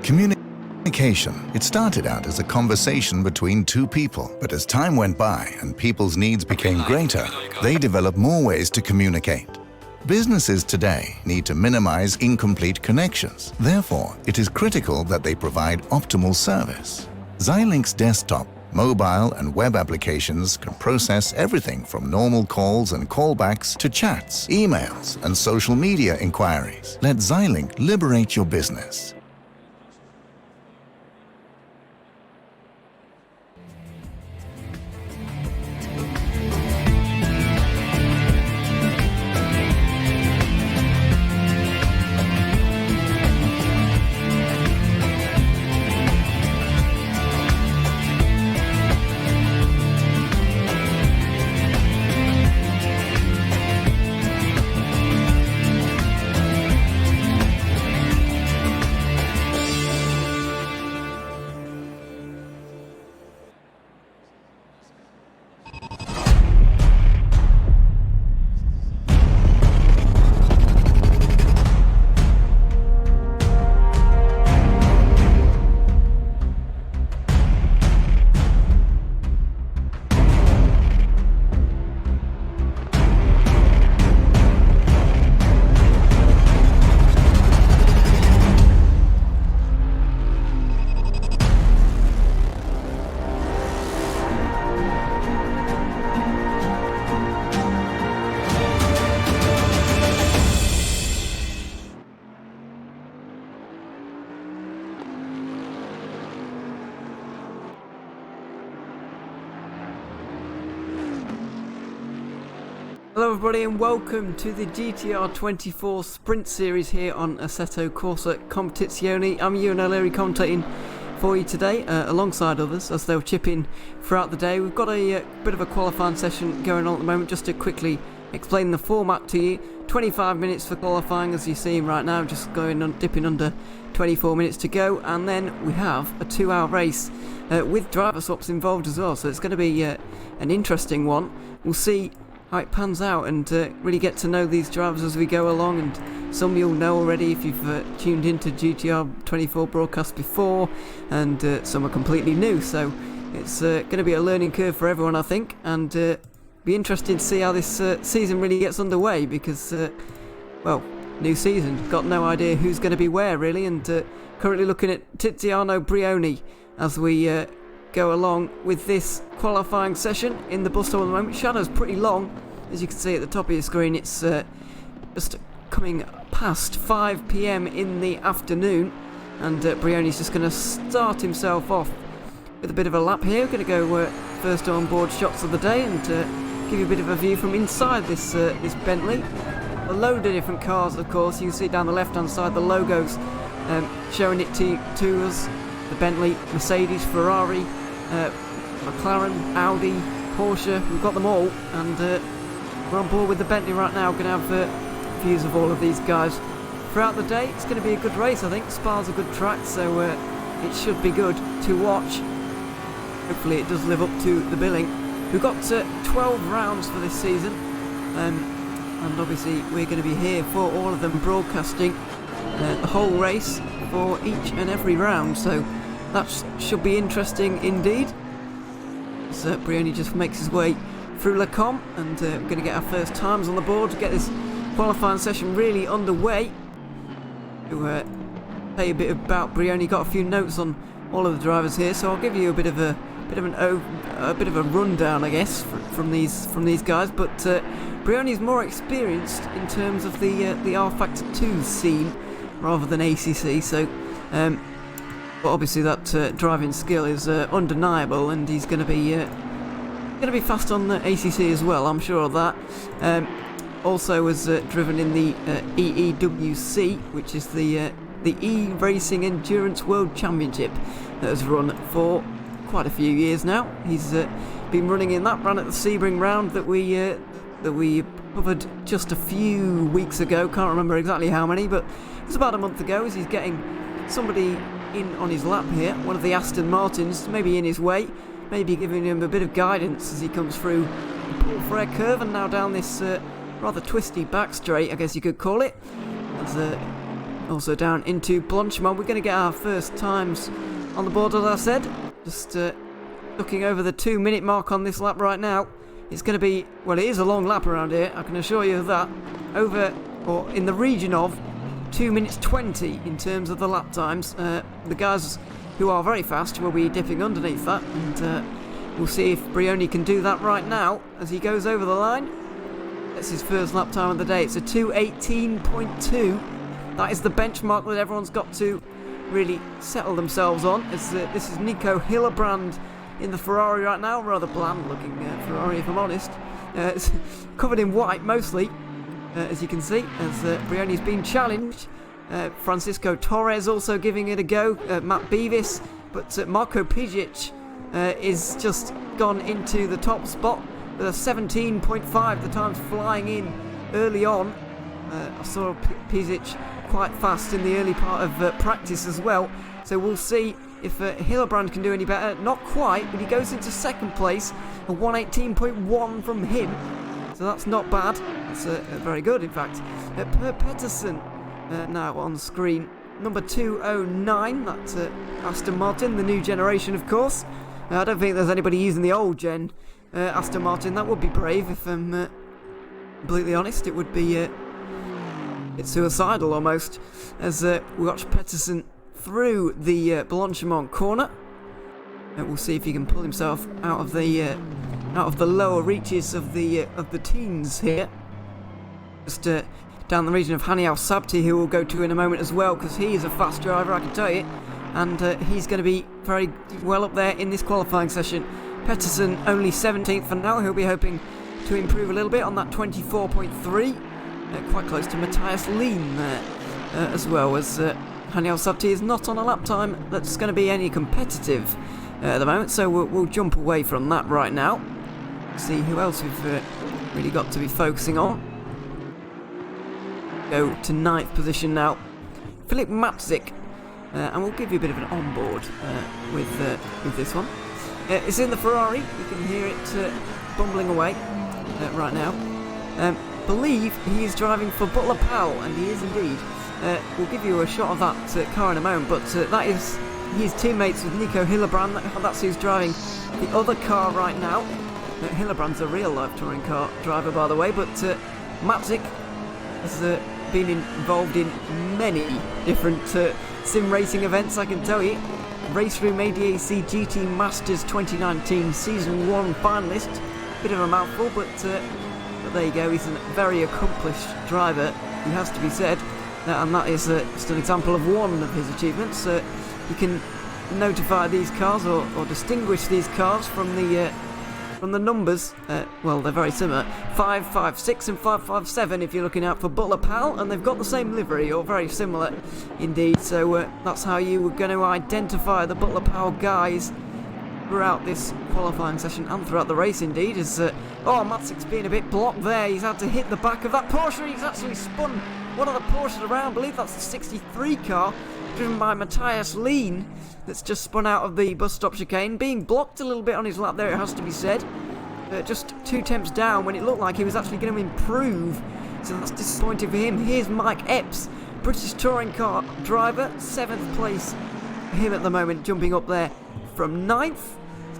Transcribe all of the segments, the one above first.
Communication. It started out as a conversation between two people, but as time went by and people's needs became greater, they developed more ways to communicate. Businesses today need to minimize incomplete connections. Therefore, it is critical that they provide optimal service. Xilinx desktop, mobile and web applications can process everything from normal calls and callbacks to chats, emails, and social media inquiries. Let Xilinx liberate your business. Hello everybody and welcome to the GTR24 Sprint Series here on Assetto Corsa Competizione. I'm Ewan O'Leary commentating for you today alongside others as they'll chip in throughout the day. We've got a bit of a qualifying session going on at the moment. Just to quickly explain the format to you, 25 minutes for qualifying as you see right now, just dipping under 24 minutes to go, and then we have a 2-hour race with driver swaps involved as well, so it's going to be an interesting one. We'll see how it pans out and really get to know these drivers as we go along, and some you'll know already if you've tuned into GTR24 broadcast before, and some are completely new, so it's going to be a learning curve for everyone, I think, and be interesting to see how this season really gets underway, because well, new season, got no idea who's going to be where really, and currently looking at Tiziano Brioni as we go along with this qualifying session in the bus stop at the moment. Shadow's pretty long, as you can see at the top of your screen. It's just coming past 5 PM in the afternoon, and Brioni's just going to start himself off with a bit of a lap here. We're going to go first on board shots of the day and give you a bit of a view from inside this Bentley. A load of different cars, of course. You can see down the left hand side the logos showing it to us. The Bentley, Mercedes, Ferrari, McLaren, Audi, Porsche, we've got them all, and we're on board with the Bentley right now. Going to have views of all of these guys throughout the day. It's going to be a good race, I think. Spa's a good track, so it should be good to watch. Hopefully it does live up to the billing. We've got 12 rounds for this season, and obviously we're going to be here for all of them, broadcasting the whole race for each and every round, so that should be interesting indeed. So Brioni just makes his way through Le Com, and we're going to get our first times on the board to get this qualifying session really underway. To tell you a bit about Brioni, got a few notes on all of the drivers here, so I'll give you a bit of a rundown, I guess, from these guys. But Brioni's more experienced in terms of the R Factor 2 scene rather than ACC, so but obviously that driving skill is undeniable, and he's going to be fast on the ACC as well, I'm sure of that. Also was driven in the EEWC, which is the E-Racing Endurance World Championship that has run for quite a few years now. He's been running in that, ran at the Sebring round that we covered just a few weeks ago. Can't remember exactly how many, but it was about a month ago, as he's getting somebody in on his lap here, one of the Aston Martins, maybe in his way, maybe giving him a bit of guidance as he comes through the Paul Frere curve and now down this rather twisty back straight, I guess you could call it. As Also down into Blanchimont. We're going to get our first times on the board, as I said. Just looking over the 2-minute mark on this lap right now. It's going to be, well, it is a long lap around here, I can assure you of that. Over, or in the region of 2 minutes 20 in terms of the lap times. The guys who are very fast will be dipping underneath that, and we'll see if Brioni can do that right now as he goes over the line. That's his first lap time of the day. It's a 2:18.2. That is the benchmark that everyone's got to really settle themselves on. As this is Nico Hillebrand in the Ferrari right now, rather bland looking Ferrari if I'm honest. It's covered in white mostly, as you can see, as Brioni's been challenged. Francisco Torres also giving it a go, Matt Beavis, but Marko Pijic is just gone into the top spot with a 17.5, the time's flying in early on. I saw Pijic quite fast in the early part of practice as well, so we'll see if Hillebrand can do any better. Not quite, but he goes into second place, a 1:18.1 from him, so that's not bad. That's very good, in fact. Per Pettersson now on screen, number 209, that's Aston Martin, the new generation, of course. I don't think there's anybody using the old gen Aston Martin. That would be brave, if I'm completely honest. It would be it's suicidal almost, as we watch Pettersson through the Blanchimont corner. We'll see if he can pull himself out of the lower reaches of the teens here. Just down the region of Haniel Sabti, who we'll go to in a moment as well, because he is a fast driver, I can tell you, and he's going to be very well up there in this qualifying session. Pettersson only 17th for now. He'll be hoping to improve a little bit on that 24.3. Quite close to Matthias Lean there, as well, as Haniel Sabti is not on a lap time that's going to be any competitive at the moment, so we'll jump away from that right now. See who else we've really got to be focusing on. Go to 9th position now, Philip Matzik, and we'll give you a bit of an onboard with this one. It's in the Ferrari. You can hear it bumbling away right now. Believe he is driving for Butler Powell, and he is indeed. We'll give you a shot of that car in a moment, but that is his teammates with Nico Hillebrand. That's who's driving the other car right now. Hillebrand's a real-life touring car driver, by the way, but Matzik has been involved in many different sim racing events, I can tell you. Race Room ADAC GT Masters 2019 Season 1 finalist. Bit of a mouthful, but there you go. He's a very accomplished driver, he has to be said, and that is just an example of one of his achievements. You can notify these cars or distinguish these cars from the numbers. Well, they're very similar, 556 and 557 if you're looking out for Butler Powell, and they've got the same livery, or very similar indeed, so that's how you were going to identify the Butler Powell guys throughout this qualifying session and throughout the race indeed. As Matzik's been a bit blocked there. He's had to hit the back of that Porsche. He's actually spun one of the Porsches around. I believe that's the 63 car driven by Matthias Lean that's just spun out of the bus stop chicane, being blocked a little bit on his lap there, it has to be said. Just 2 temps down when it looked like he was actually going to improve, so that's disappointing for him. Here's Mike Epps, British touring car driver, 7th place for him at the moment, jumping up there from 9th.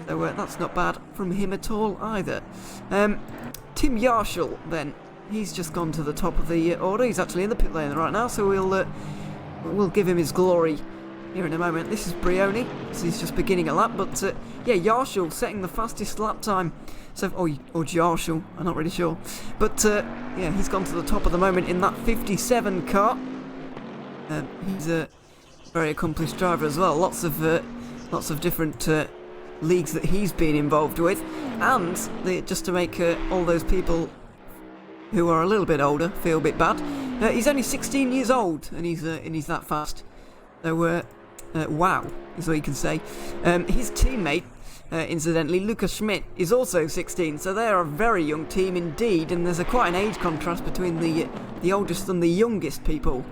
So that's not bad from him at all either. Tim Yarshall then, he's just gone to the top of the order. He's actually in the pit lane right now, so we'll give him his glory here in a moment. This is Brioni, so he's just beginning a lap, but Yarshall setting the fastest lap time. So, or Yarshall, I'm not really sure, but he's gone to the top at the moment in that 57 car. He's a very accomplished driver as well. Lots of different leagues that he's been involved with, and just to make all those people who are a little bit older feel a bit bad, he's only 16 years old, and he's that fast. So wow is what you can say. His teammate, incidentally, Lucas Schmidt, is also 16, so they're a very young team indeed, and there's quite an age contrast between the oldest and the youngest people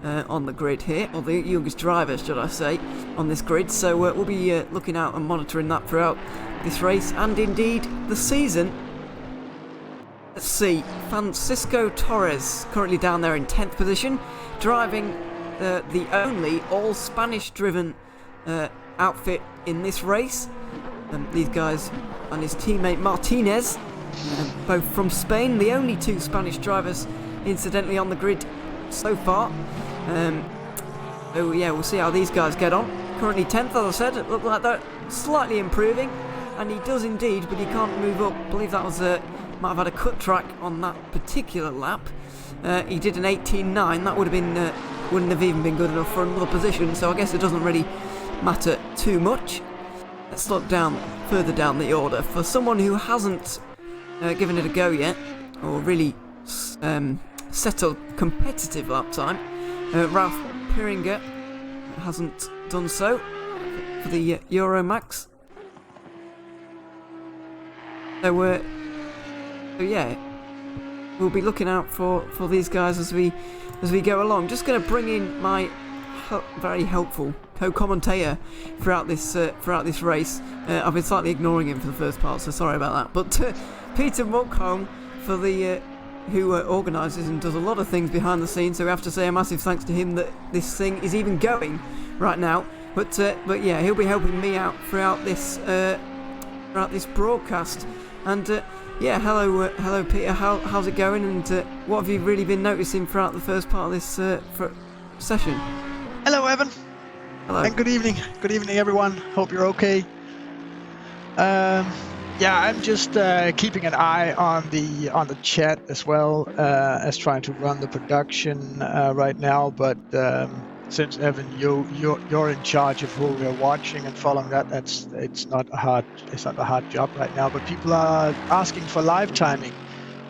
on the grid here, or the youngest drivers, should I say, on this grid. So we'll be looking out and monitoring that throughout this race and indeed the season. Let's see, Francisco Torres currently down there in 10th position, driving the only all Spanish-driven outfit in this race. These guys and his teammate Martinez, both from Spain, the only 2 Spanish drivers, incidentally, on the grid so far. So yeah, we'll see how these guys get on. Currently 10th, as I said. It looked like they're slightly improving, and he does indeed, but he can't move up. I believe that was might have had a cut track on that particular lap. He did an 18.9. That would have been wouldn't have even been good enough for another position. So I guess it doesn't really matter too much. Let's look further down the order for someone who hasn't given it a go yet, or really set a competitive lap time. Ralph Piringer hasn't done so for the Euromax. So yeah, we'll be looking out for these guys as we go along. Just going to bring in my very helpful co-commentator throughout this race. I've been slightly ignoring him for the first part, so sorry about that. But Peter Muckholm, for the who organises and does a lot of things behind the scenes, so we have to say a massive thanks to him that this thing is even going right now. But yeah, he'll be helping me out throughout this broadcast. And yeah, hello Peter, how's it going, and what have you really been noticing throughout the first part of this session? Hello Evan. Hello. And good evening everyone, hope you're okay. Yeah, I'm just keeping an eye on the chat as well as trying to run the production right now. But since Evan, you're in charge of who we're watching and following that, it's not a hard job right now. But people are asking for live timing,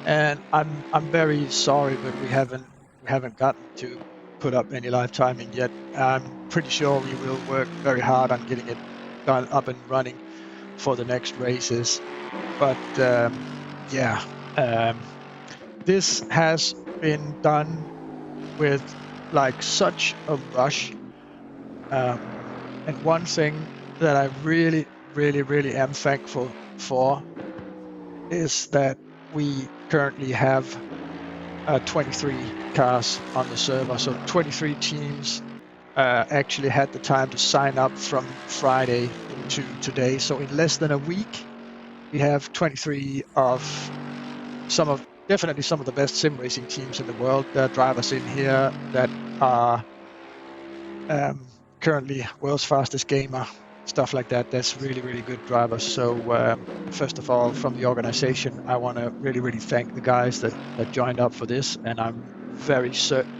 and I'm very sorry, but we haven't gotten to put up any live timing yet. I'm pretty sure we will work very hard on getting it done up and running for the next races. But yeah, this has been done with like such a rush, and one thing that I really am thankful for is that we currently have 23 cars on the server, so 23 teams actually had the time to sign up from Friday to today. So in less than a week, we have 23 of definitely some of the best sim racing teams in the world. There are drivers in here that are currently world's fastest gamer, stuff like that. That's really good drivers. So first of all, from the organization, I want to really thank the guys that joined up for this, and I'm very certain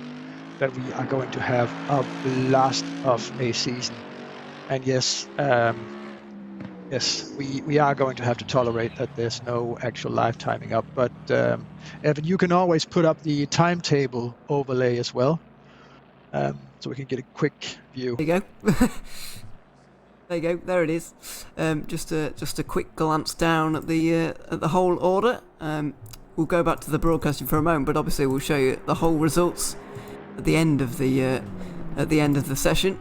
that we are going to have a blast of a season. And yes, we are going to have to tolerate that there's no actual live timing up. But Evan, you can always put up the timetable overlay as well, so we can get a quick view. There you go. There you go. There it is. Just a quick glance down at the whole order. We'll go back to the broadcasting for a moment, but obviously we'll show you the whole results at the end of the session.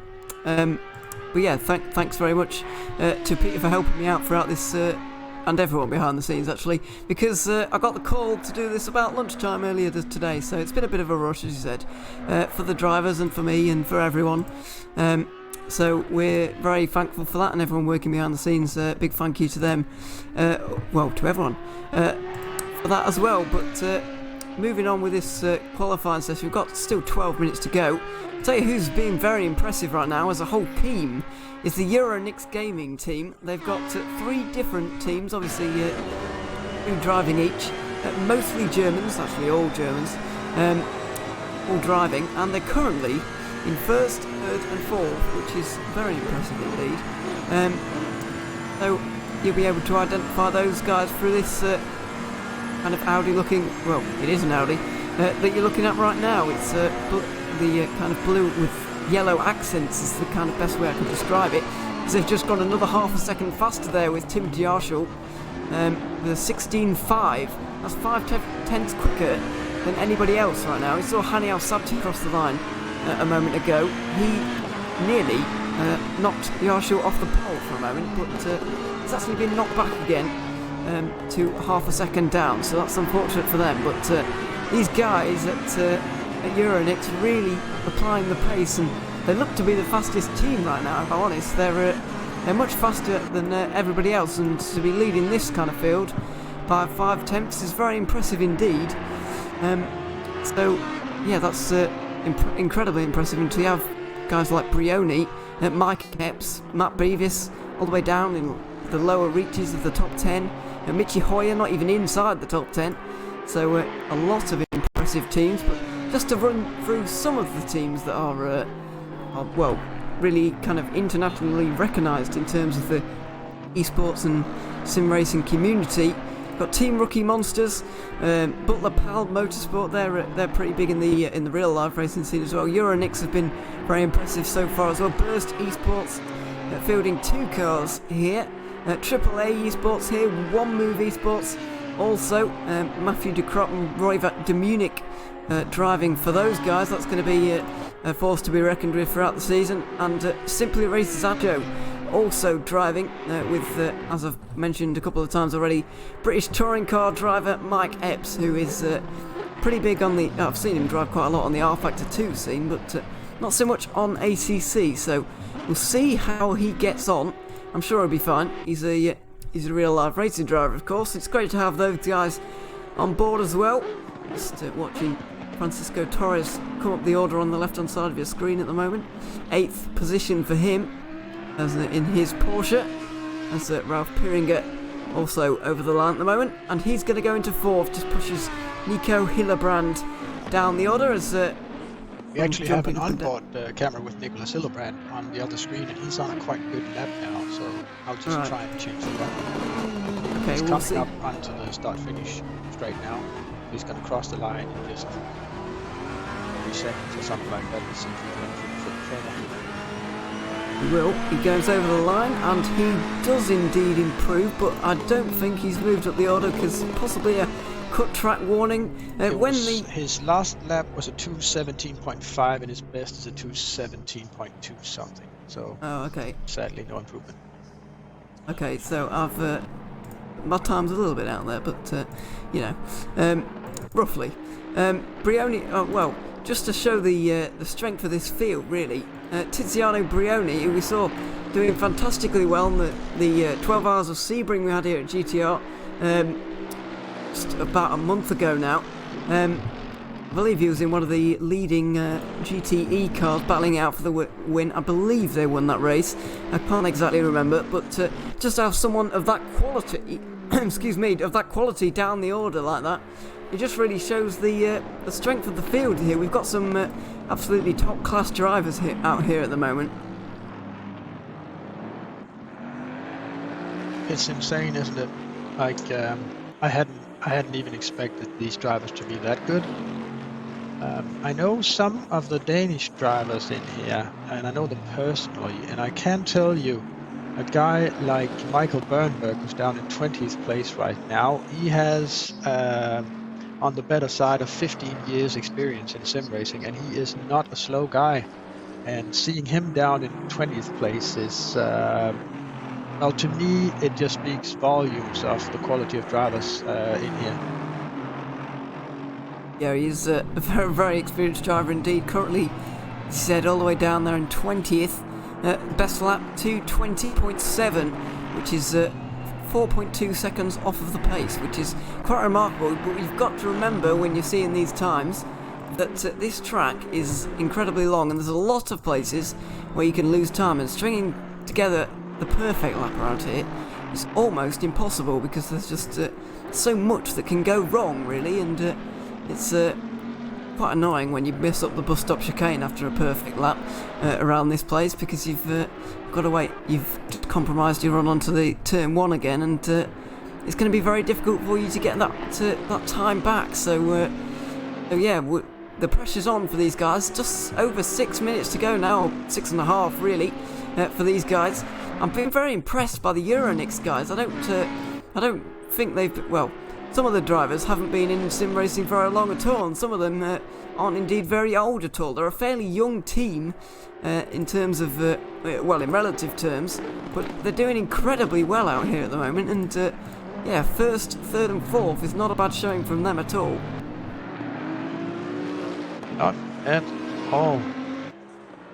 But yeah, thanks very much to Peter for helping me out throughout this, and everyone behind the scenes actually, because I got the call to do this about lunchtime earlier today, so it's been a bit of a rush, as you said, for the drivers and for me and for everyone. So we're very thankful for that, and everyone working behind the scenes. Big thank you to them, well, to everyone for that as well. But moving on with this qualifying session, we've got still 12 minutes to go. I'll tell you who's being very impressive right now as a whole team is the Euronix Gaming team. They've got 3 different teams, obviously 2 driving each, mostly Germans, actually all Germans, all driving, and they're currently in 1st, 3rd and 4th, which is very impressive indeed. So you'll be able to identify those guys through this kind of Audi looking, well, it is an Audi, that you're looking at right now. It's the kind of blue with yellow accents is the kind of best way I could describe it. Because they've just gone another half a second faster there with Tim Diarschel with a 16.5. That's 5/10 quicker than anybody else right now. We saw Hani Al-Sabti cross the line a moment ago. He nearly knocked Diarschel off the pole for a moment, but he's actually been knocked back again to half a second down, so that's unfortunate for them. But these guys at at Euronix really applying the pace, and they look to be the fastest team right now, if I'm honest. They're much faster than everybody else, and to be leading this kind of field by 5 tenths is very impressive indeed. So, yeah, that's incredibly impressive, and to have guys like Brioni, Mike Epps, Matt Beavis, all the way down in the lower reaches of the top 10, Michi Hoyer not even inside the top 10, so a lot of impressive teams. But just to run through some of the teams that are well, really kind of internationally recognised in terms of the esports and sim racing community. Got Team Rookie Monsters, Butler Pal Motorsport. They're pretty big in the real life racing scene as well. Euronix have been very impressive so far as well. Burst Esports fielding 2 cars here. AAA Esports here. One Move Esports also. Matthew Ducrot and Royvat Demunic driving for those guys. That's going to be a force to be reckoned with throughout the season. And Simply Races Ajo also driving with, as I've mentioned a couple of times already, British touring car driver Mike Epps, who is pretty big on the... I've seen him drive quite a lot on the R Factor 2 scene, but not so much on ACC, so we'll see how he gets on. I'm sure he'll be fine. He's a real life racing driver, of course. It's great to have those guys on board as well. Just watching Francisco Torres come up the order on the left hand side of your screen at the moment. 8th position for him as in his Porsche, as Ralph Piringer also over the line at the moment, and he's going to go into 4th, just pushes Nico Hillebrand down the order as we actually have an onboard camera with Nicolas Hillebrand on the other screen, and he's on a quite good lap now, so I'll just try and change the lap. Okay, he's coming up onto the start finish straight now. He's going to cross the line in just 3 seconds or something like that. Let's see if he can flip further. He will. He goes over the line, and he does indeed improve, but I don't think he's moved up the order because possibly a cut track warning. His last lap was a 2:17.5, and his best is a 2:17.2 something. So, okay. Sadly, no improvement. Okay, so I've my time's a little bit out there, but you know, roughly. Brioni. Well, just to show the strength of this field, really. Tiziano Brioni, who we saw doing fantastically well in the 12 Hours of Sebring we had here at GTR just about a month ago now. I believe he was in one of the leading GTE cars battling out for the win. I believe they won that race. I can't exactly remember, but just to have someone of that quality, excuse me, of that quality down the order like that, it just really shows the strength of the field here. We've got some absolutely top-class drivers out here at the moment. It's insane, isn't it? Like I hadn't even expected these drivers to be that good. I know some of the Danish drivers in here, and I know them personally, and I can tell you, a guy like Michael Bernberg, who's down in 20th place right now, he has on the better side of 15 years experience in sim racing, and he is not a slow guy. And seeing him down in 20th place is, well, to me, it just speaks volumes of the quality of drivers in here. Yeah, he's a very, very experienced driver indeed. Currently, he said all the way down there in 20th. Best lap 2:20.7, which is 4.2 seconds off of the pace, which is quite remarkable. But you've got to remember when you're seeing these times that this track is incredibly long, and there's a lot of places where you can lose time, and stringing together the perfect lap around here is almost impossible because there's just so much that can go wrong, really, and it's quite annoying when you miss up the bus stop chicane after a perfect lap around this place, because you've got to wait, you've compromised your run onto the turn 1 again, and it's going to be very difficult for you to get that time back. So yeah, the pressure's on for these guys. Just over 6 minutes to go now, 6.5 really, for these guys. I'm being very impressed by the Euronix guys. I don't think they've, well, some of the drivers haven't been in sim racing very long at all, and some of them aren't indeed very old at all. They're a fairly young team in terms of, well, in relative terms, but they're doing incredibly well out here at the moment, and yeah, 1st, 3rd and 4th is not a bad showing from them at all. Not at all.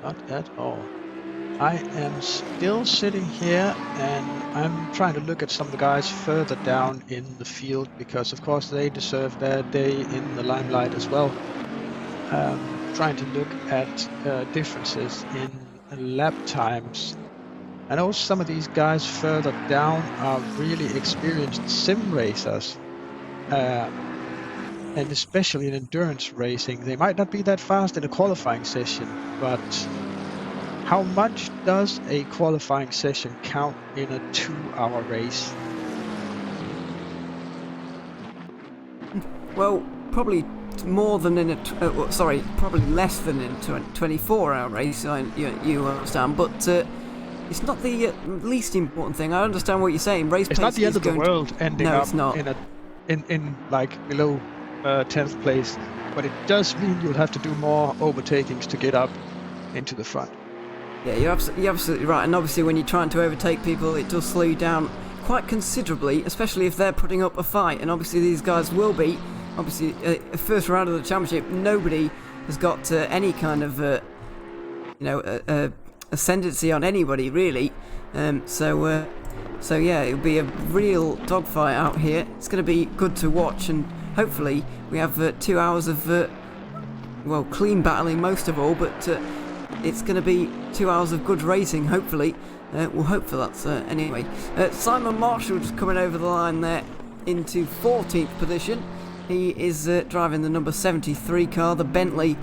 Not at all. I am still sitting here and I'm trying to look at some of the guys further down in the field because of course they deserve their day in the limelight as well. Trying to look at differences in lap times. I know some of these guys further down are really experienced sim racers. And especially in endurance racing, they might not be that fast in a qualifying session, but how much does a qualifying session count in a 2-hour race? Well, probably more than in a probably less than in a 24-hour race. You understand, but it's not the least important thing. I understand what you're saying. Race it's pace not the end of the world ending no, up it's not. in like below 10th place, but it does mean you'll have to do more overtakings to get up into the front. Yeah, you're absolutely right. And obviously, when you're trying to overtake people, it does slow you down quite considerably, especially if they're putting up a fight. And obviously, these guys will be. Obviously, first round of the championship, nobody has got any kind of ascendancy on anybody really. So yeah, it'll be a real dogfight out here. It's going to be good to watch, and hopefully we have 2 hours of clean battling most of all, but it's going to be 2 hours of good racing. Hopefully, we'll hope for that. Anyway, Simon Marshall just coming over the line there into 14th position. He is driving the number 73 car, the Bentley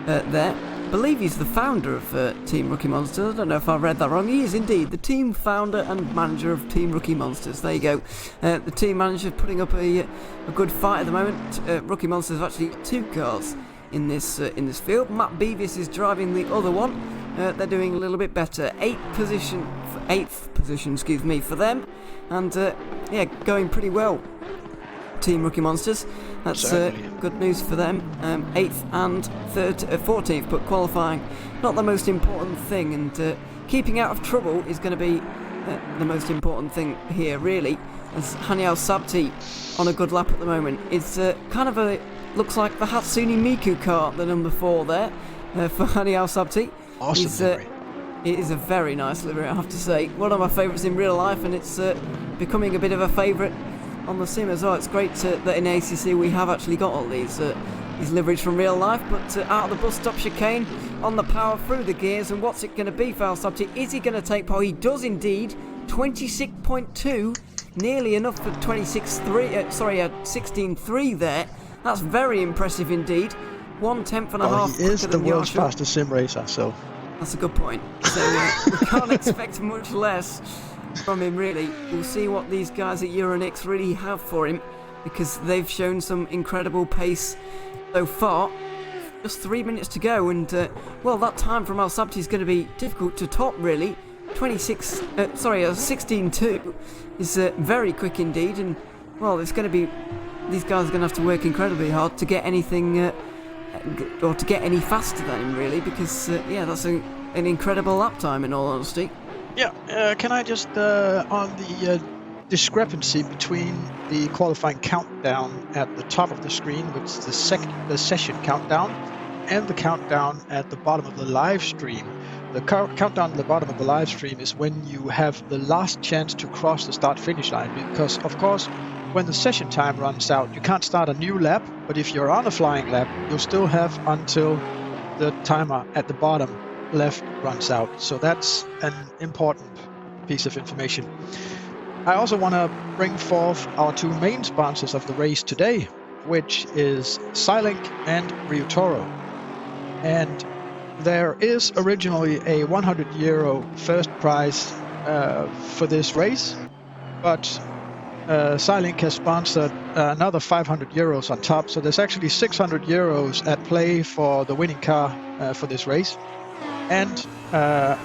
there. I believe he's the founder of Team Rookie Monsters. I don't know if I read that wrong. He is indeed the team founder and manager of Team Rookie Monsters. There you go. The team manager putting up a good fight at the moment. Rookie Monsters have actually got 2 cars in this field. Matt Beavis is driving the other one. They're doing a little bit better. 8th position, for them, and going pretty well. Team Rookie Monsters. That's good news for them. 8th and 14th, but qualifying not the most important thing, and keeping out of trouble is going to be the most important thing here, really. As Haniel Sabti on a good lap at the moment. It's kind of looks like the Hatsune Miku car, the number 4 there for Haniel Sabti. Awesome livery. It is a very nice livery, I have to say. One of my favourites in real life, and it's becoming a bit of a favourite on the sim as well. It's great that in ACC we have actually got all these liveries from real life. But out of the bus stop chicane, on the power through the gears, and what's it going to be for Sabti? Is he going to take pole? He does indeed. 26.2, nearly enough for 16.3 there. That's very impressive indeed. 1/10 and a half. He is the world's fastest sim racer, so that's a good point. So we can't expect much less from him, really. We'll see what these guys at Euronix really have for him, because they've shown some incredible pace so far. Just 3 minutes to go, and that time from Al Sabti is going to be difficult to top, really. 16.2 is very quick indeed, and it's going to be, these guys are going to have to work incredibly hard to get anything or to get any faster than him, really, because that's an incredible lap time, in all honesty. Yeah, can I just, on the discrepancy between the qualifying countdown at the top of the screen, which is the session countdown, and the countdown at the bottom of the live stream. The countdown at the bottom of the live stream is when you have the last chance to cross the start-finish line, because, of course, when the session time runs out, you can't start a new lap, but if you're on a flying lap, you'll still have until the timer at the bottom left runs out. So that's an important piece of information. I also want to bring forth our 2 main sponsors of the race today, which is Silink and Ryutoro. And there is originally a €100 first prize for this race, but Silink has sponsored another €500 on top, so there's actually €600 at play for the winning car for this race. And I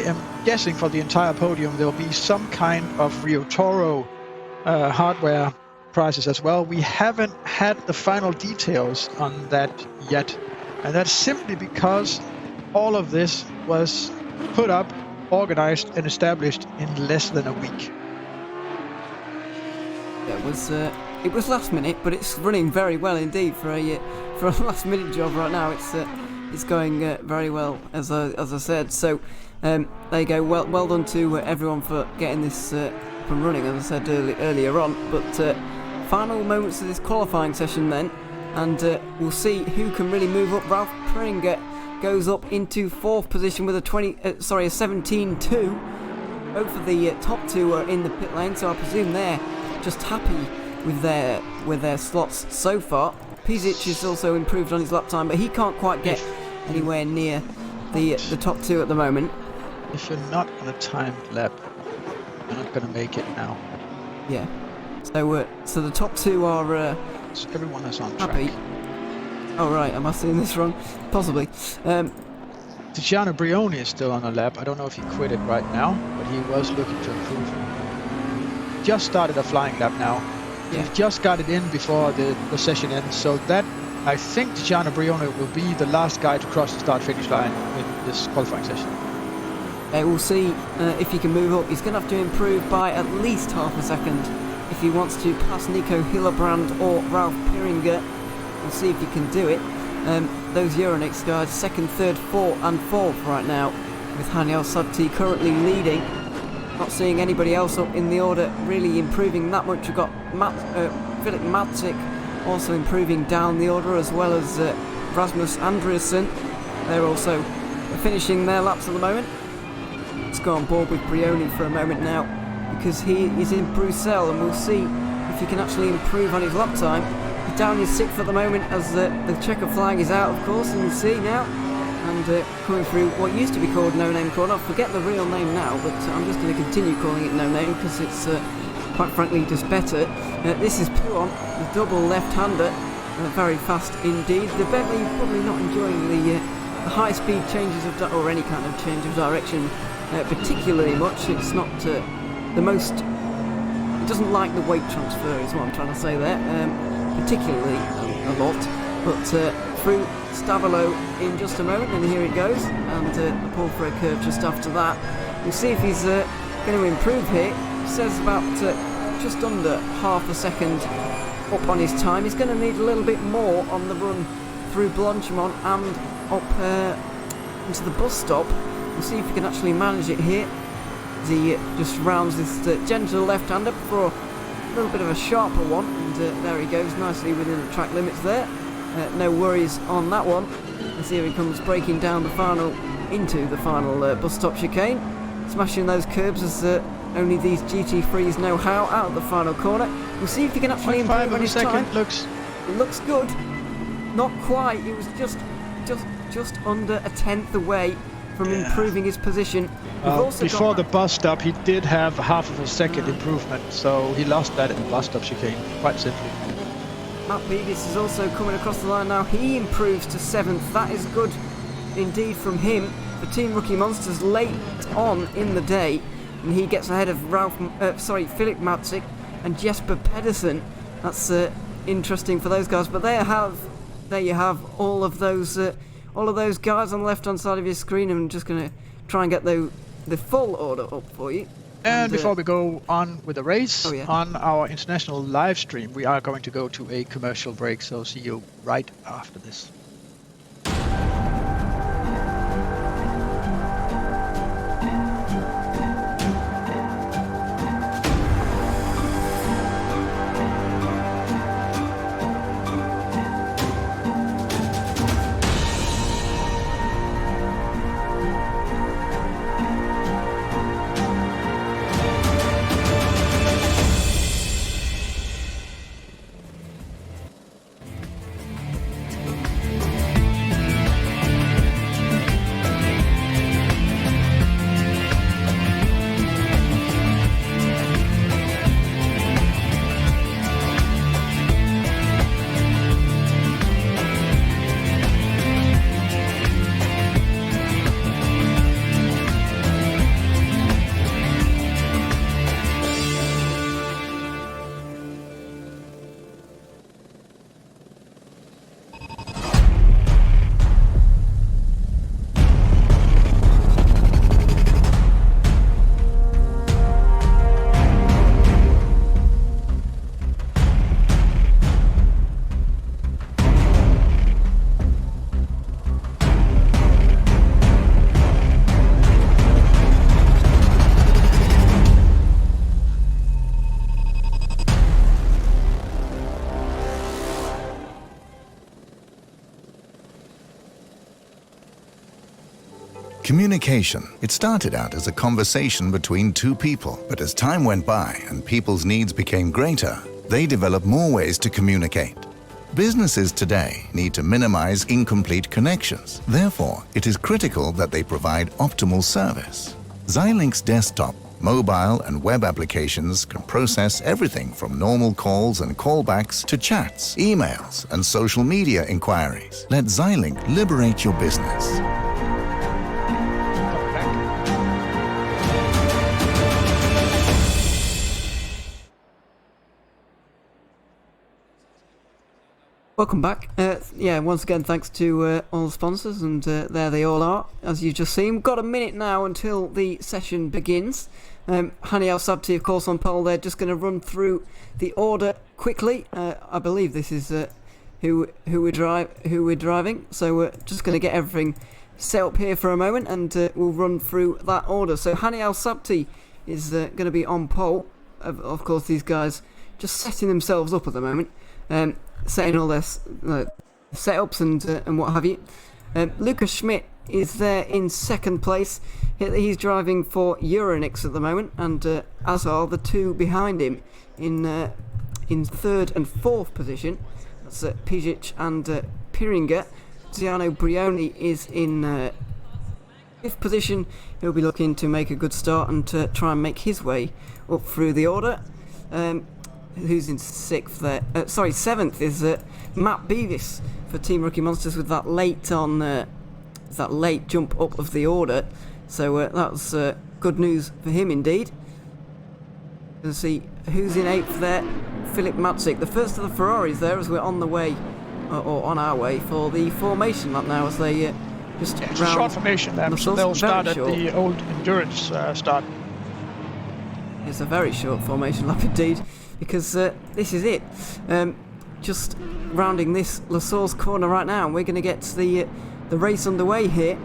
am guessing for the entire podium there will be some kind of Ryutoro hardware prizes as well. We haven't had the final details on that yet, and that's simply because all of this was put up, organized and established in less than a week. It was last minute, but it's running very well indeed for for a last-minute job right now. It's going very well, as I said. So there you go. Well done to everyone for getting this up and running, as I said earlier on. But final moments of this qualifying session then, and we'll see who can really move up. Ralf Pringa goes up into 4th position with a 17.2. Both of the top two are in the pit lane, so I presume they're just happy with their slots so far. Pisic is also improved on his lap time, but he can't quite get anywhere near the top two at the moment. If you're not on a timed lap, you're not going to make it now. Yeah. So the top two are so everyone is on happy. track. Oh right, am I seeing this wrong? Possibly. Tiziano Brioni is still on a lap. I don't know if he quit it right now, but he was looking to improve. Just started a flying lap now. Yeah. He just got it in before the session ends, so that I think Tiziano Brioni will be the last guy to cross the start-finish line in this qualifying session. We'll see if he can move up. He's going to have to improve by at least half a second if he wants to pass Nico Hillebrand or Ralf Piringer. We'll see if he can do it. Those Euronext guys, 2nd, 3rd, 4th and 4th right now, with Haniel Sabti currently leading. Not seeing anybody else up in the order really improving that much. You've got Philip Matzik also improving down the order, as well as Rasmus Andreasen. They're also finishing their laps at the moment. Let's go on board with Brioni for a moment now, because he is in Bruxelles, and we'll see if he can actually improve on his lap time. He's down in 6th at the moment, as the checker flag is out, of course, and you see now. And coming through what used to be called No Name Corner. I forget the real name now, but I'm just going to continue calling it No Name, because it's quite frankly just better. This is Pouon, the double left-hander, very fast indeed. The Bentley probably not enjoying the high-speed changes or any kind of change of direction particularly much. It's not the most. It doesn't like the weight transfer, is what I'm trying to say there, particularly a lot. But through Stavolo in just a moment, and here it goes, and a pull for a curve just after that. We'll see if he's going to improve here. He says about just under half a second up on his time. He's going to need a little bit more on the run through Blanchimont and up into the bus stop. We'll see if he can actually manage it here, as he just rounds this gentle left-hander for a little bit of a sharper one, and there he goes, nicely within the track limits there. No worries on that one. As here he comes breaking down into the final bus stop chicane, smashing those curbs as only these GT3s know how, out of the final corner. We'll see if he can actually improve on his time. It looks good. Not quite. It was just under a tenth away from improving his position. Before the bus stop, he did have half of a second improvement, so he lost that in the bus stop chicane, quite simply. Matt Beavis is also coming across the line now. He improves to 7th. That is good indeed from him. The Team Rookie Monsters late on in the day, and he gets ahead of Philip Matzik and Jesper Pedersen. That's interesting for those guys. But there you have all of those guys on the left-hand side of your screen. I'm just going to try and get the full order up for you. And before we go on with the race, Oh, yeah. on our international live stream, we are going to go to a commercial break, so see you right after this. Communication. It started out as a conversation between two people, but as time went by and people's needs became greater, they developed more ways to communicate. Businesses today need to minimize incomplete connections. Therefore, it is critical that they provide optimal service. Xilinx desktop, mobile and web applications can process everything from normal calls and callbacks to chats, emails, and social media inquiries. Let Xilinx liberate your business. Welcome back. Yeah, once again, thanks to all the sponsors, and there they all are, as you've just seen. We've got a minute now until the session begins. Hani Al-Sabti, of course, on pole there, just going to run through the order quickly. I believe this is who we're driving, so we're just going to get everything set up here for a moment, and we'll run through that order. So Hani Al-Sabti is going to be on pole. Of course, these guys just setting themselves up at the moment. Setting all their setups and what have you. Lucas Schmidt is there in second place. He's driving for Euronix at the moment, and as are the two behind him in third and fourth position. That's Pijic and Piringer. Ziano Brioni is in fifth position. He'll be looking to make a good start and to try and make his way up through the order. Who's in sixth there? Seventh is Matt Beavis for Team Rookie Monsters with that late jump up of the order. So that's good news for him indeed. Let's see who's in eighth there. Philip Matzik, the first of the Ferraris there, as we're on the way or on our way for the formation lap now, as they just it's a short formation lap, so they'll start at the old endurance start. It's a very short formation lap indeed, because this is it. Just rounding this La Source corner right now, and we're going to get the race underway here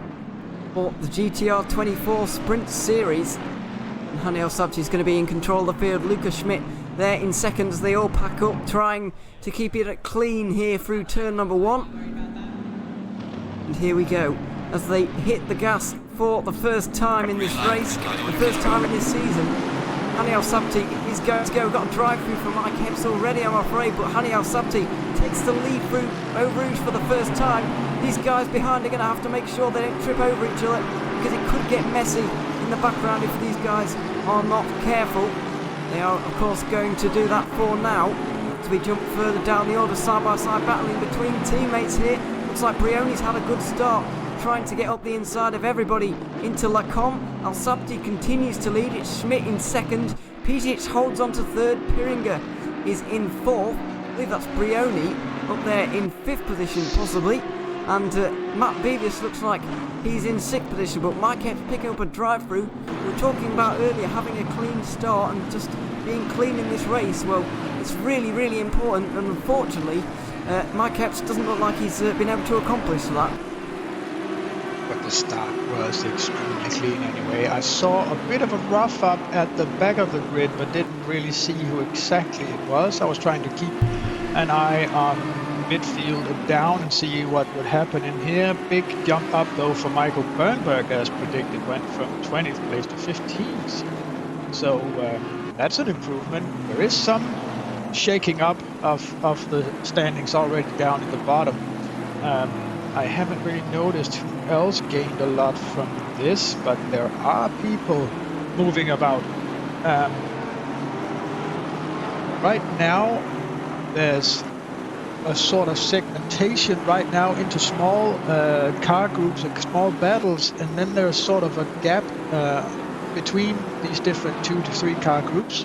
for the GTR24 Sprint Series. And Hani Al-Sabti is going to be in control of the field. Lucas Schmidt there in second as they all pack up, trying to keep it clean here through turn number one. And here we go, as they hit the gas for the first time in this race, the first time in this season. Hani Al-Sabti is going to go. We've got a drive-through from Mike Epps already, I'm afraid, but Hani Al-Sabti takes the lead through Eau Rouge for the first time. These guys behind are going to have to make sure they don't trip over each other, because it could get messy in the background if these guys are not careful. They are, of course, going to do that for now. As we jump further down the order, side-by-side battling between teammates here. Looks like Brioni's had a good start, trying to get up the inside of everybody into Lacombe. Al-Sabti continues to lead. It's Schmidt in second. Pijic holds on to third. Piringer is in fourth. I believe that's Brioni up there in fifth position, possibly. And Matt Beavis looks like he's in sixth position, but Mike kept picking up a drive-through. We were talking about earlier having a clean start and just being clean in this race. Well, it's really, really important, and unfortunately, Mike Epps doesn't look like he's been able to accomplish that. But the start was extremely clean anyway. I saw a bit of a rough up at the back of the grid, but didn't really see who exactly it was. I was trying to keep an eye on midfield and down and see what would happen in here. Big jump up though for Michael Bernberg, as predicted, went from 20th place to 15th. So that's an improvement. There is some shaking up of the standings already down at the bottom. I haven't really noticed who else gained a lot from this, but there are people moving about. Right now, there's a sort of segmentation right now into small car groups and small battles, and then there's sort of a gap between these different 2 to 3 car groups.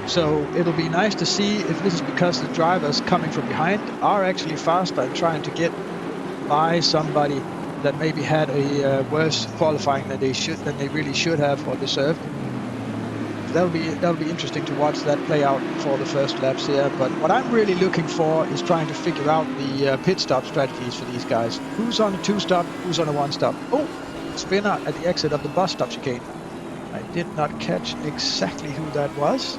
So it'll be nice to see if this is because the drivers coming from behind are actually faster and trying to get by somebody that maybe had a worse qualifying than they really should have or deserved. That'll be interesting to watch that play out for the first laps here. But what I'm really looking for is trying to figure out the pit stop strategies for these guys. Who's on a 2-stop? Who's on a 1-stop? Oh, spinner at the exit of the bus stop chicane. I did not catch exactly who that was.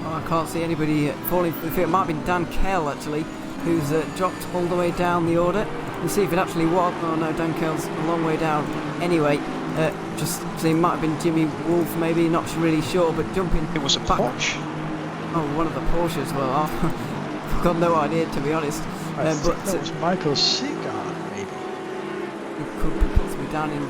Oh, I can't see anybody falling through the field. It might have been Dan Kell actually. who's dropped all the way down the order. We'll see if it actually was. Oh no, Dunkel's a long way down. Anyway, just so it might have been Jimmy Wolf, maybe, not really sure, but jumping. It was a back. Porsche. Oh, one of the Porsches. Well, I've got no idea, to be honest. I think that was Michael Seagar, maybe. It could be possibly down in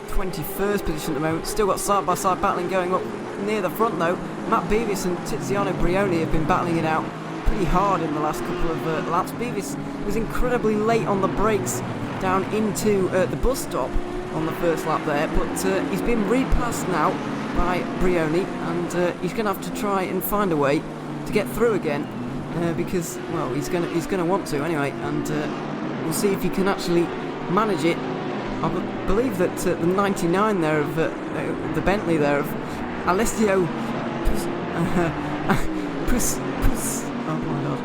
21st position at the moment. Still got side-by-side battling going up near the front, though. Matt Beavis and Tiziano Brioni have been battling it out pretty hard in the last couple of laps. Beavis was incredibly late on the brakes down into the bus stop on the first lap there, but he's been repassed now by Brioni, and he's going to have to try and find a way to get through again, because, well, he's going to want to anyway, and we'll see if he can actually manage it. I believe that the 99 there of the Bentley there of Alessio oh my god.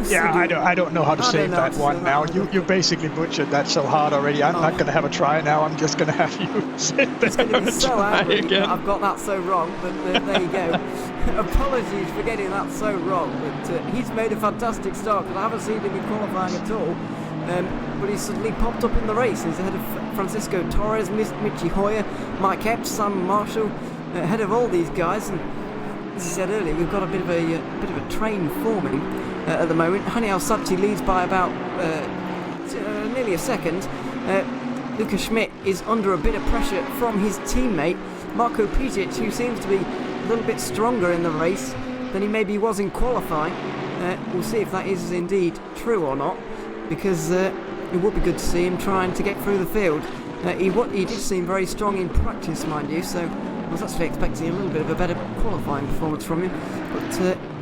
Yeah, I don't know how to say that one now. You basically butchered that so hard already. I'm not going to have a try now. I'm just going to have you sit there and so try again. I've got that so wrong, but there you go. Apologies for getting that so wrong, but he's made a fantastic start, because I haven't seen him in qualifying at all. But he's suddenly popped up in the race. He's ahead of Francisco Torres, Michi Hoyer, Mike Epps, Sam Marshall, ahead of all these guys. And as I said earlier, we've got a bit of a train forming at the moment. Haniel Sabti leads by about nearly a second. Lukas Schmidt is under a bit of pressure from his teammate Marko Pijic, who seems to be a little bit stronger in the race than he maybe was in qualifying. We'll see if that is indeed true or not, because it would be good to see him trying to get through the field. He did seem very strong in practice, mind you, so I was actually expecting a little bit of a better qualifying performance from him, but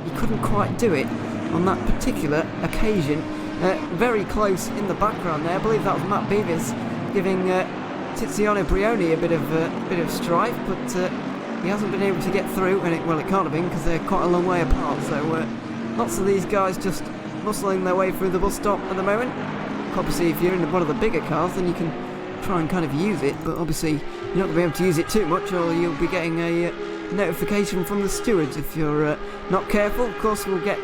he couldn't quite do it on that particular occasion. Very close in the background there. I believe that was Matt Beavis giving Tiziano Brioni a bit of strife, but he hasn't been able to get through, and it can't have been, because they're quite a long way apart. So lots of these guys just muscling their way through the bus stop at the moment. Obviously, if you're in one of the bigger cars, then you can try and kind of use it, but obviously you're not going to be able to use it too much, or you'll be getting a notification from the stewards if you're not careful. Of course, we'll get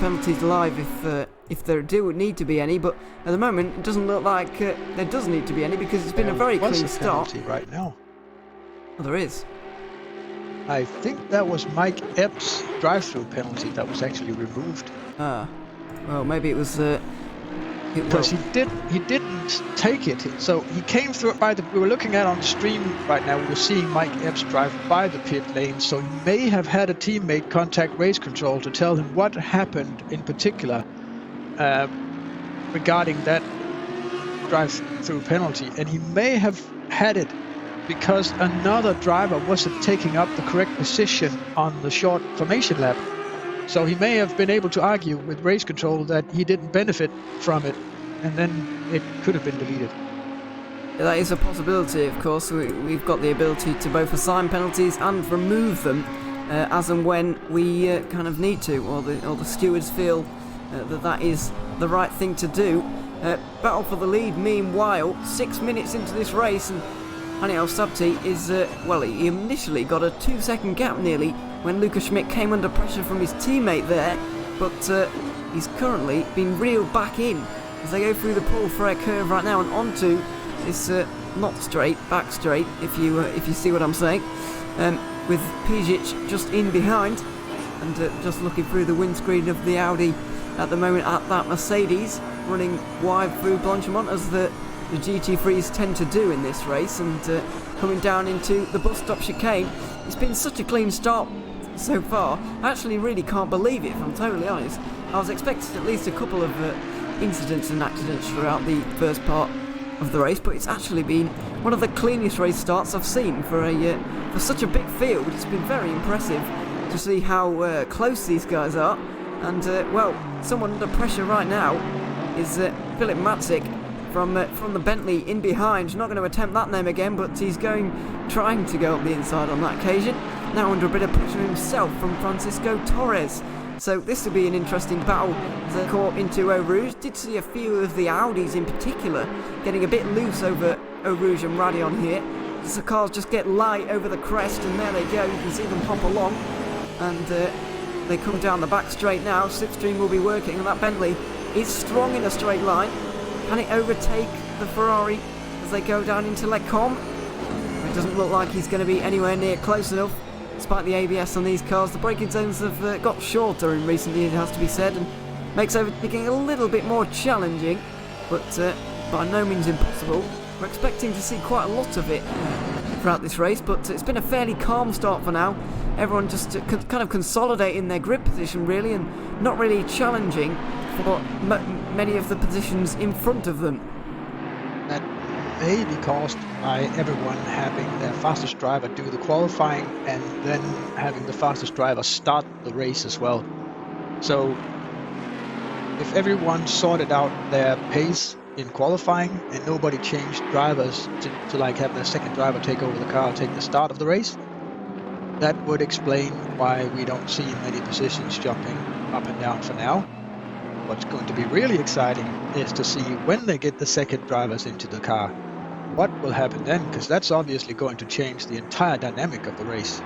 penalties live if there do need to be any, but at the moment it doesn't look like there does need to be any, because it's been a very clean start. Right now. Oh, there is. I think that was Mike Epps' drive-through penalty that was actually removed. Well, maybe it was. Because he didn't take it. So he came through by we were looking at on stream right now. We were seeing Mike Epps drive by the pit lane. So he may have had a teammate contact race control to tell him what happened in particular regarding that drive-through penalty, and he may have had it because another driver wasn't taking up the correct position on the short formation lap. So he may have been able to argue with race control that he didn't benefit from it, and then it could have been deleted. Yeah, that is a possibility, of course. We've got the ability to both assign penalties and remove them as and when we kind of need to, or the stewards feel that is the right thing to do. Battle for the lead, meanwhile, 6 minutes into this race, and Haniel Sabti is, he initially got a 2-second gap nearly when Lukas Schmidt came under pressure from his teammate there, but he's currently been reeled back in as they go through the Paul Frere curve right now and onto this not straight, back straight, if you see what I'm saying, with Pijic just in behind and just looking through the windscreen of the Audi at the moment at that Mercedes, running wide through Blanchimont as the GT3s tend to do in this race, and coming down into the bus stop chicane. It's been such a clean start so far. I actually really can't believe it, if I'm totally honest. I was expecting at least a couple of incidents and accidents throughout the first part of the race, but it's actually been one of the cleanest race starts I've seen for such a big field. It's been very impressive to see how close these guys are, and someone under pressure right now is Philip Matzik from the Bentley in behind. Not going to attempt that name again, but he's trying to go up the inside on that occasion. Now under a bit of pressure himself from Francisco Torres. So this will be an interesting battle as they caught into Eau Rouge. Did see a few of the Audis in particular getting a bit loose over Eau Rouge and Radion here. As the cars just get light over the crest, and there they go. You can see them hop along, and they come down the back straight now. Slipstream will be working, and that Bentley is strong in a straight line. Can it overtake the Ferrari as they go down into Les Combes? It doesn't look like he's going to be anywhere near close enough. Despite the ABS on these cars, the braking zones have got shorter in recent years, it has to be said, and makes overtaking a little bit more challenging, but by no means impossible. We're expecting to see quite a lot of it throughout this race, but it's been a fairly calm start for now. Everyone just kind of consolidating their grip position really, and not really challenging for many of the positions in front of them. That may be caused by everyone having their fastest driver do the qualifying and then having the fastest driver start the race as well. So if everyone sorted out their pace in qualifying and nobody changed drivers to like have their second driver take over the car, take the start of the race, that would explain why we don't see many positions jumping up and down for now. What's going to be really exciting is to see when they get the second drivers into the car. What will happen then? Because that's obviously going to change the entire dynamic of the race.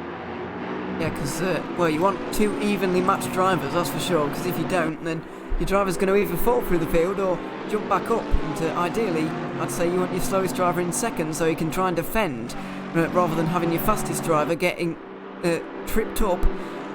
Yeah, because, well, you want two evenly matched drivers, that's for sure, because if you don't, then your driver's going to either fall through the field or jump back up. And ideally, I'd say you want your slowest driver in second so you can try and defend, rather than having your fastest driver getting tripped up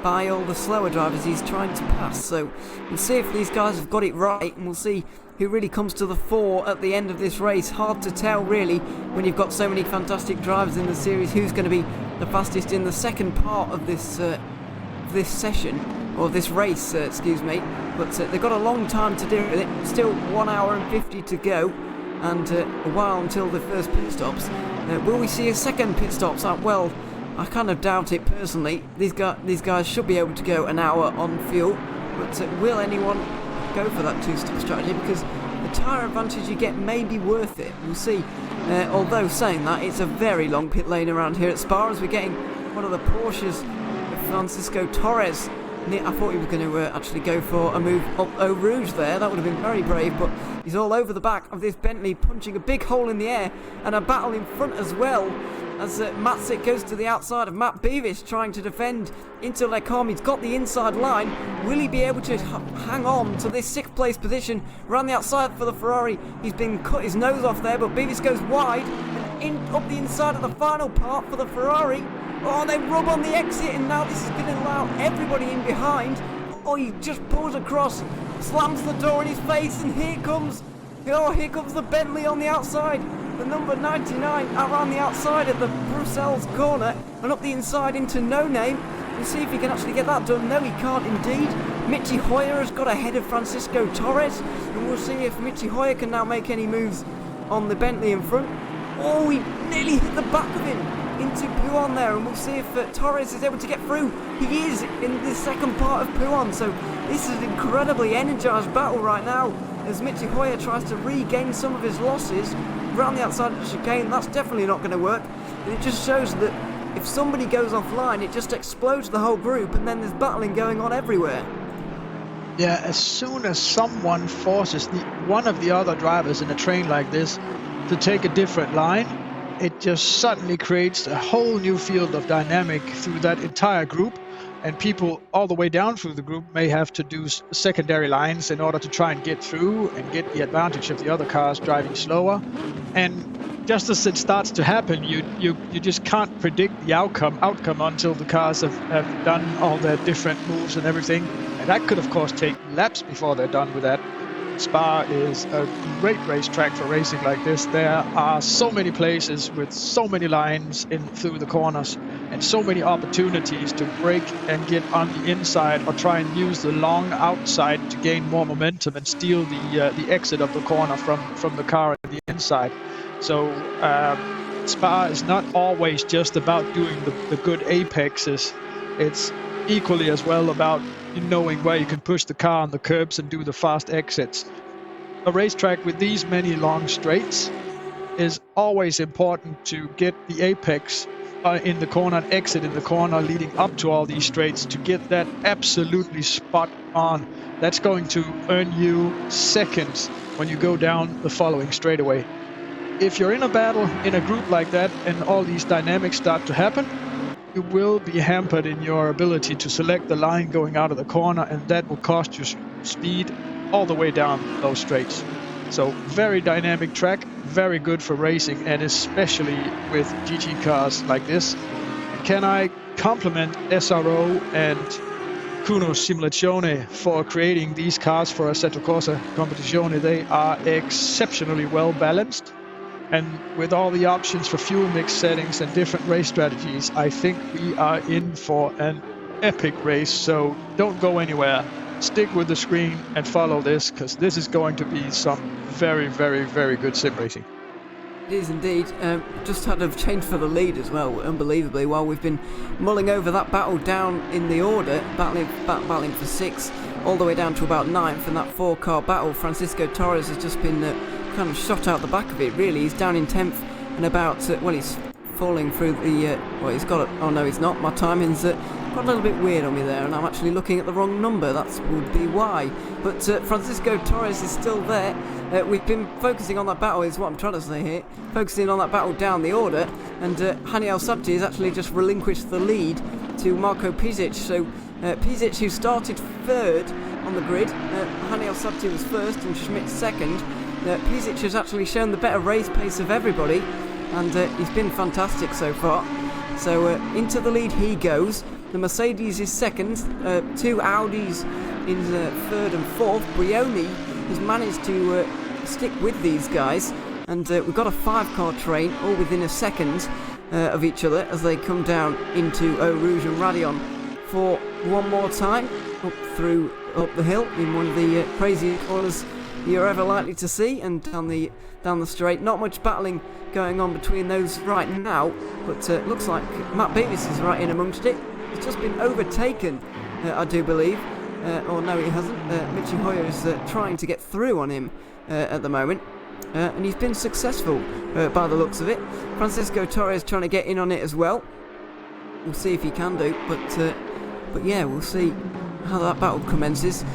by all the slower drivers he's trying to pass. So we'll see if these guys have got it right, and we'll see who really comes to the fore at the end of this race. Hard to tell really when you've got so many fantastic drivers in the series who's going to be the fastest in the second part of this session, or this race, excuse me. But they've got a long time to do with it. Still 1 hour and 50 to go, and a while until the first pit stops. Will we see a second pit stop? Well, I kind of doubt it personally. These guys should be able to go an hour on fuel, but will anyone go for that two-stop strategy? Because the tyre advantage you get may be worth it. We'll see. Although saying that, it's a very long pit lane around here at Spa, as we're getting one of the Porsches, Francisco Torres. I thought he was going to actually go for a move up Eau Rouge there. That would have been very brave, but he's all over the back of this Bentley, punching a big hole in the air, and a battle in front as well, as Matzik goes to the outside of Matt Beavis, trying to defend into Les Combes. He's got the inside line. Will he be able to hang on to this 6th place position around the outside for the Ferrari? He's been cut his nose off there, but Beavis goes wide and up the inside of the final part for the Ferrari. Oh, they rub on the exit, and now this is going to allow everybody in behind. Oh, he just pulls across, slams the door in his face, and here comes the Bentley on the outside. The number 99 around the outside at the Bruxelles corner, and up the inside into No Name. We'll see if he can actually get that done. No, he can't indeed. Mitchy Hoyer has got ahead of Francisco Torres, and we'll see if Mitchy Hoyer can now make any moves on the Bentley in front. Oh, he nearly hit the back of him into Pouan there, and we'll see if Torres is able to get through. He is in the second part of Pouan, so this is an incredibly energised battle right now as Mitchy Hoyer tries to regain some of his losses around the outside of the chicane. That's definitely not going to work, and it just shows that if somebody goes offline, it just explodes the whole group, and then there's battling going on everywhere. Yeah, as soon as someone forces one of the other drivers in a train like this to take a different line, it just suddenly creates a whole new field of dynamic through that entire group, and people all the way down through the group may have to do secondary lines in order to try and get through and get the advantage of the other cars driving slower. And just as it starts to happen, you just can't predict the outcome until the cars have done all their different moves and everything, and that could of course take laps before they're done with that. Spa is a great racetrack for racing like this. There are so many places with so many lines in through the corners, and so many opportunities to brake and get on the inside, or try and use the long outside to gain more momentum and steal the exit of the corner from the car on the inside. So Spa is not always just about doing the good apexes. It's equally as well about knowing where you can push the car on the curbs and do the fast exits. A racetrack with these many long straights is always important to get the apex in the corner and exit in the corner leading up to all these straights, to get that absolutely spot on. That's going to earn you seconds when you go down the following straightaway. If you're in a battle in a group like that and all these dynamics start to happen, you will be hampered in your ability to select the line going out of the corner, and that will cost you speed all the way down those straights. So very dynamic track, very good for racing, and especially with GT cars like this. Can I compliment SRO and Kunos Simulazioni for creating these cars for Assetto Corsa Competizione. They are exceptionally well balanced, and with all the options for fuel mix settings and different race strategies, I think we are in for an epic race. So don't go anywhere. Stick with the screen and follow this, because this is going to be some very, very, very good sim racing. It is indeed. Just had a change for the lead as well, unbelievably, while we've been mulling over that battle down in the order, battling for 6th, all the way down to about 9th, and that 4-car battle. Francisco Torres has just been kind of shot out the back of it, really. He's down in 10th and about, well, he's falling through the, well, he's got, oh no, he's not. My timing's got a little bit weird on me there, and I'm actually looking at the wrong number. That would be why. But Francisco Torres is still there. We've been focusing on that battle, is what I'm trying to say here. Focusing on that battle down the order, and Hani Al-Sabti has actually just relinquished the lead to Marco Pisic. So Pisic, who started 3rd on the grid, Hani Al-Sabti was 1st and Schmidt 2nd. Pisic has actually shown the better race pace of everybody, and he's been fantastic so far. So into the lead he goes. The Mercedes is 2nd, 2 Audis in 3rd and 4th. Brioni has managed to stick with these guys, and we've got a 5-car train all within a second of each other as they come down into Eau Rouge and Radion for one more time up the hill in one of the craziest corners you're ever likely to see, and down the straight. Not much battling going on between those right now, but looks like Matt Beavis is right in amongst it. He's just been overtaken, I do believe. Or no, he hasn't. Michi Hoyer is trying to get through on him at the moment. And he's been successful by the looks of it. Francisco Torres trying to get in on it as well. We'll see if he can do. But yeah, we'll see how that battle commences.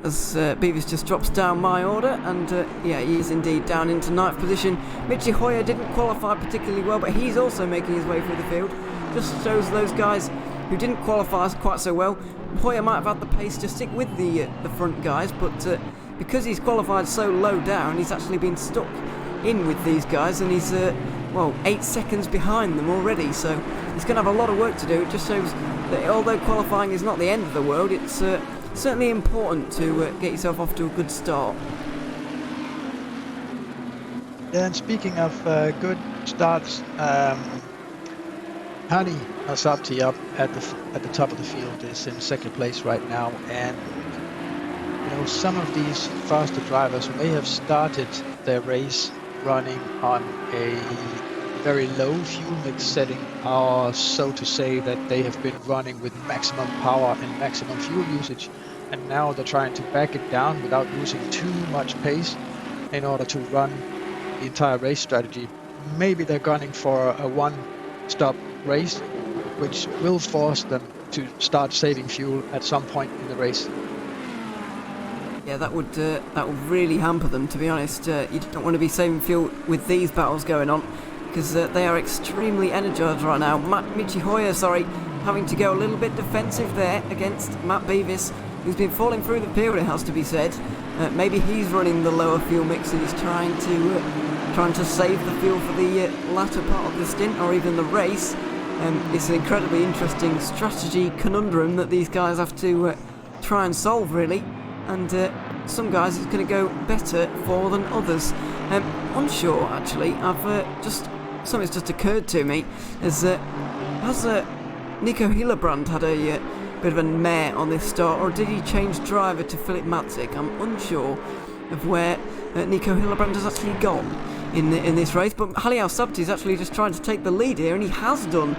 As Beavis just drops down my order, and yeah, he is indeed down into 9th position. Michi Hoyer didn't qualify particularly well, but he's also making his way through the field. Just shows those guys who didn't qualify quite so well. Hoyer might have had the pace to stick with the front guys, but because he's qualified so low down, he's actually been stuck in with these guys, and he's well, 8 seconds behind them already. So he's going to have a lot of work to do. It just shows that although qualifying is not the end of the world, it's certainly important to get yourself off to a good start. Yeah, and speaking of good starts, Hani Al-Sabti up at the top of the field is in 2nd place right now, and you know, some of these faster drivers may have started their race running on a very low fuel mix setting, or so to say that they have been running with maximum power and maximum fuel usage, and now they're trying to back it down without losing too much pace in order to run the entire race strategy. Maybe they're gunning for a one-stop race, which will force them to start saving fuel at some point in the race. Yeah, that would really hamper them, to be honest. You don't want to be saving fuel with these battles going on, because they are extremely energised right now. Michi Hoyer, having to go a little bit defensive there against Matt Beavis, who's been falling through the field, it has to be said. Maybe he's running the lower fuel mix and he's trying to save the fuel for the latter part of the stint, or even the race. It's an incredibly interesting strategy conundrum that these guys have to try and solve, really. And some guys it's going to go better for than others. Unsure, actually. Something's just occurred to me. Has Nico Hillebrand had a bit of a mare on this start, or did he change driver to Philip Matzik? I'm unsure of where Nico Hillebrand has actually gone in this race, but Hani Al-Sabti is actually just trying to take the lead here, and he has done.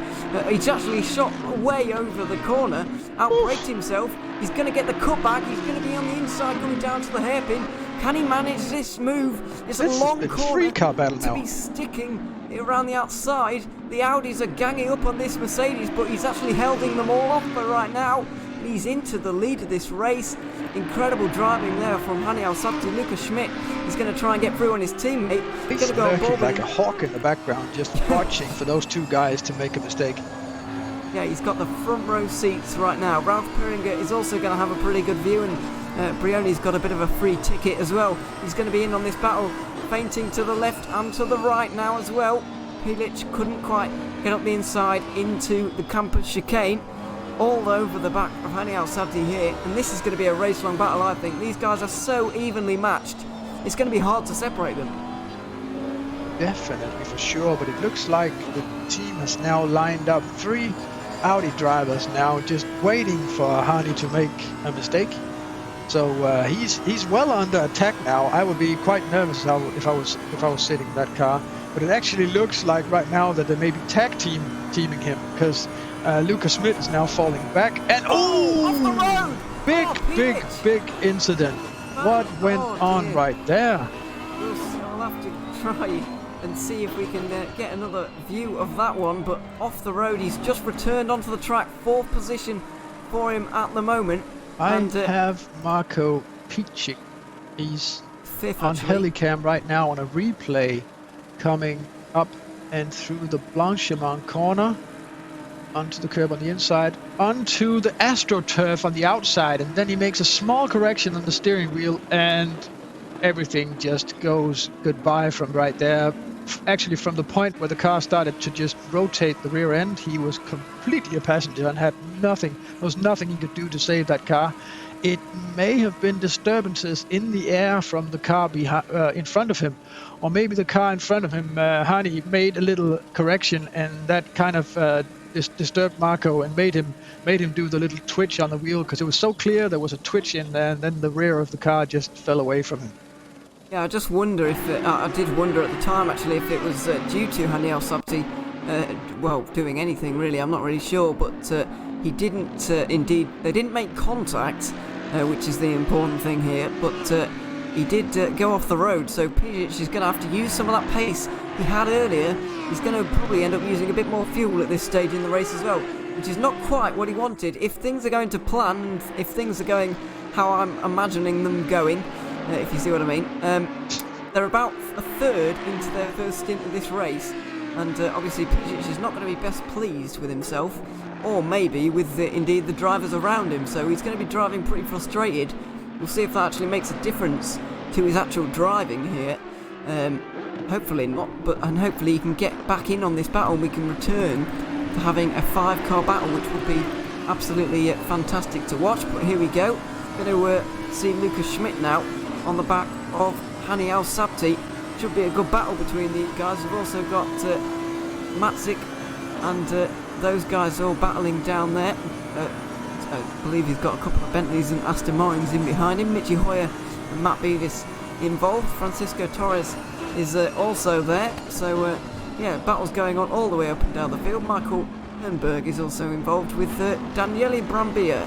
He's actually shot way over the corner, outbraked himself. He's going to get the cutback. He's going to be on the inside coming down to the hairpin. Can he manage this move? It's a long corner to be sticking around the outside. The Audis are ganging up on this Mercedes, but he's actually holding them all off for right now. He's into the lead of this race. Incredible driving there from Hani Al-Sabti. Lucas Schmidt is going to try and get through on his teammate. He's going to go lurking like a hawk in the background, just watching for those two guys to make a mistake. Yeah, he's got the front row seats right now. Ralph Perringer is also going to have a pretty good view, and Brioni's got a bit of a free ticket as well. He's going to be in on this battle, feinting to the left and to the right now as well. Pilic couldn't quite get up the inside into the campus chicane. All over the back of Hani Al-Sabti here, and this is going to be a race-long battle, I think. These guys are so evenly matched, it's going to be hard to separate them. Definitely, for sure, but it looks like the team has now lined up 3 Audi drivers now, just waiting for Hani to make a mistake. So he's well under attack now. I would be quite nervous if I was sitting in that car, but it actually looks like right now that they may be teaming him, because Lucas Schmidt is now falling back, and off the road! big incident. What went on right there? We'll have to try and see if we can get another view of that one, but off the road. He's just returned onto the track, 4th position for him at the moment. I have Marco Picci. He's 5th on actually. Helicam right now on a replay, coming up and through the Blanchimont corner, onto the curb on the inside, onto the AstroTurf on the outside, and then he makes a small correction on the steering wheel, and everything just goes goodbye from right there. Actually, from the point where the car started to just rotate the rear end, he was completely a passenger and had nothing. There was nothing he could do to save that car. It may have been disturbances in the air from the car in front of him, or maybe the car in front of him, Hani, made a little correction, and that kind of disturbed Marco and made him do the little twitch on the wheel, because it was so clear there was a twitch in there, and then the rear of the car just fell away from him. Yeah, I just wonder if I did wonder at the time actually if it was due to Hani Al-Sabti doing anything really. I'm not really sure, but he didn't indeed. They didn't make contact, which is the important thing here. But he did go off the road, so Pilic is going to have to use some of that pace he had earlier. He's going to probably end up using a bit more fuel at this stage in the race as well, which is not quite what he wanted. If things are going to plan, and if things are going how I'm imagining them going, if you see what I mean, they're about a third into their first stint of this race, and obviously Pilic is not going to be best pleased with himself, or maybe with indeed the drivers around him, so he's going to be driving pretty frustrated. We'll see if that actually makes a difference to his actual driving here. Hopefully not, and hopefully he can get back in on this battle and we can return to having a 5-car battle, which would be absolutely fantastic to watch. But here we go. Going to see Lucas Schmidt now on the back of Hani Al-Sabti. Should be a good battle between these guys. We've also got Matzik and those guys all battling down there. I believe he's got a couple of Bentleys and Aston Martins in behind him. Michi Hoyer and Matt Beavis involved. Francisco Torres is also there. So yeah, battles going on all the way up and down the field. Michael Hernberg is also involved with Daniele Brambilla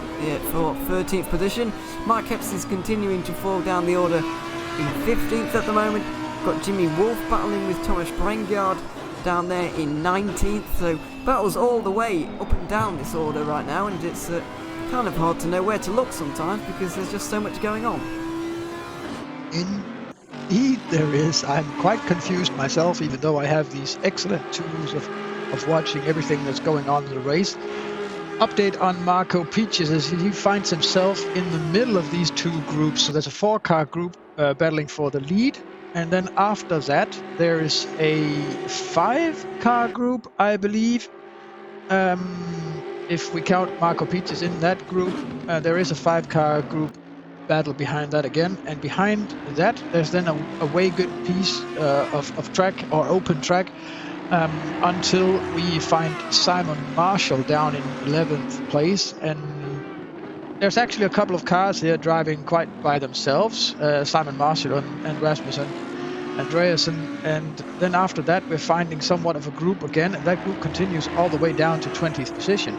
for 13th position. Mike Epps is continuing to fall down the order in 15th at the moment. Got Jimmy Wolf battling with Thomas Brengard down there in 19th. So battles all the way up and down this order right now, and it's kind of hard to know where to look sometimes because there's just so much going on. Indeed there is. I'm quite confused myself, even though I have these excellent tools of watching everything that's going on in the race. Update on Marco Picci is he finds himself in the middle of these 2 groups. So there's a 4-car group battling for the lead, and then after that there is a 5-car group, I believe. If we count Marco Picci in that group, there is a 5-car group battle behind that again, and behind that there's then a way good piece of track, or open track, until we find Simon Marshall down in 11th place. And there's actually a couple of cars here driving quite by themselves, Simon Marshall and Rasmus Andreasen, and then after that we're finding somewhat of a group again, and that group continues all the way down to 20th position.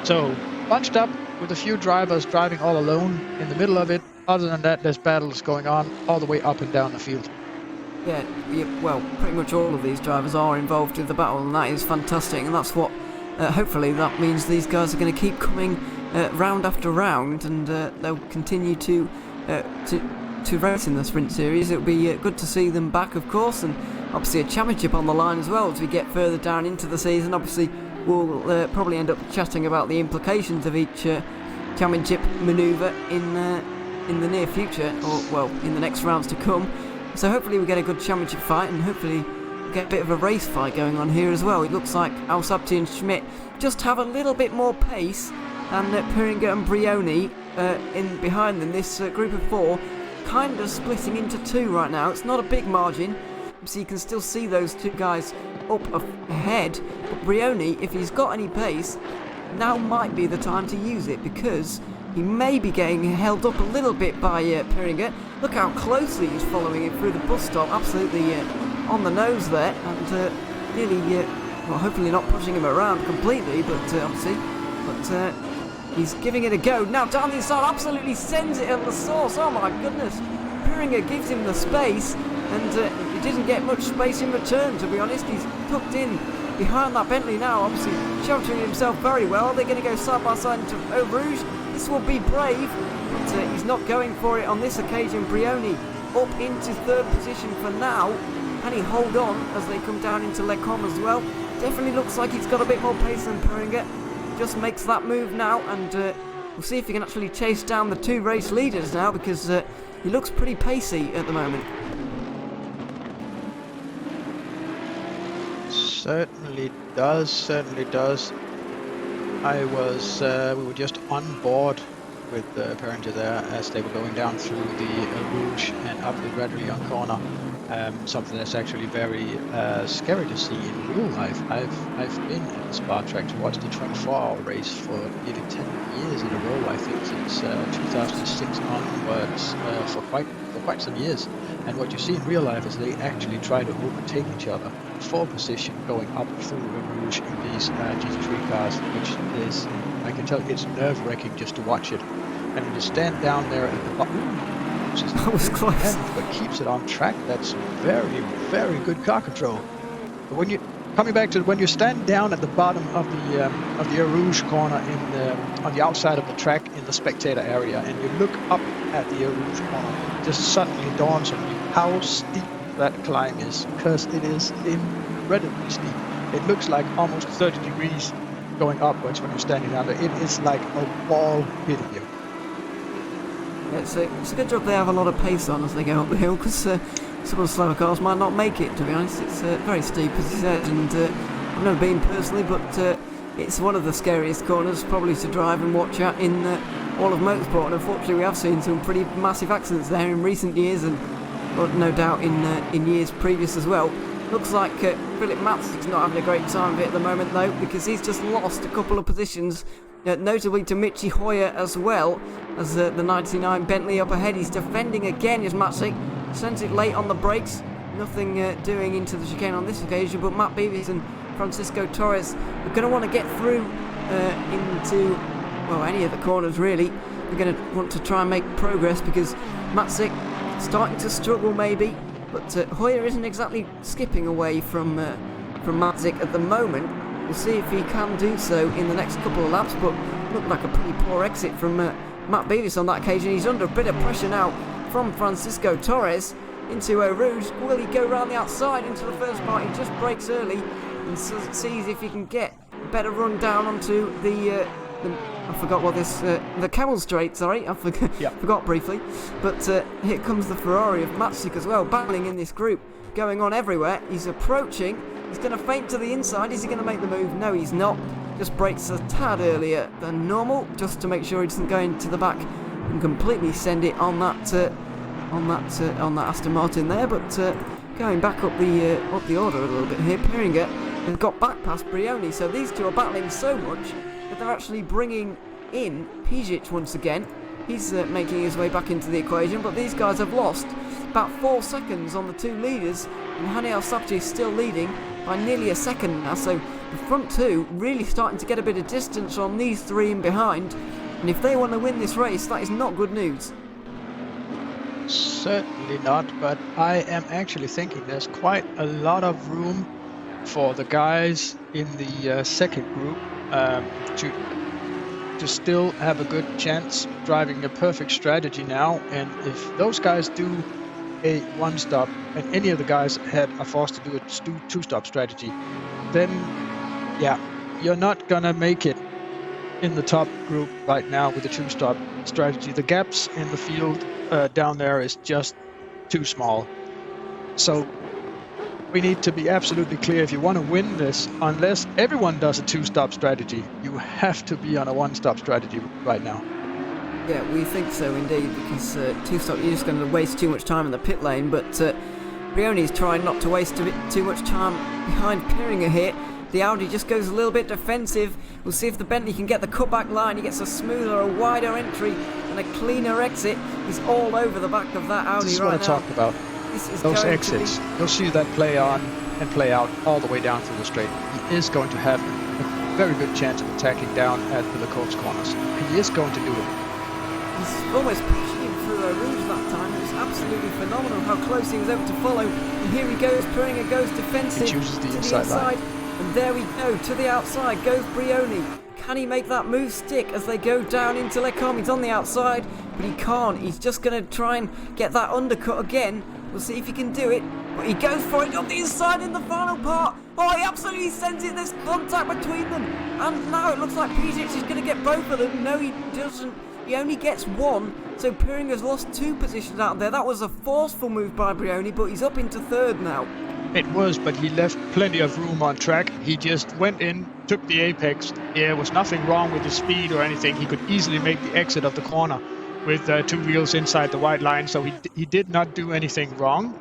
So bunched up with a few drivers driving all alone in the middle of it. Other than that, there's battles going on all the way up and down the field. Yeah, well, pretty much all of these drivers are involved in the battle, and that is fantastic, and that's what hopefully that means these guys are going to keep coming round after round, and they'll continue to race in the Sprint Series. It'll be good to see them back, of course, and obviously a championship on the line as well as we get further down into the season. Obviously we'll probably end up chatting about the implications of each championship manoeuvre in the near future, or well, in the next rounds to come. So hopefully we get a good championship fight, and hopefully we get a bit of a race fight going on here as well. It looks like Assetto and Schmidt just have a little bit more pace, and Piringer and Brioni in behind them. This group of 4 kind of splitting into 2 right now. It's not a big margin, so you can still see those 2 guys up ahead. But Brioni, if he's got any pace, now might be the time to use it, because he may be getting held up a little bit by Piringer. Look how closely he's following him through the bus stop, absolutely on the nose there, and nearly, well, hopefully not pushing him around completely, but obviously, but he's giving it a go. Now down the inside, absolutely sends it at the source. Oh my goodness, Piringer gives him the space, and he didn't get much space in return, to be honest. He's tucked in behind that Bentley now, obviously sheltering himself very well. They're going to go side by side into Eau Rouge. This will be brave, but he's not going for it on this occasion. Brioni up into 3rd position for now. Can he hold on as they come down into Le Combe as well? Definitely looks like he's got a bit more pace than Piringer. Just makes that move now, and we'll see if he can actually chase down the 2 race leaders now, because he looks pretty pacey at the moment. Certainly does. We were just on board with Piringer there as they were going down through the Rouge and up the gradually corner. Something that's actually very scary to see in real life. I've been at the Spa track to watch the 24-hour race for nearly 10 years in a row. I think since 2006 onwards, for quite some years. And what you see in real life is they actually try to overtake each other for position going up through the Rouge in these GT3 cars, which is, I can tell you, it's nerve-wracking just to watch it. And when you stand down there at the bottom, that was close, but keeps it on track, that's very, very good car control. But when you coming back to when you stand down at the bottom of the Eau Rouge corner on the outside of the track in the spectator area, and you look up at the Eau Rouge corner, it just suddenly dawns on you how steep that climb is, because it is incredibly steep. It looks like almost 30 degrees going upwards when you're standing down there. It is like a wall hitting you. Yeah, it's a good job they have a lot of pace on as they go up the hill, because some of the slower cars might not make it, to be honest. It's very steep, as you said, and I've never been personally, but it's one of the scariest corners probably to drive and watch at in all of motorsport, and unfortunately we have seen some pretty massive accidents there in recent years, and well, no doubt in years previous as well. Looks like Philip Matzik's not having a great time of it at the moment though, because he's just lost a couple of positions, notably to Michi Hoyer as well, as the 99 Bentley up ahead. He's defending again as Matzik sends it late on the brakes. Nothing doing into the chicane on this occasion, but Matt Beavis and Francisco Torres are going to want to get through into, well, any of the corners really. They're going to want to try and make progress, because Matzik starting to struggle maybe, but Hoyer isn't exactly skipping away from Matzik at the moment. We'll see if he can do so in the next couple of laps, but looked like a pretty poor exit from Matt Beavis on that occasion. He's under a bit of pressure now from Francisco Torres into Eau Rouge. Will he go round the outside into the first part? He just brakes early and sees if he can get a better run down onto the I forgot what this the Camel Straight, sorry, I forgot briefly. But here comes the Ferrari of Matzik as well, battling in this group, going on everywhere. He's approaching, he's going to feint to the inside. Is he going to make the move? No, he's not. Just brakes a tad earlier than normal, just to make sure he doesn't go into the back and completely send it on that Aston Martin there. But going back up the order a little bit here, Piringer has got back past Brioni, so these two are battling so much that they're actually bringing in Pijic once again. He's making his way back into the equation, but these guys have lost about 4 seconds on the two leaders, and Hani Al-Sabti is still leading by nearly a second now, so the front two really starting to get a bit of distance on these three in behind, and if they want to win this race, that is not good news. Certainly not, but I am actually thinking there's quite a lot of room for the guys in the second group to still have a good chance driving a perfect strategy now. And if those guys do a one-stop and any of the guys are forced to do a two-stop strategy, then yeah, you're not gonna make it in the top group right now with the two-stop strategy. The gaps in the field down there is just too small. So we need to be absolutely clear, if you want to win this, unless everyone does a two-stop strategy, you have to be on a one-stop strategy right now. Yeah, we think so indeed, because two-stop, you're just going to waste too much time in the pit lane, but Brioni's trying not to waste a bit too much time behind Piringer here. The Audi just goes a little bit defensive. We'll see if the Bentley can get the cutback line. He gets a smoother, a wider entry and a cleaner exit. He's all over the back of that Audi this is right what now. I talked about. Those exits, you'll see that play on and play out all the way down through the straight. He is going to have a very good chance of attacking down at the close corners. He is going to do it. He's almost pushing him through a rouge that time. It was absolutely phenomenal how close he was able to follow. And here he goes, Piringer goes defensive. He chooses the to inside line. And there we go, to the outside goes Brioni. Can he make that move stick as they go down into Lecombe? He's on the outside, but he can't. He's just going to try and get that undercut again. We'll see if he can do it. But he goes for it on the inside in the final part. Oh, he absolutely sends it. There's contact between them. And now it looks like Pjanic is going to get both of them. No, he doesn't. He only gets one. So Piringer's lost 2 positions out there. That was a forceful move by Brioni, but he's up into 3rd now. It was, but he left plenty of room on track. He just went in, took the apex. There was nothing wrong with his speed or anything. He could easily make the exit of the corner with 2 wheels inside the white line, so he did not do anything wrong.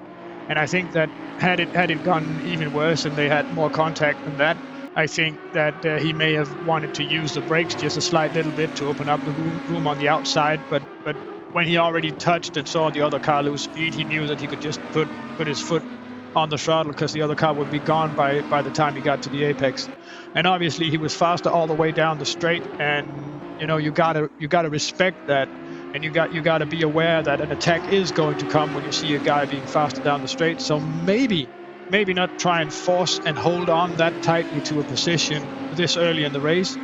And I think that had it gone even worse and they had more contact than that, I think that he may have wanted to use the brakes just a slight little bit to open up the room on the outside. But when he already touched and saw the other car lose speed, he knew that he could just put his foot on the throttle because the other car would be gone by the time he got to the apex. And obviously he was faster all the way down the straight, and you gotta respect that, and you gotta be aware that an attack is going to come when you see a guy being faster down the straight. So maybe not try and force and hold on that tightly to a position this early in the race.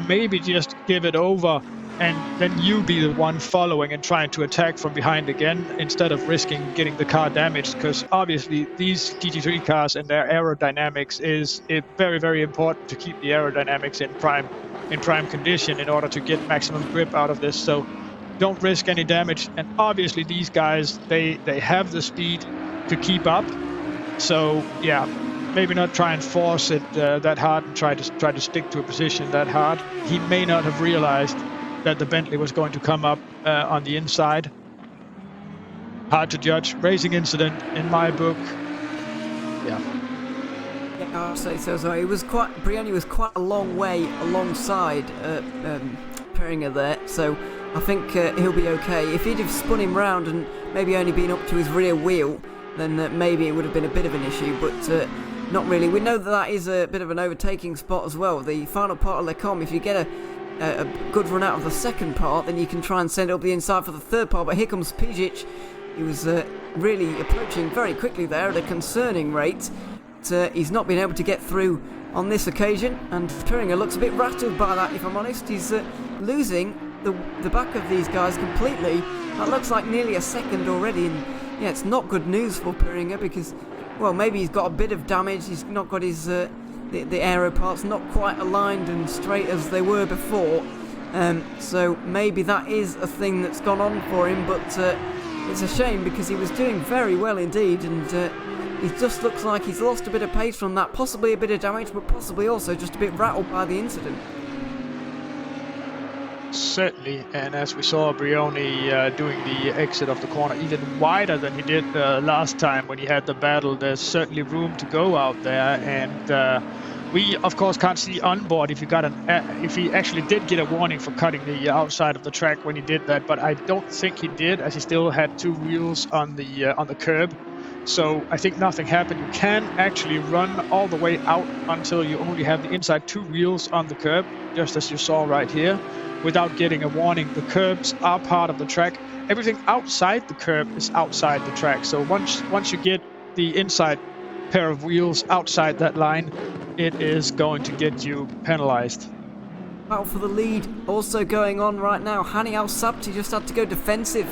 Maybe just give it over and then you be the one following and trying to attack from behind again, instead of risking getting the car damaged, because obviously these GT3 cars and their aerodynamics is very, very important to keep the aerodynamics in prime condition in order to get maximum grip out of this. So don't risk any damage. And obviously these guys, they have the speed to keep up. So yeah, maybe not try and force it that hard and try to stick to a position that hard. He may not have realized that the Bentley was going to come up on the inside. Hard to judge. Racing incident in my book. Yeah. Yeah, I'll say so. So Brioni was quite a long way alongside Piringer there. So I think he'll be okay. If he'd have spun him round and maybe only been up to his rear wheel, then maybe it would have been a bit of an issue, but not really. We know that is a bit of an overtaking spot as well. The final part of Lecombe, if you get a good run out of the second part, then you can try and send it up the inside for the third part. But here comes Pjanic. He was really approaching very quickly there at a concerning rate. But, he's not been able to get through on this occasion, and Piringer looks a bit rattled by that, if I'm honest. He's losing the back of these guys completely. That looks like nearly a second already, and yeah, it's not good news for Piringer because, well, maybe he's got a bit of damage. He's not got his the aero parts not quite aligned and straight as they were before. So maybe that is a thing that's gone on for him, but it's a shame because he was doing very well indeed, and it just looks like he's lost a bit of pace from that, possibly a bit of damage, but possibly also just a bit rattled by the incident. Certainly, and as we saw Brioni doing the exit of the corner even wider than he did last time when he had the battle, there's certainly room to go out there, and we of course can't see on board if he actually did get a warning for cutting the outside of the track when he did that, but I don't think he did, as he still had 2 wheels on the curb. So I think nothing happened. You can actually run all the way out until you only have the inside 2 wheels on the curb, just as you saw right here, without getting a warning. The curbs are part of the track. Everything outside the curb is outside the track. So once you get the inside pair of wheels outside that line, it is going to get you penalized. Battle for the lead also going on right now. Hani Al-Sabti just had to go defensive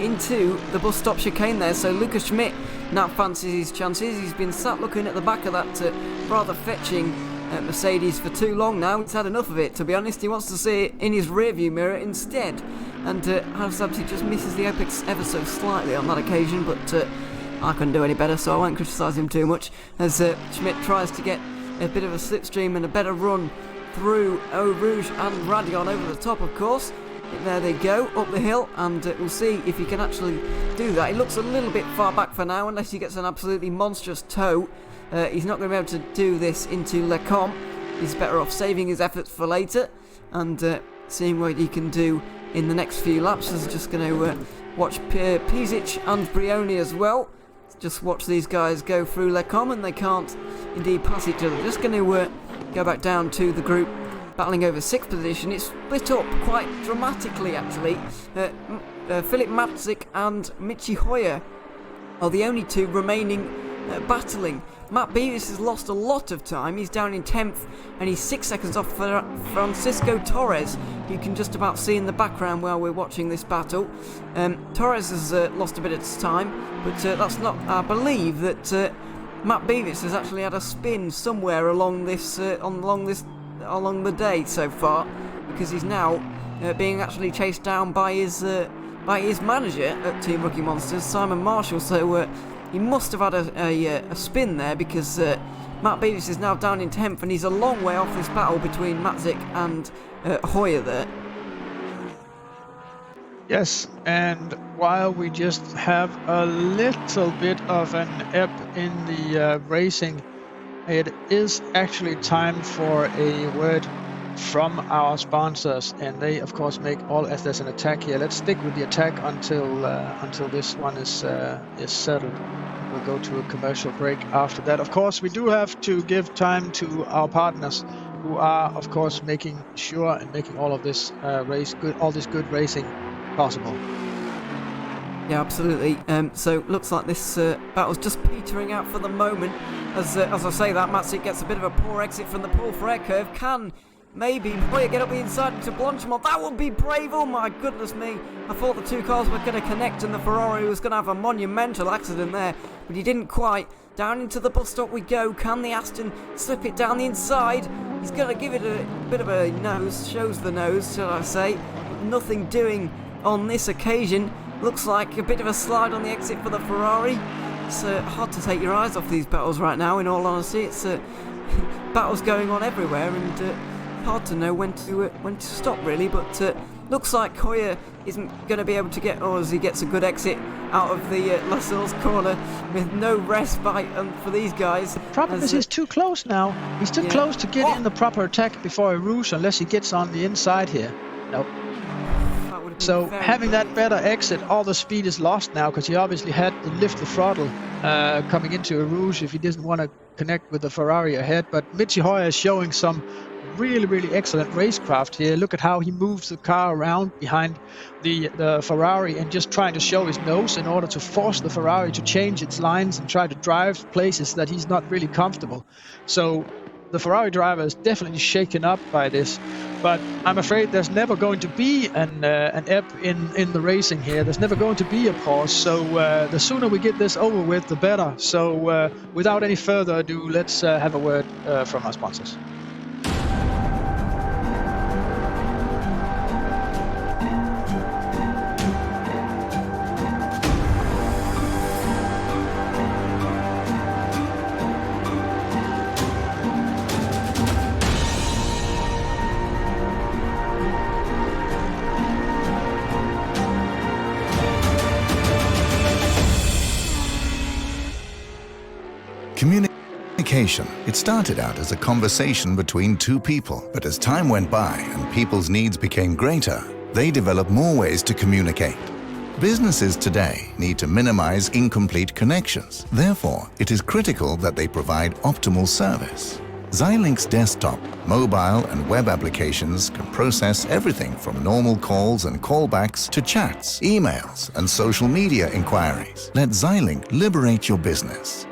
into the bus stop chicane there, so Lucas Schmidt now fancies his chances. He's been sat looking at the back of that rather fetching Mercedes for too long now. He's had enough of it, to be honest. He wants to see it in his rearview mirror instead. And Habsabsi just misses the apex ever so slightly on that occasion, but I couldn't do any better, so I won't criticise him too much, as Schmidt tries to get a bit of a slipstream and a better run through Eau Rouge and Radion over the top, of course. There they go, up the hill, and we'll see if he can actually do that. He looks a little bit far back for now, unless he gets an absolutely monstrous tow. He's not going to be able to do this into Le Combe. He's better off saving his efforts for later, and seeing what he can do in the next few laps. He's just going to watch Pisic and Brioni as well. Just watch these guys go through Le Combe, and they can't indeed pass each other. Just going to go back down to the group battling over 6th position. It's split up quite dramatically, actually. Philip Matzik and Michi Hoyer are the only two remaining battling. Matt Beavis has lost a lot of time. He's down in 10th, and he's 6 seconds off for Francisco Torres, you can just about see in the background while we're watching this battle. Torres has lost a bit of time, but that's not, I believe that Matt Beavis has actually had a spin somewhere along the day so far, because he's now being actually chased down by his manager at Team Rookie Monsters, Simon Marshall. So he must have had a spin there, because Matt Beavis is now down in 10th, and he's a long way off this battle between Matzik and Hoyer there. Yes, and while we just have a little bit of an ebb in the racing, it is actually time for a word from our sponsors, and they of course make all, as there's an attack here. Let's stick with the attack until this one is settled. We'll go to a commercial break after that. Of course, we do have to give time to our partners, who are of course making sure and making all of this all this good racing possible. Yeah, absolutely. So looks like this battle's just petering out for the moment. As I say that, Matzik gets a bit of a poor exit from the Paul Frere curve. Can maybe Hoyer get up the inside into Blanchimont? That would be brave. Oh my goodness me. I thought the two cars were going to connect and the Ferrari was going to have a monumental accident there, but he didn't quite. Down into the bus stop we go. Can the Aston slip it down the inside? He's going to give it a bit of a nose. Shows the nose, shall I say. Nothing doing on this occasion. Looks like a bit of a slide on the exit for the Ferrari. It's hard to take your eyes off these battles right now, in all honesty. It's battles going on everywhere, and hard to know when to stop, really. But looks like Hoyer isn't going to be able to get, or as he gets a good exit out of the Lascelles corner with no respite for these guys. The problem is he's too close now. He's too close to get in the proper attack before Rouge, unless he gets on the inside here. Nope. So having that better exit, all the speed is lost now, because he obviously had to lift the throttle coming into a Rouge if he didn't want to connect with the Ferrari ahead. But Michi Hoyer is showing some really excellent racecraft here. Look at how he moves the car around behind the Ferrari and just trying to show his nose in order to force the Ferrari to change its lines and try to drive places that he's not really comfortable. So the Ferrari driver is definitely shaken up by this, but I'm afraid there's never going to be an ebb in the racing here. There's never going to be a pause, so the sooner we get this over with, the better. So without any further ado, let's have a word from our sponsors. Communication. It started out as a conversation between two people, but as time went by and people's needs became greater, they developed more ways to communicate. Businesses today need to minimize incomplete connections. Therefore, it is critical that they provide optimal service. Xilinx desktop, mobile and web applications can process everything from normal calls and callbacks to chats, emails, and social media inquiries. Let Xilinx liberate your business.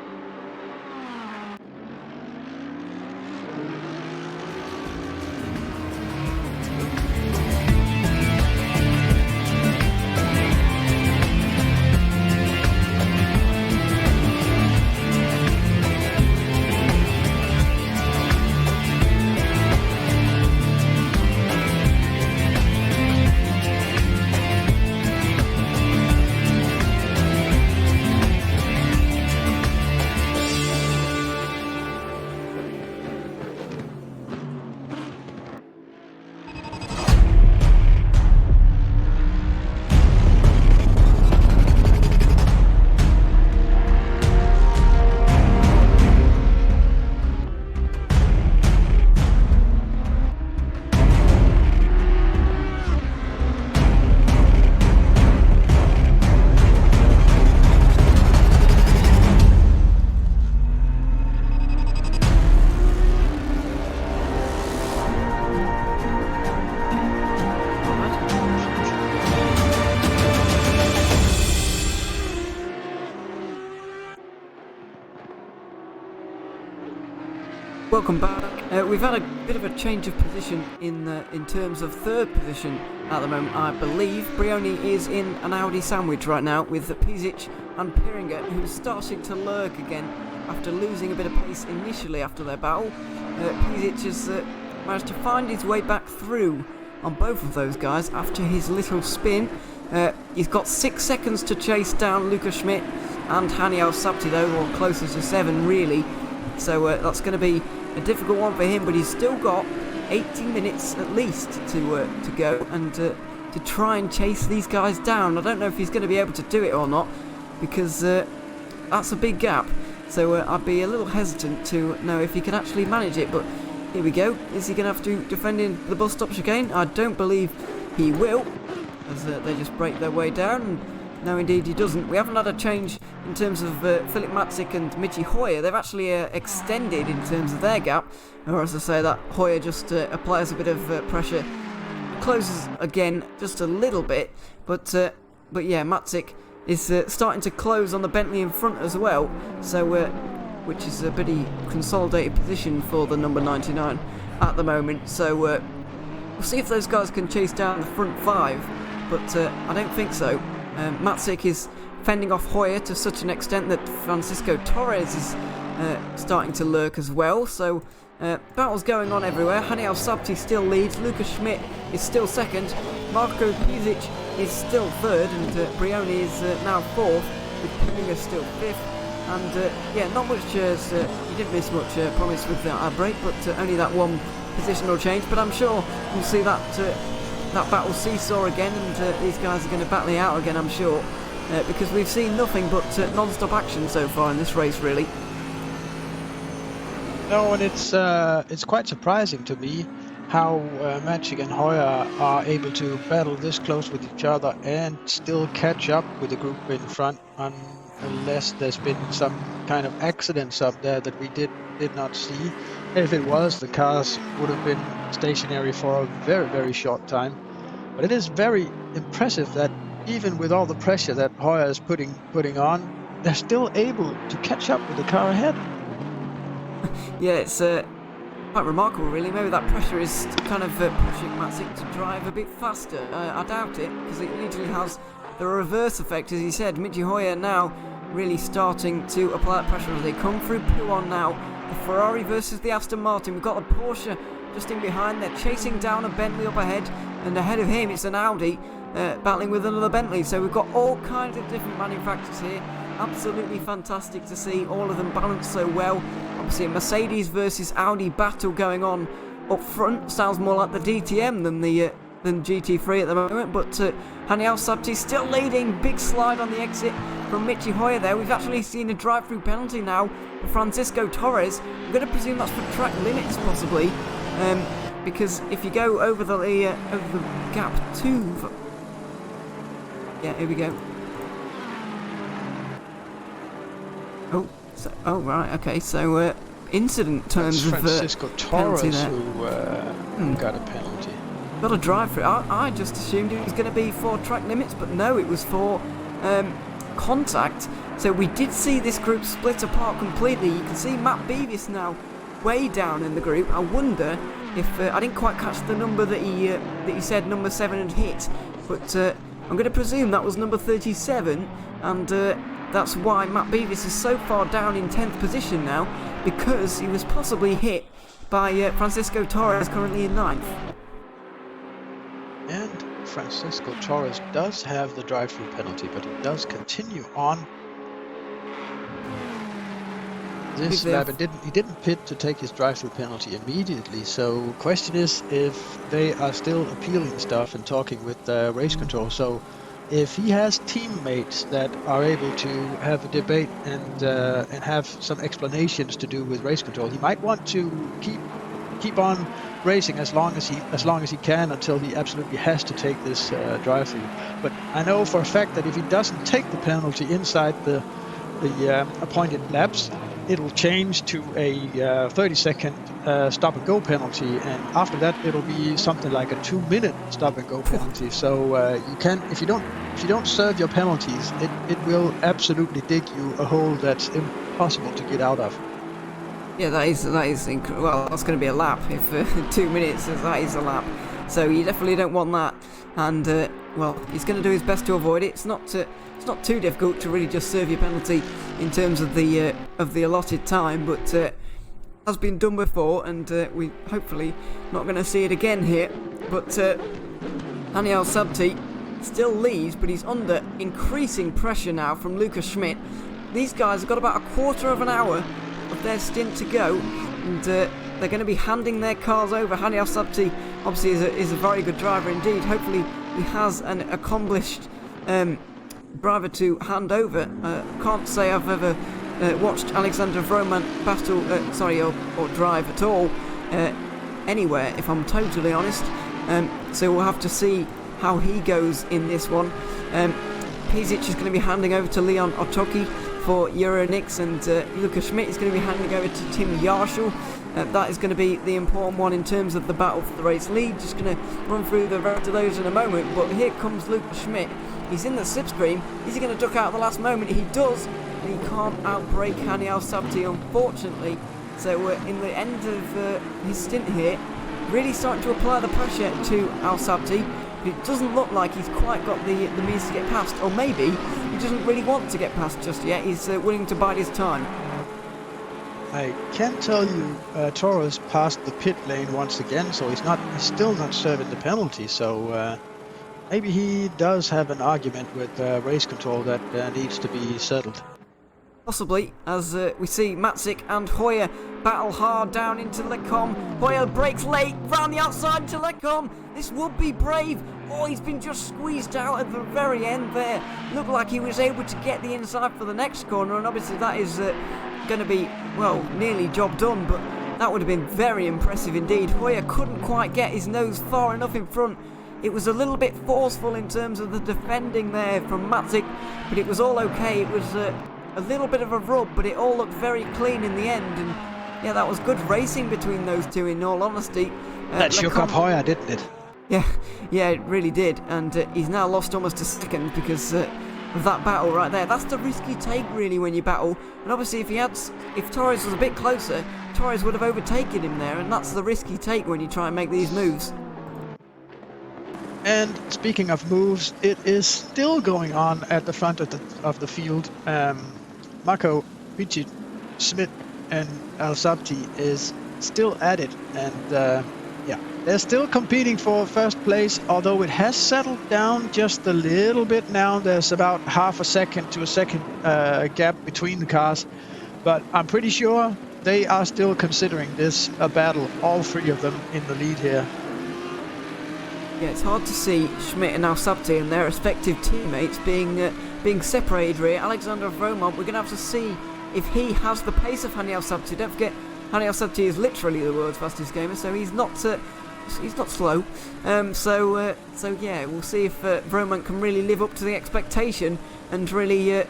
Welcome back. We've had a bit of a change of position in terms of third position at the moment. I believe Brioni is in an Audi sandwich right now with Pisic and Piringer, who's starting to lurk again after losing a bit of pace initially after their battle. Pisic has managed to find his way back through on both of those guys after his little spin. He's got 6 seconds to chase down Luca Schmidt and Haniel Sabti though, or closer to 7 really. So that's going to be a difficult one for him, but he's still got 80 minutes at least to go and to try and chase these guys down. I don't know if he's going to be able to do it or not, because that's a big gap. So I'd be a little hesitant to know if he can actually manage it, but here we go. Is he going to have to defend in the bus stop chicane? I don't believe he will, as they just break their way down. And no, indeed he doesn't. We haven't had a change in terms of Philip Matzik and Michi Hoyer. They've actually extended in terms of their gap, or as I say, that Hoyer just applies a bit of pressure, closes again just a little bit, but yeah, Matzik is starting to close on the Bentley in front as well, so which is a pretty consolidated position for the number 99 at the moment. So we'll see if those guys can chase down the front 5, but I don't think so. Matzik is fending off Hoyer to such an extent that Francisco Torres is starting to lurk as well, so battles going on everywhere. Haniel Sabti still leads, Luca Schmidt is still second, Marco Pisic is still third, and Brioni is now fourth, with Piringer still fifth. And yeah, not much, you didn't miss much promise with our break, but only that one positional change. But I'm sure we'll see that battle seesaw again, and these guys are going to battle it out again, I'm sure, because we've seen nothing but non-stop action so far in this race, really. No, and it's quite surprising to me how Matzik and Hoyer are able to battle this close with each other and still catch up with the group in front, unless there's been some kind of accidents up there that we did not see. If it was, the cars would have been stationary for a very, very short time. But it is very impressive that even with all the pressure that Hoyer is putting on, they're still able to catch up with the car ahead. Yeah, it's quite remarkable, really. Maybe that pressure is kind of pushing Matzik to drive a bit faster. I doubt it, because it usually has the reverse effect, as he said. Michi Hoyer now really starting to apply that pressure as they come through Pouon now. The Ferrari versus the Aston Martin. We've got the Porsche just in behind. They're chasing down a Bentley up ahead, and ahead of him it's an Audi battling with another Bentley. So we've got all kinds of different manufacturers here. Absolutely fantastic to see all of them balanced so well. Obviously a Mercedes versus Audi battle going on up front. Sounds more like the DTM than GT3 at the moment, but Haniel Sabti still leading. Big slide on the exit from Michi Hoyer there. We've actually seen a drive-through penalty now for Francisco Torres. I'm going to presume that's for track limits possibly, because if you go over the gap 2... Yeah, here we go. Oh right, okay, so incident terms of Francisco Torres who got a penalty. Got a drive-through. I just assumed it was going to be for track limits, but no, it was for contact. So we did see this group split apart completely. You can see Matt Beavis now way down in the group. I wonder if I didn't quite catch the number that he said number 7 had hit, but I'm going to presume that was number 37, and that's why Matt Beavis is so far down in 10th position now, because he was possibly hit by Francisco Torres, currently in 9th. And Francisco Torres does have the drive-through penalty, but he does continue on this lap, and he didn't pit to take his drive-through penalty immediately. So question is if they are still appealing stuff and talking with race control. So if he has teammates that are able to have a debate and have some explanations to do with race control, he might want to keep on racing as long as he can until he absolutely has to take this drive-through. But I know for a fact that if he doesn't take the penalty inside the appointed laps, it'll change to a 30-second stop-and-go penalty, and after that it'll be something like a 2-minute stop-and-go penalty. So you can, if you don't serve your penalties, it will absolutely dig you a hole that's impossible to get out of. Yeah, that is well, that's going to be a lap. If 2 minutes, that is a lap. So you definitely don't want that. And well, he's going to do his best to avoid it. It's not too difficult to really just serve your penalty in terms of the allotted time, but has been done before, and we hopefully not going to see it again here. But Daniel Sabti still leads, but he's under increasing pressure now from Lucas Schmidt. These guys have got about a quarter of an hour of their stint to go, and they're going to be handing their cars over. Daniel Sabti obviously is a very good driver indeed. Hopefully he has an accomplished driver to hand over. Can't say I've ever watched Alexander Vroman battle, or drive at all anywhere, if I'm totally honest. So we'll have to see how he goes in this one. Pesic is going to be handing over to Leon Otoki for Euronyx, and Lucas Schmidt is going to be handing over to Tim Yarshall. That is going to be the important one in terms of the battle for the race lead. Just going to run through the rest of those in a moment, but here comes Lucas Schmidt. He's in the slipstream. Is he going to duck out at the last moment? He does, and he can't outbrake Daniel Sabti, unfortunately. So we're in the end of his stint here, really starting to apply the pressure to Al Sabti. It doesn't look like he's quite got the means to get past, or maybe he doesn't really want to get past just yet. He's willing to bide his time. I can tell you, Torres passed the pit lane once again, so he's still not serving the penalty. So maybe he does have an argument with race control that needs to be settled. Possibly, as we see Matzik and Hoyer battle hard down into Lecom. Hoyer breaks late, round the outside to Lecom. This would be brave. Oh, he's been just squeezed out at the very end there. Looked like he was able to get the inside for the next corner, and obviously that is going to be, well, nearly job done, but that would have been very impressive indeed. Hoyer couldn't quite get his nose far enough in front. It was a little bit forceful in terms of the defending there from Matzik, but it was all okay. It was a little bit of a rub, but it all looked very clean in the end, and yeah, that was good racing between those two, in all honesty. That shook up Hoyer, didn't it? Yeah, it really did, and he's now lost almost a second because of that battle right there. That's the risky take, really, when you battle, and obviously if Torres was a bit closer, Torres would have overtaken him there, and that's the risky take when you try and make these moves. And speaking of moves, it is still going on at the front of the field. Mako, Pesic, Schmidt, and Al Sabti is still at it, and yeah, they're still competing for first place, although it has settled down just a little bit now. There's about half a second to a second gap between the cars, but I'm pretty sure they are still considering this a battle, all three of them in the lead here. Yeah, it's hard to see Schmidt and Al Sabti and their respective teammates being separated here. Alexander Vromont, we're going to have to see if he has the pace of Daniel Sabti. Don't forget, Daniel Sabti is literally the world's fastest gamer, so he's not slow. So yeah, we'll see if Vromont can really live up to the expectation and really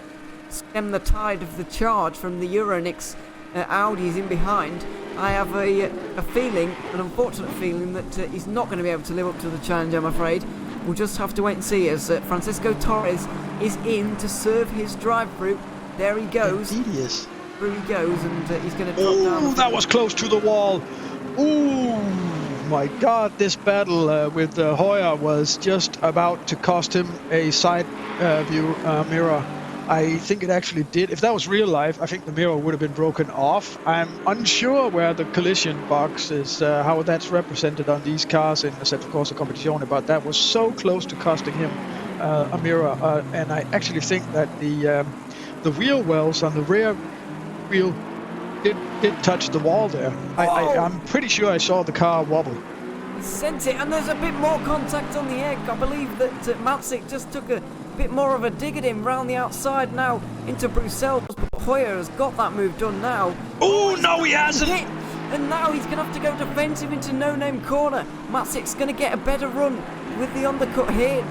stem the tide of the charge from the Euronyx Audis in behind. I have a feeling, an unfortunate feeling, that he's not going to be able to live up to the challenge, I'm afraid. We'll just have to wait and see as Francisco Torres is in to serve his drive-through. There he goes. Indeed he is. Through he goes, and he's going to drop down. Oh, that was close to the wall. Oh my God, this battle with Hoyer was just about to cost him a side view mirror. I think it actually did. If that was real life, I think the mirror would have been broken off. I'm unsure where the collision box is, how that's represented on these cars in Assetto Corsa Competizione, but that was so close to costing him a mirror. And I actually think that the wheel wells on the rear wheel did touch the wall there. I'm pretty sure I saw the car wobble. He sent it, and there's a bit more contact on the egg. I believe that Matzik just took a bit more of a dig at him round the outside now into Bruxelles, but Hoyer has got that move done now. Oh, no, he hasn't! Hit. And now he's going to have to go defensive into no-name corner. Matzik's going to get a better run with the undercut here.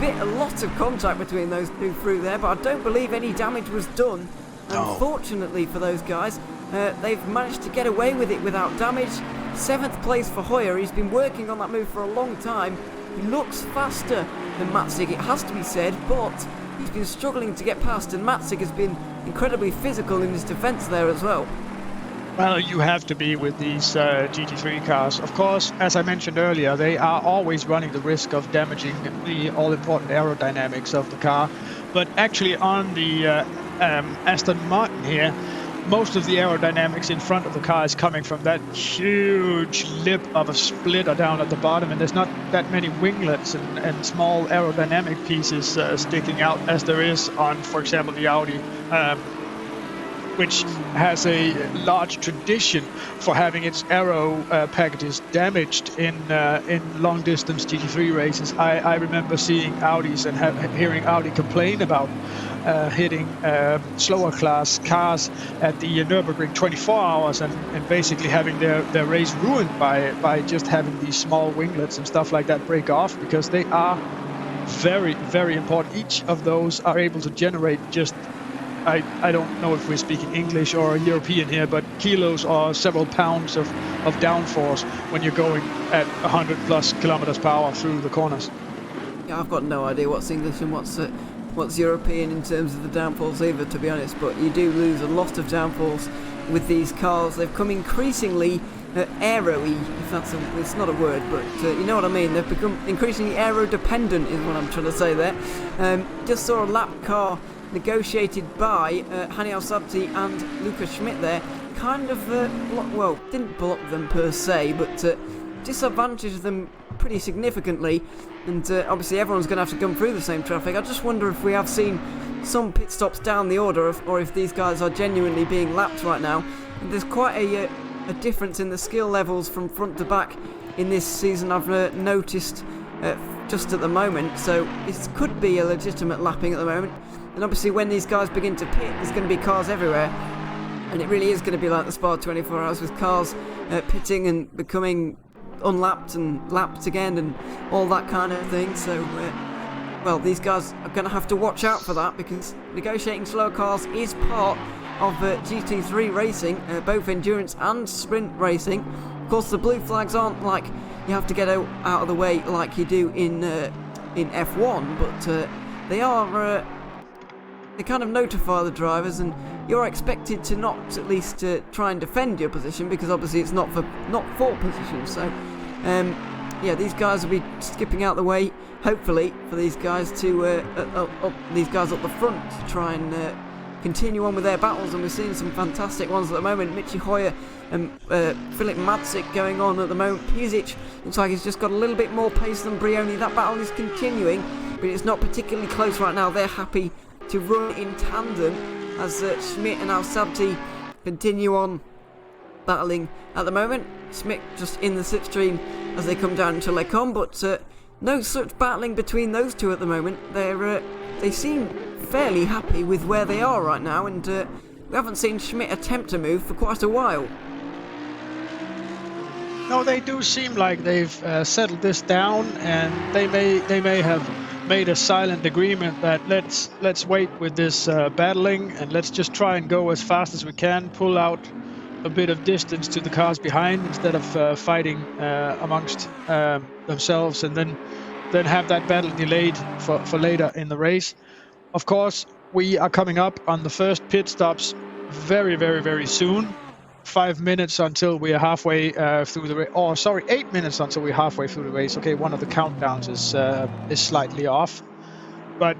A lot of contact between those two through there, but I don't believe any damage was done. No. Unfortunately for those guys, they've managed to get away with it without damage. 7th place for Hoyer. He's been working on that move for a long time. He looks faster than Matzik, it has to be said, but he's been struggling to get past, and Matzik has been incredibly physical in his defence there as well. Well, you have to be with these GT3 cars. Of course, as I mentioned earlier, they are always running the risk of damaging the all-important aerodynamics of the car. But actually on the Aston Martin here, most of the aerodynamics in front of the car is coming from that huge lip of a splitter down at the bottom, and there's not that many winglets and small aerodynamic pieces sticking out as there is on, for example, the Audi, which has a large tradition for having its aero packages damaged in long-distance GT3 races. I remember seeing Audis and hearing Audi complain about hitting slower class cars at the Nürburgring 24 hours and basically having their race ruined by just having these small winglets and stuff like that break off, because they are very, very important. Each of those are able to generate just, I don't know if we're speaking English or European here, but kilos or several pounds of downforce when you're going at 100+ kilometers per hour through the corners. Yeah, I've got no idea what's English and what's European in terms of the downforce either, to be honest, but you do lose a lot of downforce with these cars. They've come increasingly aero-y, if it's not a word, but you know what I mean. They've become increasingly aero-dependent is what I'm trying to say there. Just saw a lap car negotiated by Hani Al-Sabti and Lukas Schmidt there, kind of, didn't block them per se, but disadvantaged them pretty significantly, and obviously everyone's going to have to come through the same traffic. I just wonder if we have seen some pit stops down the order, or if these guys are genuinely being lapped right now. And there's quite a difference in the skill levels from front to back in this season, I've noticed just at the moment, so it could be a legitimate lapping at the moment. And obviously when these guys begin to pit, there's going to be cars everywhere, and it really is going to be like the Spa 24 Hours, with cars pitting and becoming unlapped and lapped again and all that kind of thing. So well, these guys are going to have to watch out for that, because negotiating slow cars is part of GT3 racing, both endurance and sprint racing. Of course, the blue flags aren't like you have to get out of the way like you do in F1, but they are they kind of notify the drivers, and you're expected to not at least try and defend your position, because obviously it's not for position. So yeah, these guys will be skipping out the way, hopefully, for these guys to these guys up the front to try and continue on with their battles. And we're seeing some fantastic ones at the moment. Michi Hoyer and Philip Madzik going on at the moment. Pusic looks like he's just got a little bit more pace than Brioni. That battle is continuing, but it's not particularly close right now. They're happy to run in tandem as Schmidt and Al-Sabti continue on battling at the moment. Schmidt just in the slipstream as they come down into Lecom, but no such battling between those two at the moment. They seem fairly happy with where they are right now, and we haven't seen Schmidt attempt to move for quite a while. No, they do seem like they've settled this down, and they may have made a silent agreement that let's wait with this battling, and let's just try and go as fast as we can, pull out a bit of distance to the cars behind instead of fighting amongst themselves, and then have that battle delayed for later in the race. Of course, we are coming up on the first pit stops very, very, very soon. 5 minutes until we are halfway through the race. Oh, sorry, 8 minutes until we're halfway through the race. Okay, one of the countdowns is slightly off, but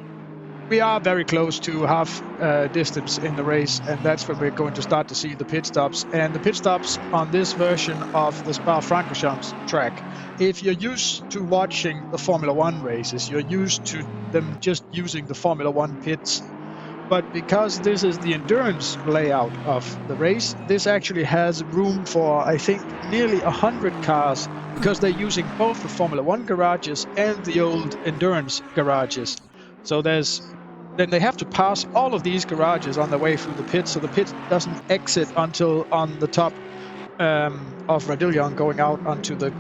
we are very close to half distance in the race, and that's when we're going to start to see the pit stops. And the pit stops on this version of the Spa-Francorchamps track, if you're used to watching the Formula 1 races, you're used to them just using the Formula 1 pits. But because this is the endurance layout of the race, this actually has room for, I think, nearly 100 cars, because they're using both the Formula 1 garages and the old endurance garages. So then they have to pass all of these garages on their way through the pit, so the pit doesn't exit until on the top of Radillon, going out onto the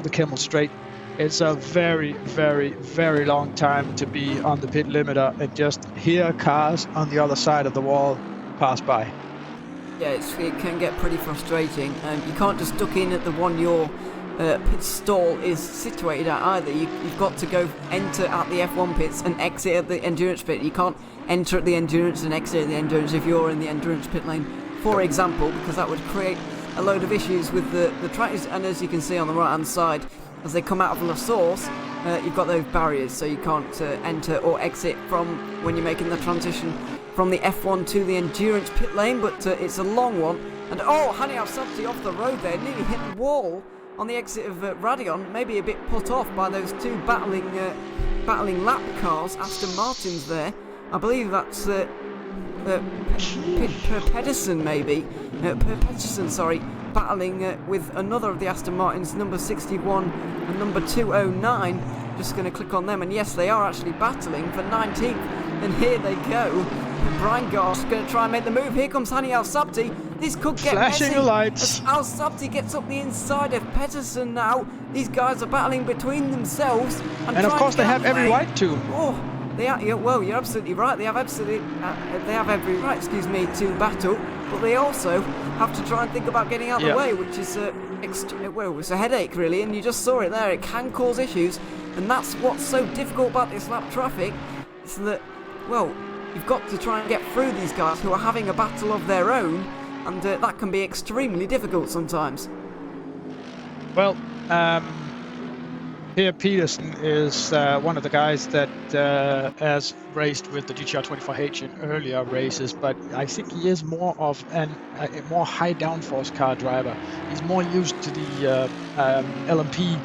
Kemmel Straight. It's a very, very, very long time to be on the pit limiter and just hear cars on the other side of the wall pass by. Yeah, it can get pretty frustrating. You can't just duck in at the one your pit stall is situated at either. You've got to go enter at the F1 pits and exit at the endurance pit. You can't enter at the endurance and exit at the endurance if you're in the endurance pit lane, for example, because that would create a load of issues with the tracks, and as you can see on the right hand side, as they come out of La Source, you've got those barriers, so you can't enter or exit from when you're making the transition from the F1 to the endurance pit lane, but it's a long one. And oh, Haniel Sabti off the road there, nearly hit the wall on the exit of Radion, maybe a bit put off by those two battling lap cars, Aston Martins there. I believe that's Pedersen maybe, Pedersen, sorry, battling with another of the Aston Martins, number 61 and number 209. Just going to click on them, and yes, they are actually battling for 19th, and here they go. Brian Gar's going to try and make the move. Here comes Hani Al Sabti. This could get flashing messy. lights. Al Sabti gets up the inside of Pedersen now. These guys are battling between themselves, and of course they have every right to. Oh, they are. Well, you're absolutely right. They have every right. Excuse me, to battle, but they also have to try and think about getting out of the way, which is well, it's a headache really. And you just saw it there. It can cause issues, and that's what's so difficult about this lap traffic. Is that, well, you've got to try and get through these guys who are having a battle of their own, and that can be extremely difficult sometimes. Well, here Peterson is one of the guys that has raced with the GTR24H in earlier races, but I think he is more of a more high downforce car driver. He's more used to the LMP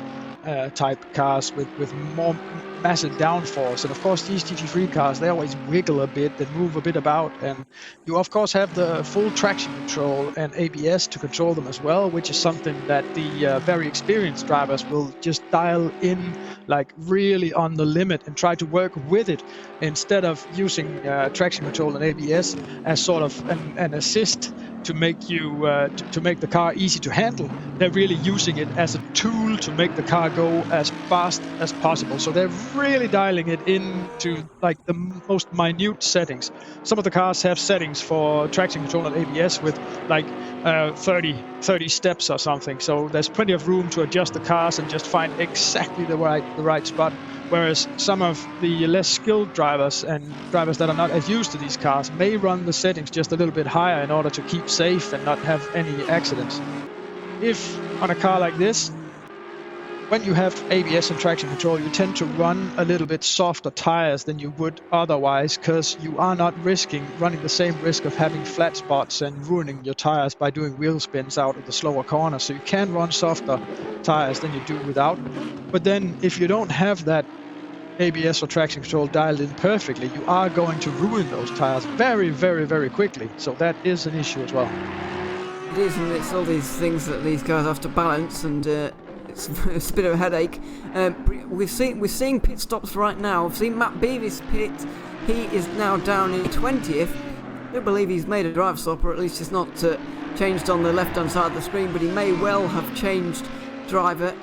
type cars with more massive downforce, and of course these GT3 cars, they always wiggle a bit, they move a bit about, and you of course have the full traction control and ABS to control them as well, which is something that the very experienced drivers will just dial in like really on the limit and try to work with it, instead of using traction control and ABS as sort of an assist to make you to make the car easy to handle. They're really using it as a tool to make the car go as fast as possible. So they're really dialing it into like the most minute settings. Some of the cars have settings for traction control and ABS with like 30 steps or something. So there's plenty of room to adjust the cars and just find exactly the right spot. Whereas some of the less skilled drivers and drivers that are not as used to these cars may run the settings just a little bit higher in order to keep safe and not have any accidents. If on a car like this, when you have ABS and traction control, you tend to run a little bit softer tires than you would otherwise, because you are not running the same risk of having flat spots and ruining your tires by doing wheel spins out of the slower corners. So you can run softer tires than you do without. But then if you don't have that ABS or traction control dialed in perfectly, you are going to ruin those tires very, very, very quickly. So that is an issue as well. It is, and it's all these things that these guys have to balance, and it's a bit of a headache. We're seeing pit stops right now. I've seen Matt Beavis pit. He is now down in 20th. I don't believe he's made a drive stop, or at least it's not changed on the left-hand side of the screen, but he may well have changed driver.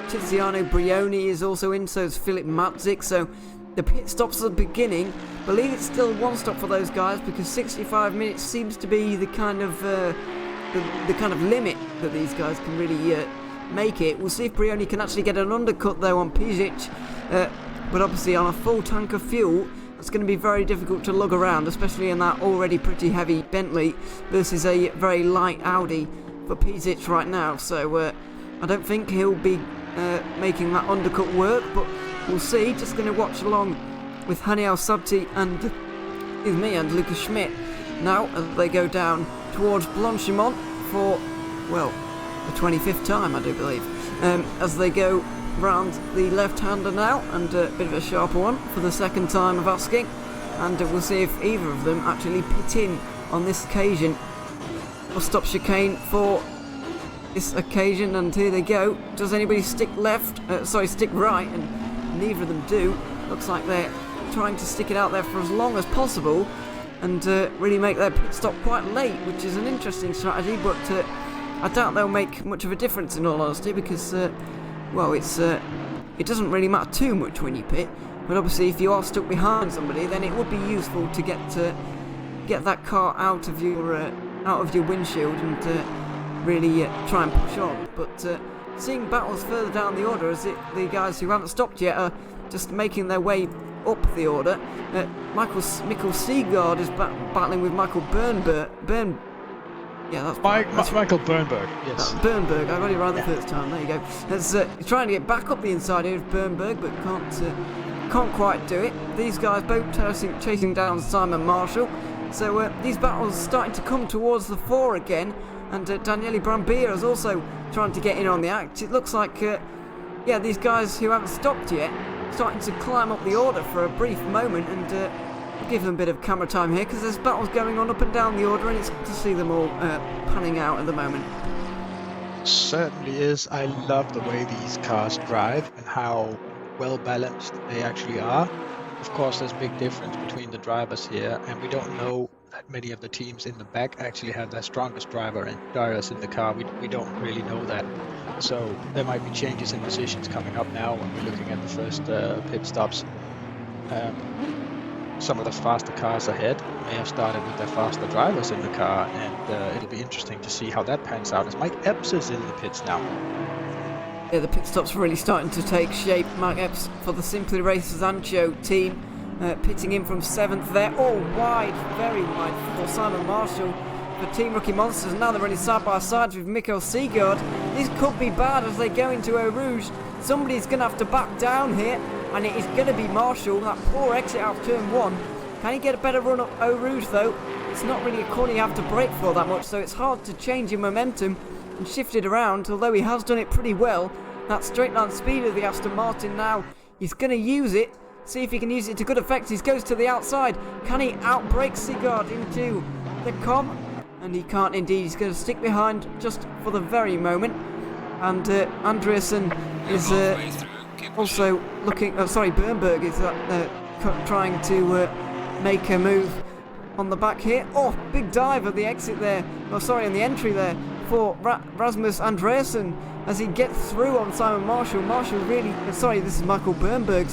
Tiziano Brioni is also in, so is Philip Matzik. So the pit stops are beginning. I believe it's still one stop for those guys, because 65 minutes seems to be the kind of limit that these guys can really make it. We'll see if Brioni can actually get an undercut though on Pizic, but obviously on a full tank of fuel, it's going to be very difficult to lug around, especially in that already pretty heavy Bentley versus a very light Audi for Pizic right now. So I don't think he'll be making that undercut work, but we'll see. Just going to watch along with Haniel Sabti and Lucas Schmidt now as they go down towards Blanchimont for, well, the 25th time, I do believe, as they go round the left-hander now, and a bit of a sharper one for the second time of asking, and we'll see if either of them actually pit in on this occasion. We'll stop chicane for this occasion, and here they go. Does anybody stick right? And neither of them do. Looks like they're trying to stick it out there for as long as possible, and really make their pit stop quite late, which is an interesting strategy, but I doubt they'll make much of a difference in all honesty, because well, it doesn't really matter too much when you pit, but obviously if you are stuck behind somebody, then it would be useful to get that car out of your windshield and really try and push on. But seeing battles further down the order, as the guys who haven't stopped yet are just making their way up the order. Mikkel Seaguard is battling with Michael Yeah, that's Michael Bernberg, yes. Bernberg, I got it right the first time, there you go. He's trying to get back up the inside here of Bernberg, but can't quite do it. These guys both chasing down Simon Marshall. So these battles are starting to come towards the fore again, and Daniele Brambilla is also trying to get in on the act. It looks like, these guys who haven't stopped yet, starting to climb up the order for a brief moment, and we'll give them a bit of camera time here, because there's battles going on up and down the order, and it's good to see them all panning out at the moment. Certainly is. I love the way these cars drive and how well balanced they actually are. Of course, there's a big difference between the drivers here, and we don't know that many of the teams in the back actually have their strongest drivers in the car. We don't really know that. So there might be changes in positions coming up now when we're looking at the first pit stops. Some of the faster cars ahead may have started with their faster drivers in the car, and it'll be interesting to see how that pans out as Mike Epps is in the pits now. Yeah, the pit stop's really starting to take shape. Mike Epps for the Simply Racers Ancho team, pitting in from 7th there. Oh, wide, very wide for Simon Marshall for Team Rookie Monsters. Now they're running side by side with Mikkel Segaard. This could be bad as they go into Eau Rouge. Somebody's going to have to back down here, and it is going to be Marshall. That poor exit out of turn 1. Can he get a better run up Eau Rouge though? It's not really a corner you have to brake for that much, so it's hard to change your momentum and shift it around, although he has done it pretty well. That straight line speed of the Aston Martin now, he's going to use it, see if he can use it to good effect. He goes to the outside. Can he outbrake Segaard into the com? And he can't indeed. He's going to stick behind just for the very moment. And Andreasen is also looking, Bernberg is trying to make a move on the back here. Oh, big dive at the exit there, on the entry there for Rasmus Andreasen as he gets through on Simon Marshall. Marshall really, this is Michael Bernberg,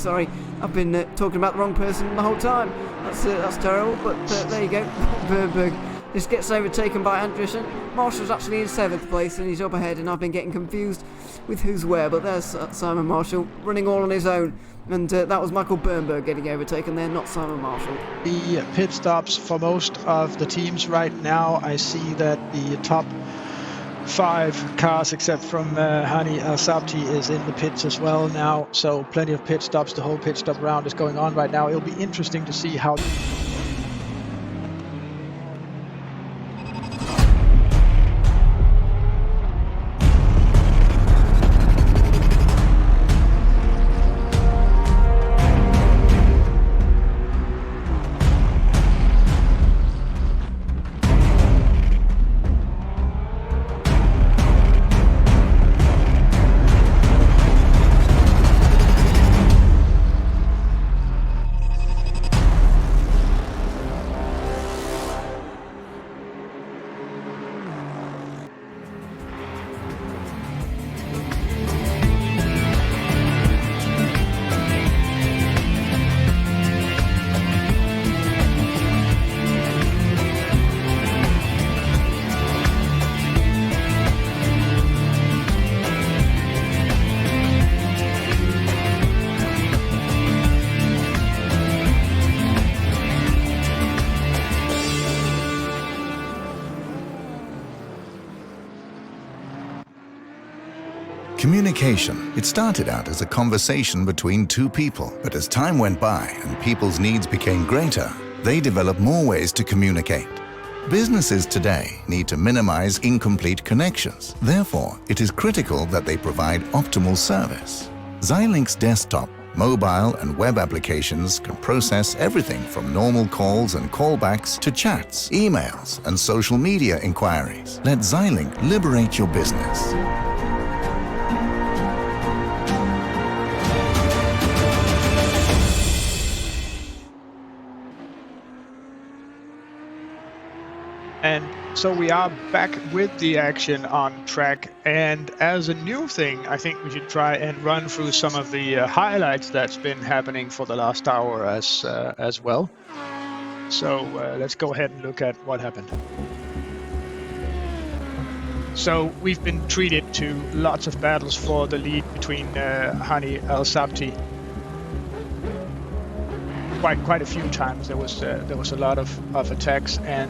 I've been talking about the wrong person the whole time. That's terrible, but there you go. Bernberg just gets overtaken by Andreasen. Marshall's actually in 7th place and he's up ahead, and I've been getting confused with who's where, but there's Simon Marshall running all on his own, and that was Michael Bernberg getting overtaken there, not Simon Marshall. The pit stops for most of the teams right now, I see that the top 5 cars except from Hani Al-Sabti is in the pits as well now, so plenty of pit stops. The whole pit stop round is going on right now. It'll be interesting to see how Communication. It started out as a conversation between 2 people, but as time went by and people's needs became greater, they developed more ways to communicate. Businesses today need to minimize incomplete connections. Therefore, it is critical that they provide optimal service. Xilinx desktop, mobile and web applications can process everything from normal calls and callbacks to chats, emails, and social media inquiries. Let Xilinx liberate your business. And so we are back with the action on track, and as a new thing, I think we should try and run through some of the highlights that's been happening for the last hour as well. So let's go ahead and look at what happened. So we've been treated to lots of battles for the lead between Hani Al-Sabti quite a few times. There was a lot of attacks, and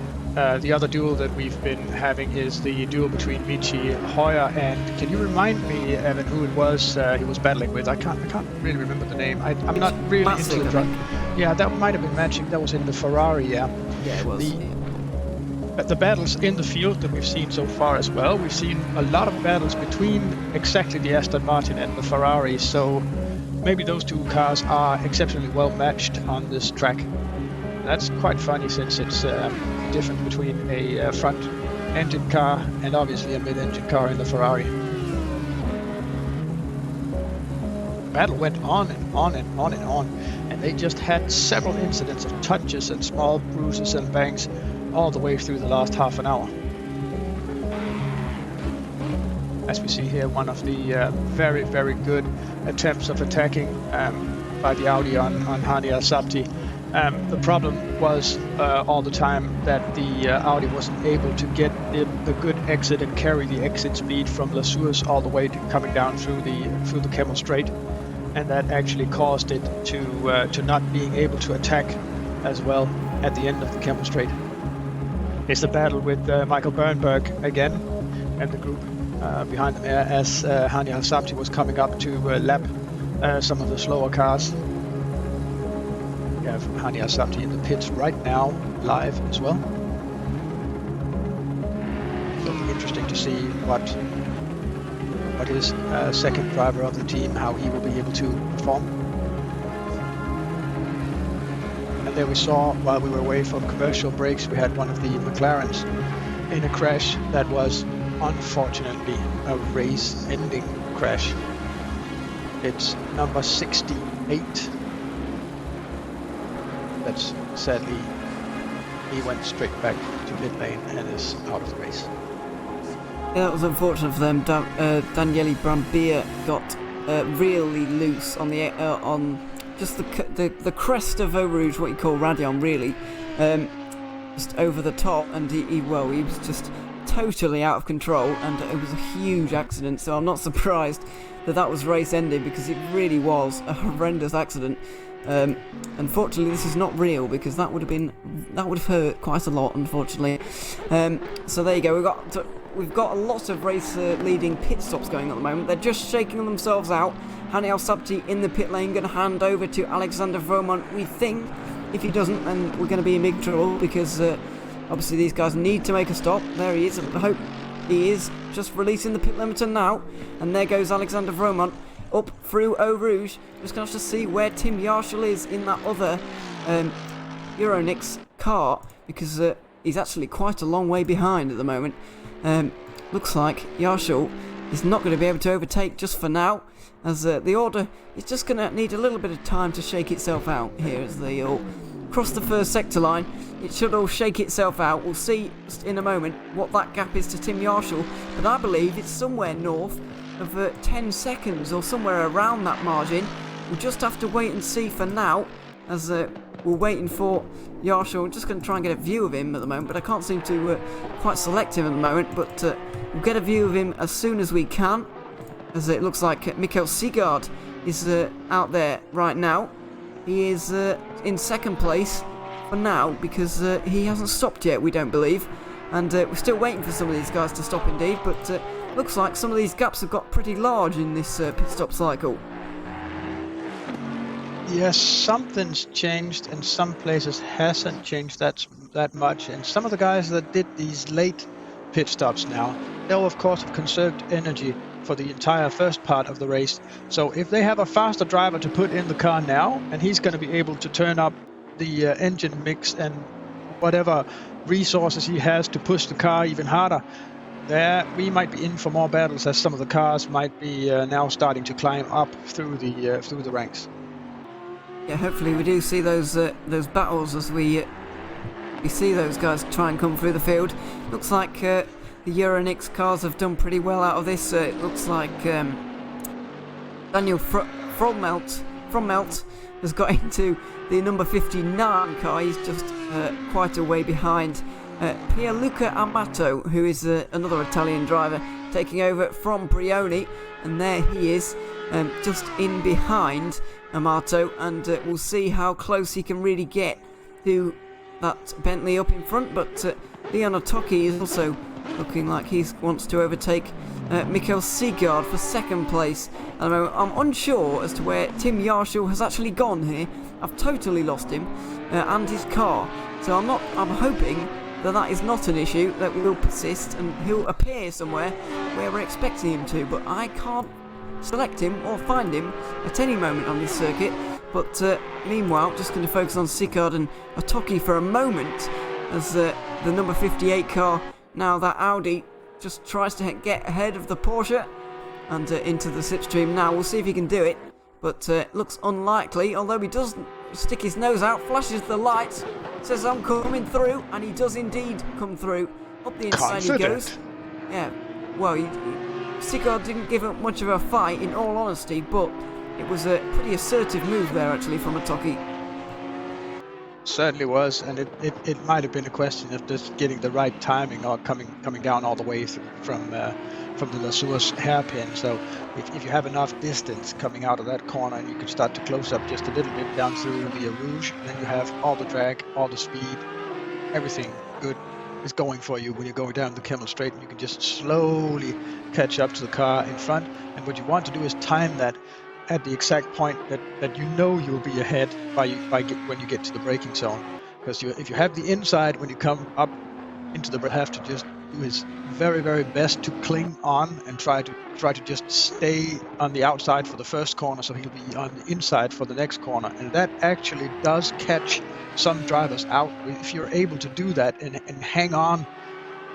the other duel that we've been having is the duel between Michi Hoyer and, can you remind me, Evan, who it was he was battling with? I can't really remember the name. I'm not really into the drive. Yeah, that might have been matching. That was in the Ferrari. Yeah. Yeah, it was. The battles in the field that we've seen so far as well, we've seen a lot of battles between exactly the Aston Martin and the Ferrari, so maybe those two cars are exceptionally well matched on this track. That's quite funny, since it's the difference between a front engine car and obviously a mid-engine car in the Ferrari. The battle went on and on and on and on, and they just had several incidents of touches and small bruises and bangs all the way through the last half an hour. As we see here, one of the very, very good attempts of attacking by the Audi on Hani Al-Sabti. The problem was all the time that the Audi wasn't able to get the good exit and carry the exit speed from La Source all the way to coming down through the Camel Straight, and that actually caused it to not being able to attack as well at the end of the Camel Straight. It's the battle with Michael Bernberg again and the group behind them as Hani Al-Sabti was coming up to lap some of the slower cars. We have Hani Al-Sabti in the pits right now, live as well. It'll be interesting to see what his second driver of the team, how he will be able to perform. And there we saw, while we were away from commercial breaks, we had one of the McLarens in a crash that was unfortunately a race-ending crash. It's number 68. That's sadly, he went straight back to pit lane and is out of the race. Yeah, that was unfortunate for them. Daniele Brambilla got really loose on the on just the crest of Eau Rouge, what you call Radion, really, just over the top, and he was just totally out of control, and it was a huge accident. So I'm not surprised that was race ending, because it really was a horrendous accident. Unfortunately, this is not real, because that would have hurt quite a lot, unfortunately. So there you go. We've got a lot of race leading pit stops going on at the moment. They're just shaking themselves out. Hani Al-Sabti in the pit lane, going to hand over to Alexander Vromont, we think. If he doesn't, then we're going to be in big trouble, because obviously these guys need to make a stop. There he is. I hope he is just releasing the pit limiter now. And there goes Alexander Vromont up through Eau Rouge. Just going to have to see where Tim Yarshall is in that other Euronics car, because he's actually quite a long way behind at the moment. Looks like Yarshall is not going to be able to overtake just for now, as the order is just going to need a little bit of time to shake itself out here as they all cross the first sector line. It should all shake itself out. We'll see in a moment what that gap is to Tim Yarshall, but I believe it's somewhere north of 10 seconds or somewhere around that margin. We'll just have to wait and see for now, as we're waiting for Yarshall. I'm just going to try and get a view of him at the moment, but I can't seem to quite select him at the moment, but we'll get a view of him as soon as we can, as it looks like Mikkel Sigard is out there right now. He is in second place for now, because he hasn't stopped yet, we don't believe, and we're still waiting for some of these guys to stop indeed, but looks like some of these gaps have got pretty large in this pit stop cycle. Yes, something's changed, and some places hasn't changed that much. And some of the guys that did these late pit stops now, they'll of course have conserved energy for the entire first part of the race. So if they have a faster driver to put in the car now, and he's going to be able to turn up the engine mix and whatever resources he has to push the car even harder, there we might be in for more battles, as some of the cars might be now starting to climb up through the ranks. Yeah, hopefully we do see those battles as we see those guys try and come through the field. Looks like the Euronics cars have done pretty well out of this. It looks like Daniel Frommelt has got into the number 59 car. He's just quite a way behind Pierluca Amato, who is another Italian driver, taking over from Brioni, and there he is, just in behind Amato, and we'll see how close he can really get to that Bentley up in front. But Leon Otoki is also looking like he wants to overtake Mikkel Segaard for second place. I'm unsure as to where Tim Yarshall has actually gone here. I've totally lost him and his car, so I'm hoping that is not an issue, that will persist and he'll appear somewhere where we're expecting him to, but I can't select him or find him at any moment on this circuit. But meanwhile, just going to focus on Segaard and Otoki for a moment as the number 58 car, now that Audi, just tries to get ahead of the Porsche and into the slipstream now. We'll see if he can do it, but looks unlikely, although he does stick his nose out, flashes the lights, says I'm coming through, and he does indeed come through. Up the inside he goes. Yeah, well, Segaard didn't give up much of a fight, in all honesty, but it was a pretty assertive move there actually from Otoki. Certainly was, and it might have been a question of just getting the right timing or coming down all the way from the Lasurs hairpin. So if you have enough distance coming out of that corner, and you can start to close up just a little bit down through the Rouge, then you have all the drag, all the speed, everything good is going for you when you're going down the Kemmel Straight, and you can just slowly catch up to the car in front. And what you want to do is time that at the exact point that you know you'll be ahead when you get to the braking zone. Because if you have the inside when you come up into the, have to just do his very, very best to cling on and try to just stay on the outside for the first corner, so he'll be on the inside for the next corner. And that actually does catch some drivers out if you're able to do that and hang on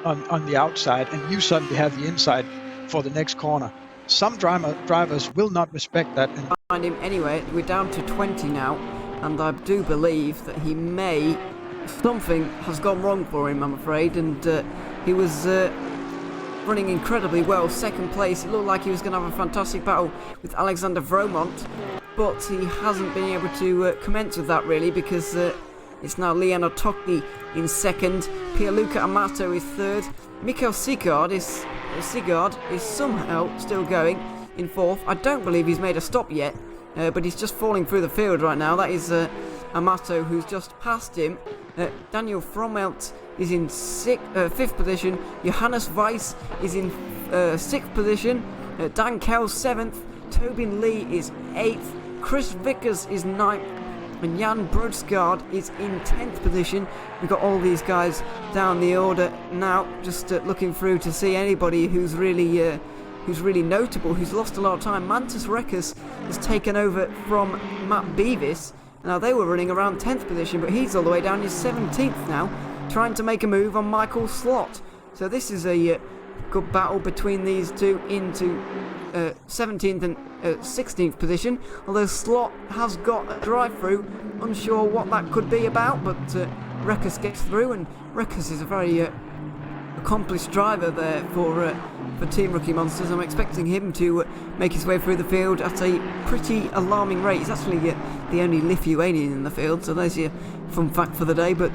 the outside, and you suddenly have the inside for the next corner. Some drivers will not respect that. And find him anyway. We're down to 20 now, and I do believe that something has gone wrong for him, I'm afraid, and he was running incredibly well. Second place, it looked like he was going to have a fantastic battle with Alexander Vromont, but he hasn't been able to commence with that really, because it's now Leon Otoki in second, Pierluca Amato is third, Mikkel Segaard is somehow still going in fourth. I don't believe he's made a stop yet, but he's just falling through the field right now. That is Amato, who's just passed him. Daniel Frommelt is in fifth position. Johannes Weiss is in sixth position. Dan Kell seventh. Tobin Lee is eighth. Chris Vickers is ninth. And Jan Brodsgaard is in 10th position. We've got all these guys down the order now, just looking through to see anybody who's really notable, who's lost a lot of time. Mantis Rekas has taken over from Matt Beavis. Now, they were running around 10th position, but he's all the way down to 17th now, trying to make a move on Michael Slot. So this is a good battle between these two into 17th and 16th position, although Slot has got a drive-through. Unsure what that could be about, but Rekas gets through, and Rekas is a very accomplished driver there for Team Rookie Monsters. I'm expecting him to make his way through the field at a pretty alarming rate. He's actually the only Lithuanian in the field, so there's your fun fact for the day. But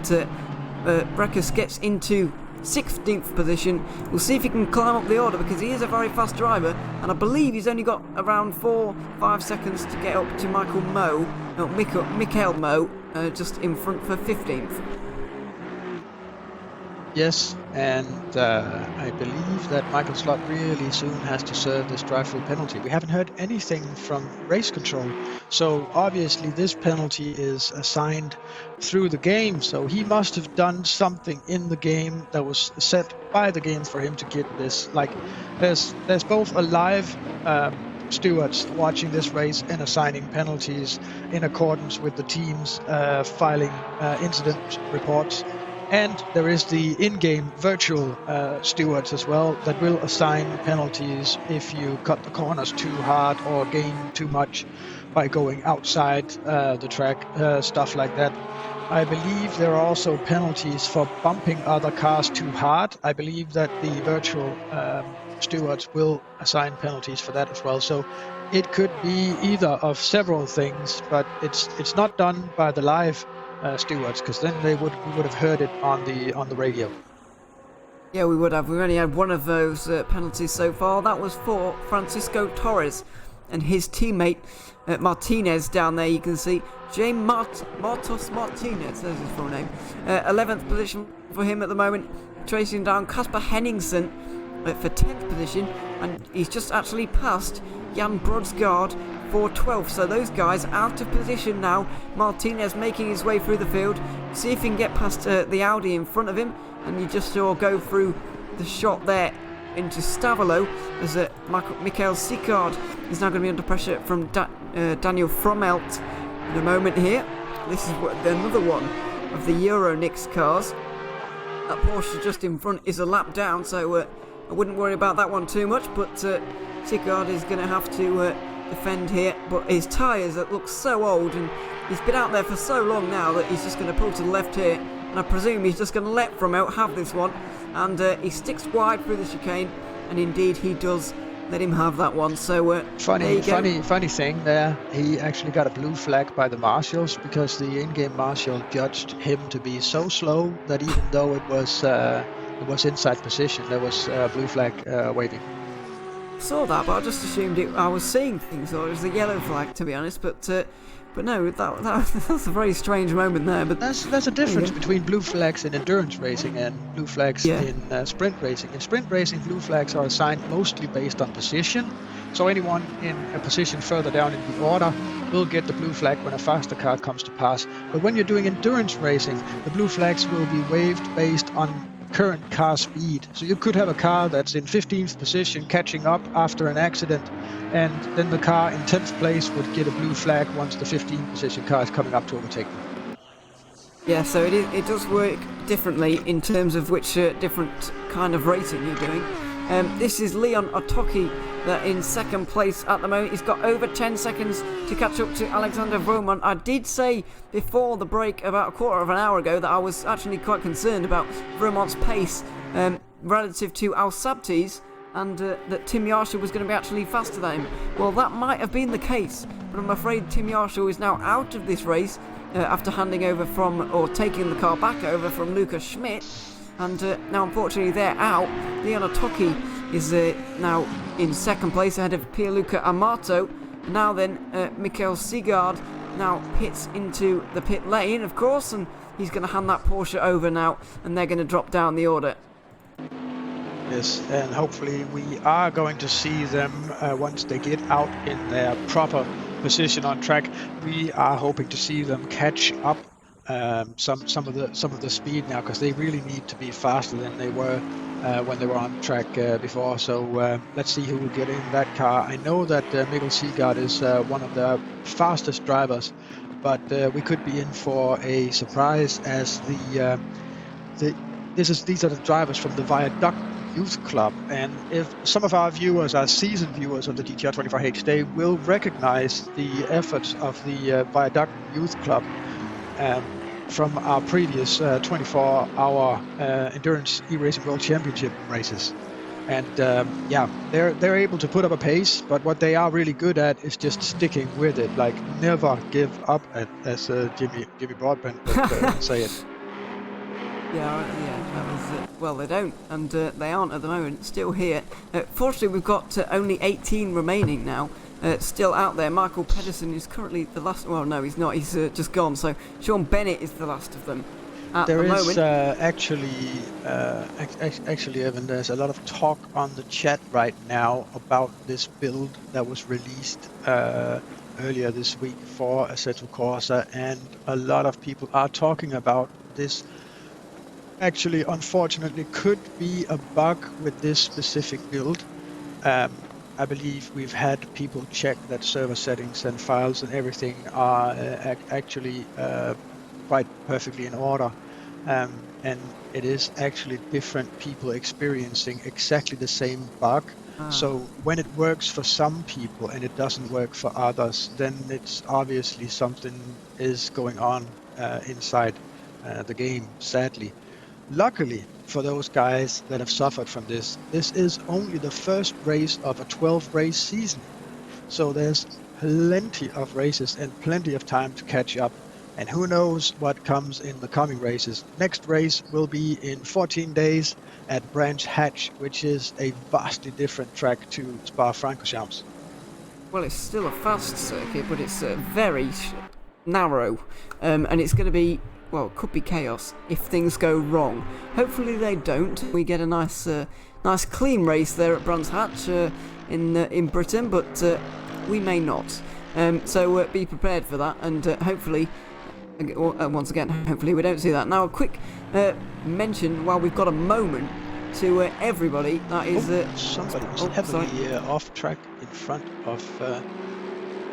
Rekas gets into 16th position. We'll see if he can climb up the order, because he is a very fast driver, and I believe he's only got around 4-5 seconds to get up to Michael Moe, just in front for 15th. yes, and I believe that Michael Slot really soon has to serve this drive-through penalty. We haven't heard anything from race control, so obviously this penalty is assigned through the game, so he must have done something in the game that was set by the game for him to get this. Like, there's both a live stewards watching this race and assigning penalties in accordance with the teams filing incident reports. And there is the in-game virtual stewards as well that will assign penalties if you cut the corners too hard or gain too much by going outside the track, stuff like that. I believe there are also penalties for bumping other cars too hard. I believe that the virtual stewards will assign penalties for that as well. So it could be either of several things, but it's not done by the live stewards, because then we would have heard it on the radio. Yeah, we would have. We've only had one of those penalties so far. That was for Francisco Torres. and his teammate Martinez down there. You can see Martos Martinez, there's his full name. 11th position for him at the moment, tracing down Kasper Henningsen for 10th position, and he's just actually passed Jan Brodsgaard for 12th. So those guys out of position now. Martinez making his way through the field, see if he can get past the Audi in front of him, and you just saw go through the shot there into Stavolo as Michael Sicard is now going to be under pressure from Daniel Frommelt in a moment here. This is another one of the Euronix cars. That Porsche just in front is a lap down, so I wouldn't worry about that one too much, but Sicard is going to have to defend here. But his tyres that look so old, and he's been out there for so long now that he's just going to pull to the left here, and I presume he's just going to let Frommelt have this one, and he sticks wide through the chicane, and indeed he does let him have that one. So funny thing there, he actually got a blue flag by the marshals because the in-game marshal judged him to be so slow that even though it was inside position, there was a blue flag waving. Saw that, but I just assumed I was seeing things, or it was the yellow flag, to be honest. But no, that's a very strange moment there. But there's a difference between blue flags in endurance racing and blue flags in sprint racing. In sprint racing, blue flags are assigned mostly based on position. So anyone in a position further down in the order will get the blue flag when a faster car comes to pass. But when you're doing endurance racing, the blue flags will be waved based on current car speed. So you could have a car that's in 15th position catching up after an accident, and then the car in 10th place would get a blue flag once the 15th position car is coming up to overtake them. Yeah, so it does work differently in terms of which different kind of racing you're doing. This is Leon Otoki that in second place at the moment. He's got over 10 seconds to catch up to Alexander Vromont. I did say before the break about a quarter of an hour ago that I was actually quite concerned about Vromont's pace relative to Al Sabti's, and that Tim Yarshall was going to be actually faster than him. Well, that might have been the case, but I'm afraid Tim Yarshall is now out of this race after handing over taking the car back over from Lucas Schmidt. And now, unfortunately, they're out. Leon Otoki is now in second place ahead of Pierluca Amato. Now then, Michael Sigard now pits into the pit lane, of course, and he's going to hand that Porsche over now, and they're going to drop down the order. Yes, and hopefully we are going to see them once they get out in their proper position on track. We are hoping to see them catch up some of the speed now, because they really need to be faster than they were when they were on track before. So let's see who will get in that car. I know that Mikkel Sigard is one of the fastest drivers, but we could be in for a surprise, as these are the drivers from the Viaduct Youth Club, and if some of our viewers are seasoned viewers of the GTR24H, they will recognize the efforts of the Viaduct Youth Club from our previous 24-hour endurance e-racing world championship races. And yeah, they're able to put up a pace, but what they are really good at is just sticking with it, like never give up, as Jimmy Broadbent would say it. Yeah, that was well, they don't, and they aren't at the moment. Still here. Fortunately, we've got only 18 remaining now. Still out there. Michael Pedersen is currently the last. Well, no, he's not. He's just gone. So Sean Bennett is the last of them. There is actually, Evan, there's a lot of talk on the chat right now about this build that was released earlier this week for Assetto Corsa, and a lot of people are talking about this. Actually, unfortunately, could be a bug with this specific build. I believe we've had people check that server settings and files and everything are actually quite perfectly in order, and it is actually different people experiencing exactly the same bug. So when it works for some people and it doesn't work for others, then it's obviously something is going on inside the game, sadly. Luckily for those guys that have suffered from this is only the first race of a 12-race season. So there's plenty of races and plenty of time to catch up. And who knows what comes in the coming races. Next race will be in 14 days at Branch Hatch, which is a vastly different track to Spa-Francorchamps. well, it's still a fast circuit, but it's very narrow, and it's going to be, well, it could be chaos if things go wrong. Hopefully they don't. We get a nice clean race there at Brands Hatch in Britain, but we may not. So be prepared for that, and hopefully, once again, hopefully we don't see that. Now, a quick mention while we've got a moment to everybody. That is somebody was heavily off track in front of.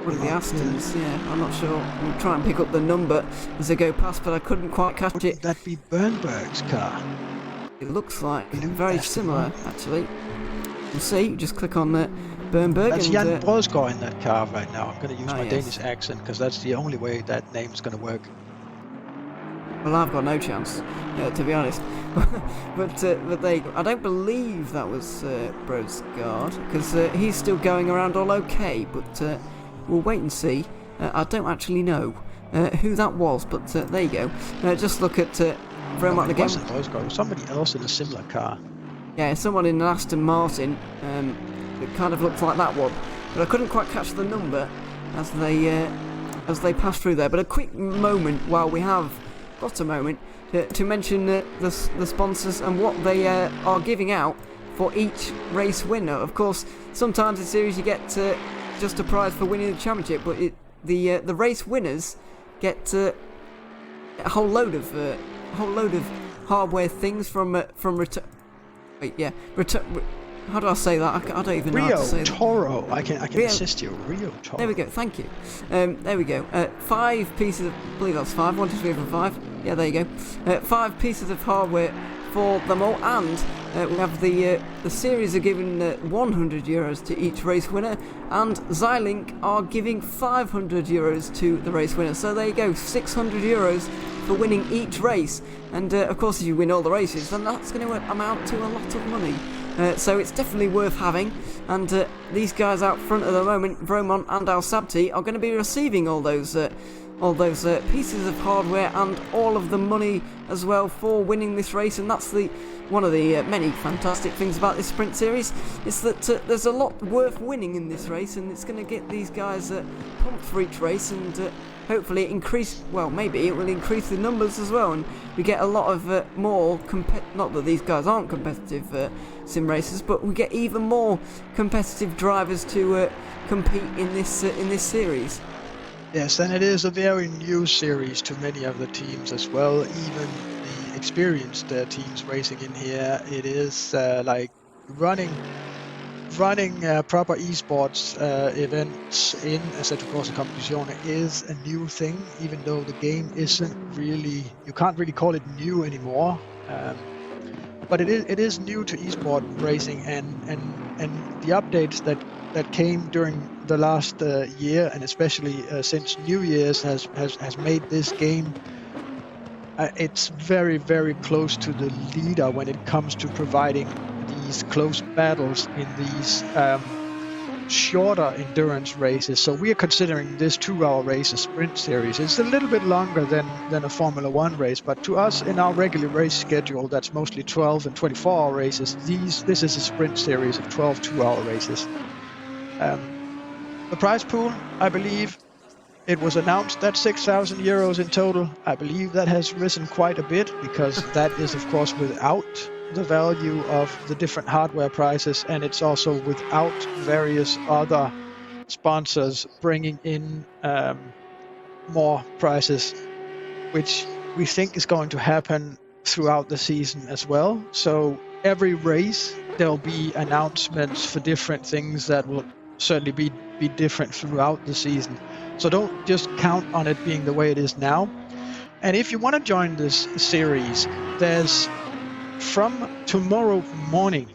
One of the Astons, yeah, I'm not sure. I'll try and pick up the number as they go past, but I couldn't quite catch it. Would that be Bernberg's car? It looks like very similar, actually. We'll see. Just click on Bernberg. That's and, Jan Brosgaard in that car right now. I'm going to use my yes. Danish accent because that's the only way that name's going to work. Well, I've got no chance, to be honest. but they, I don't believe that was Brosgaard, because he's still going around all okay, but we'll wait and see. I don't actually know who that was, but there you go. Just look at Vermont again. It wasn't Brosgaard, it was somebody else in a similar car. Yeah, someone in an Aston Martin. It kind of looks like that one, but I couldn't quite catch the number as they passed through there. But a quick moment while we have got a moment to mention the sponsors and what they are giving out for each race winner. Of course, sometimes in series you get just a prize for winning the championship, but the race winners get a whole load of hardware things from how do I say that? I don't even know how to say that. Toro. I can assist you. Rio Toro. There we go. Thank you. There we go. 5 pieces of... I believe that's 5. 1, 2, 3, 4, 5. Yeah, there you go. 5 pieces of hardware for them all. And we have the series are giving €100 to each race winner. And Xilinx are giving €500 to the race winner. So there you go. €600 for winning each race. And of course, if you win all the races, then that's going to amount to a lot of money. So it's definitely worth having, and these guys out front at the moment, Vromont and Al Sabti, are going to be receiving all those pieces of hardware and all of the money as well for winning this race. And that's one of the many fantastic things about this sprint series, is that there's a lot worth winning in this race, and it's going to get these guys pumped for each race, and hopefully maybe it will increase the numbers as well, and we get a lot of more not that these guys aren't competitive sim racers, but we get even more competitive drivers to compete in this series. Yes, and it is a very new series to many of the teams as well, even the experienced teams racing in here. It is like running proper esports events in Assetto Corsa Competizione is a new thing, even though the game isn't really, you can't really call it new anymore. But it is new to esport racing, and the updates that came during the last year, and especially since New Year's, has made this game. It's very, very close to the leader when it comes to providing these close battles in these shorter endurance races. So we are considering this 2-hour race a sprint series. It's a little bit longer than a Formula 1 race, but to us in our regular race schedule, that's mostly 12 and 24-hour races. This is a sprint series of 12 2-hour races. The prize pool, I believe, it was announced that €6,000 in total. I believe that has risen quite a bit, because that is of course without the value of the different hardware prices, and it's also without various other sponsors bringing in more prices, which we think is going to happen throughout the season as well. So every race there'll be announcements for different things that will certainly be different throughout the season. So don't just count on it being the way it is now. And if you want to join this series, there's from tomorrow morning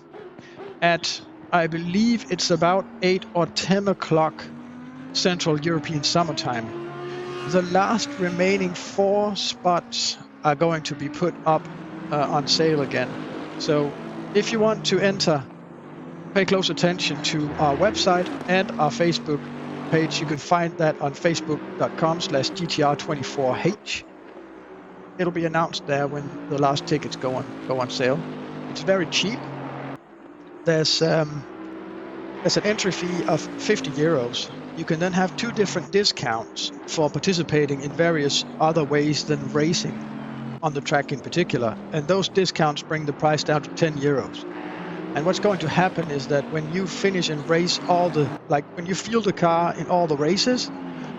at, I believe it's about 8 or 10 o'clock Central European Summertime, the last remaining 4 spots are going to be put up on sale again. So if you want to enter, pay close attention to our website and our Facebook page. You can find that on facebook.com/GTR24H. It'll be announced there when the last tickets go on sale. It's very cheap. There's there's an entry fee of 50 euros. You can then have 2 different discounts for participating in various other ways than racing on the track in particular. And those discounts bring the price down to 10 euros. And what's going to happen is that when you finish and race when you field a car in all the races,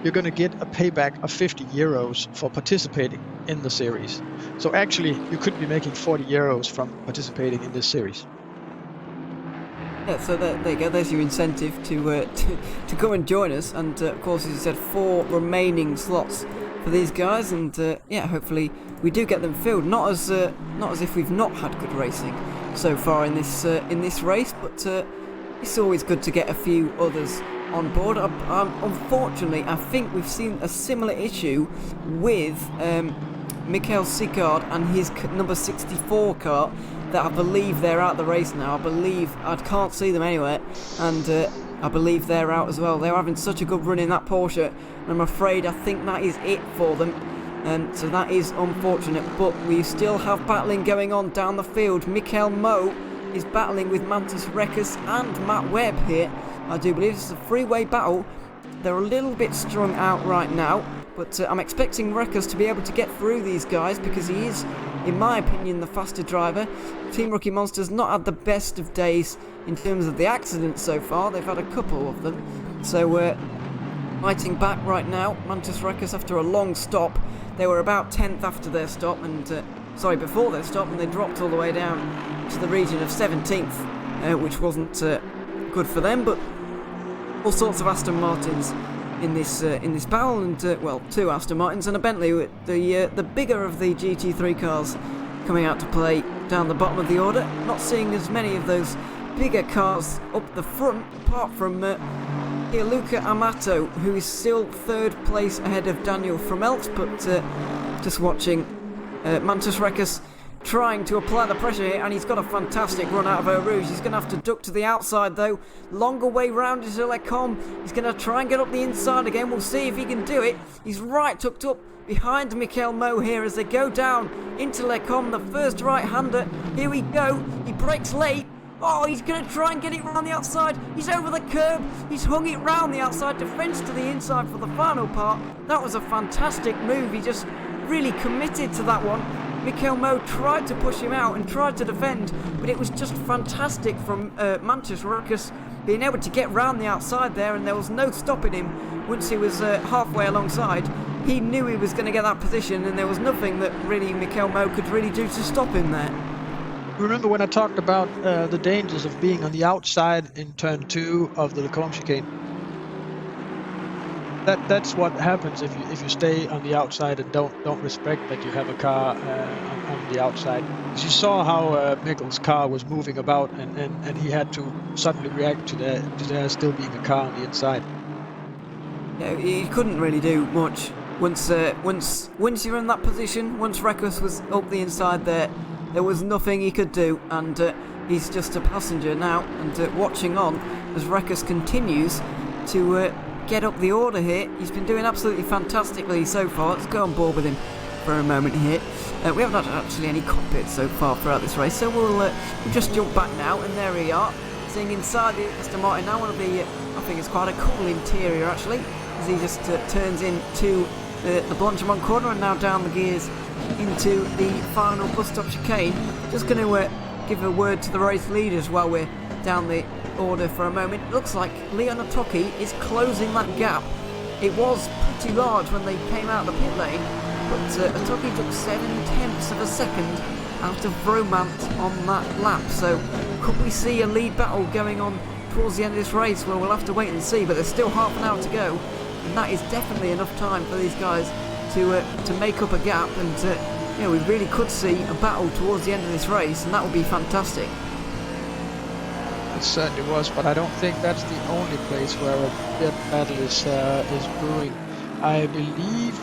you're going to get a payback of 50 euros for participating in the series. So actually, you could be making 40 euros from participating in this series. Yeah, so there you go. There's your incentive to go and join us. And of course, as you said, 4 remaining slots for these guys. And yeah, hopefully we do get them filled. Not as if we've not had good racing so far in this race, but it's always good to get a few others on board. Unfortunately, I think we've seen a similar issue with Michael Sicard and his number 64 car, that I believe they're out the race now. I can't see them anywhere, and I believe they're out as well. They're having such a good run in that Porsche, and I'm afraid I think that is it for them. So that is unfortunate, but we still have battling going on down the field. Michael Moe is battling with Mantis Rekas and Matt Webb here. I do believe this is a three-way battle. They're a little bit strung out right now, but I'm expecting Rekas to be able to get through these guys, because he is, in my opinion, the faster driver. Team Rookie Monster's not had the best of days in terms of the accidents so far. They've had a couple of them. So we're fighting back right now. Mantis Rekas, after a long stop, they were about 10th after their stop, and before their stop, and they dropped all the way down to the region of 17th, which wasn't good for them. But all sorts of Aston Martins in this battle, and 2 Aston Martins and a Bentley, the bigger of the GT3 cars coming out to play down the bottom of the order. Not seeing as many of those bigger cars up the front, apart from Luca Amato, who is still 3rd place ahead of Daniel Fromelt, but just watching Mantis Rekas trying to apply the pressure here, and he's got a fantastic run out of Eau Rouge. He's going to have to duck to the outside though. Longer way round into Lecombe. He's going to try and get up the inside again. We'll see if he can do it. He's right tucked up behind Michael Moe here as they go down into Lecombe. The first right-hander. Here we go. He breaks late. Oh, he's going to try and get it round the outside. He's over the curb. He's hung it round the outside, defence to the inside for the final part. That was a fantastic move. He just really committed to that one. Michael Moe tried to push him out and tried to defend, but it was just fantastic from Mantis Rekas being able to get round the outside there, and there was no stopping him once he was halfway alongside. He knew he was going to get that position, and there was nothing that really Michael Moe could really do to stop him there. Remember when I talked about the dangers of being on the outside in turn 2 of the Lecombe chicane? That's what happens if you stay on the outside and don't respect that you have a car on the outside. Because you saw how Mikkel's car was moving about, and he had to suddenly react to there still being a car on the inside. Yeah, he couldn't really do much once you're in that position. Once Rekas was up the inside there was nothing he could do, and he's just a passenger now, and watching on as Rekas continues to get up the order here. He's been doing absolutely fantastically so far. Let's go on board with him for a moment here. We haven't had actually any cockpit so far throughout this race, so we'll just jump back now, and there we are, seeing inside the Aston Martin now. One of the, I think it's quite a cool interior actually, as he just turns into the Blanchimont corner and now down the gears into the final bus stop chicane. Just going to give a word to the race leaders while we're down the order for a moment. It looks like Leon Atoki is closing that gap. It was pretty large when they came out of the pit lane, but Atoki took 7/10 of a second out of Vromant on that lap. So could we see a lead battle going on towards the end of this race? Well, we'll have to wait and see, but there's still half an hour to go, and that is definitely enough time for these guys to make up a gap, and we really could see a battle towards the end of this race, and that would be fantastic. It certainly was, but I don't think that's the only place where a bit battle is brewing. I believe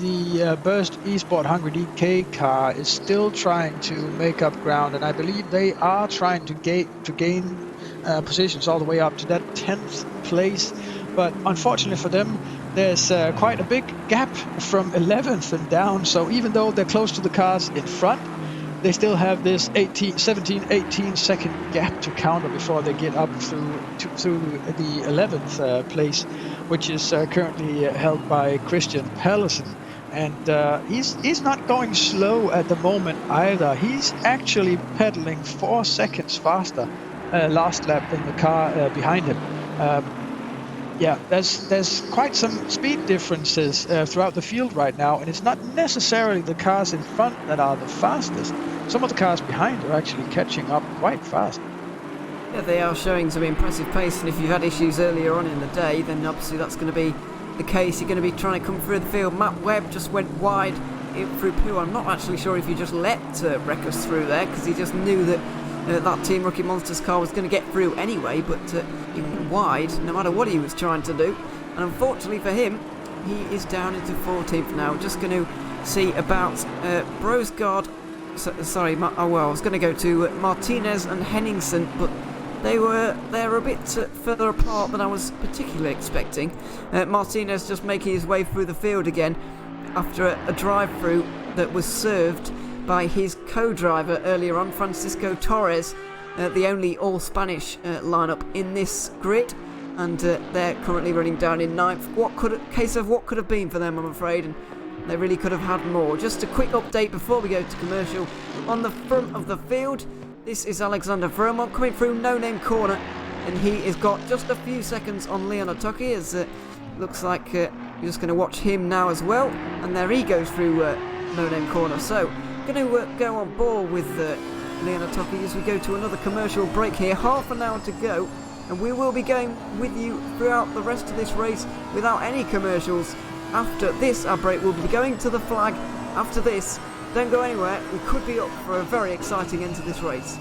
the Burst Esport Hungry DK car is still trying to make up ground, and I believe they are trying to gain positions all the way up to that 10th place. But unfortunately for them, there's quite a big gap from 11th and down. So even though they're close to the cars in front, they still have this 18 second gap to counter before they get up through the 11th place, which is currently held by Christian Pallesen. And he's not going slow at the moment either. He's actually pedaling 4 seconds faster last lap than the car behind him. Yeah, there's quite some speed differences throughout the field right now, and it's not necessarily the cars in front that are the fastest. Some of the cars behind are actually catching up quite fast. Yeah, they are showing some impressive pace, and if you've had issues earlier on in the day, then obviously that's going to be the case. You're going to be trying to come through the field. Matt Webb just went wide through Pooh. I'm not actually sure if he just let Reckers through there, because he just knew that that Team Rookie Monsters car was going to get through anyway, but he went wide no matter what he was trying to do. And unfortunately for him, he is down into 14th now. Just going to see about Brosgaard. I was going to go to Martinez and Henningsen, but they're a bit further apart than I was particularly expecting. Martinez just making his way through the field again after a drive-through that was served by his co-driver earlier on, Francisco Torres, the only all-Spanish lineup in this grid, and they're currently running down in 9th. What could have been for them, I'm afraid, and they really could have had more. Just a quick update before we go to commercial. On the front of the field, this is Alexander Vermont coming through no-name corner, and he has got just a few seconds on Leon Otoki, as looks like you're just going to watch him now as well, and there he goes through no-name corner. So going to go on board with Leon Otoki as we go to another commercial break here. Half an hour to go, and we will be going with you throughout the rest of this race without any commercials. After this, our break will be going to the flag. After this, don't go anywhere. We could be up for a very exciting end to this race.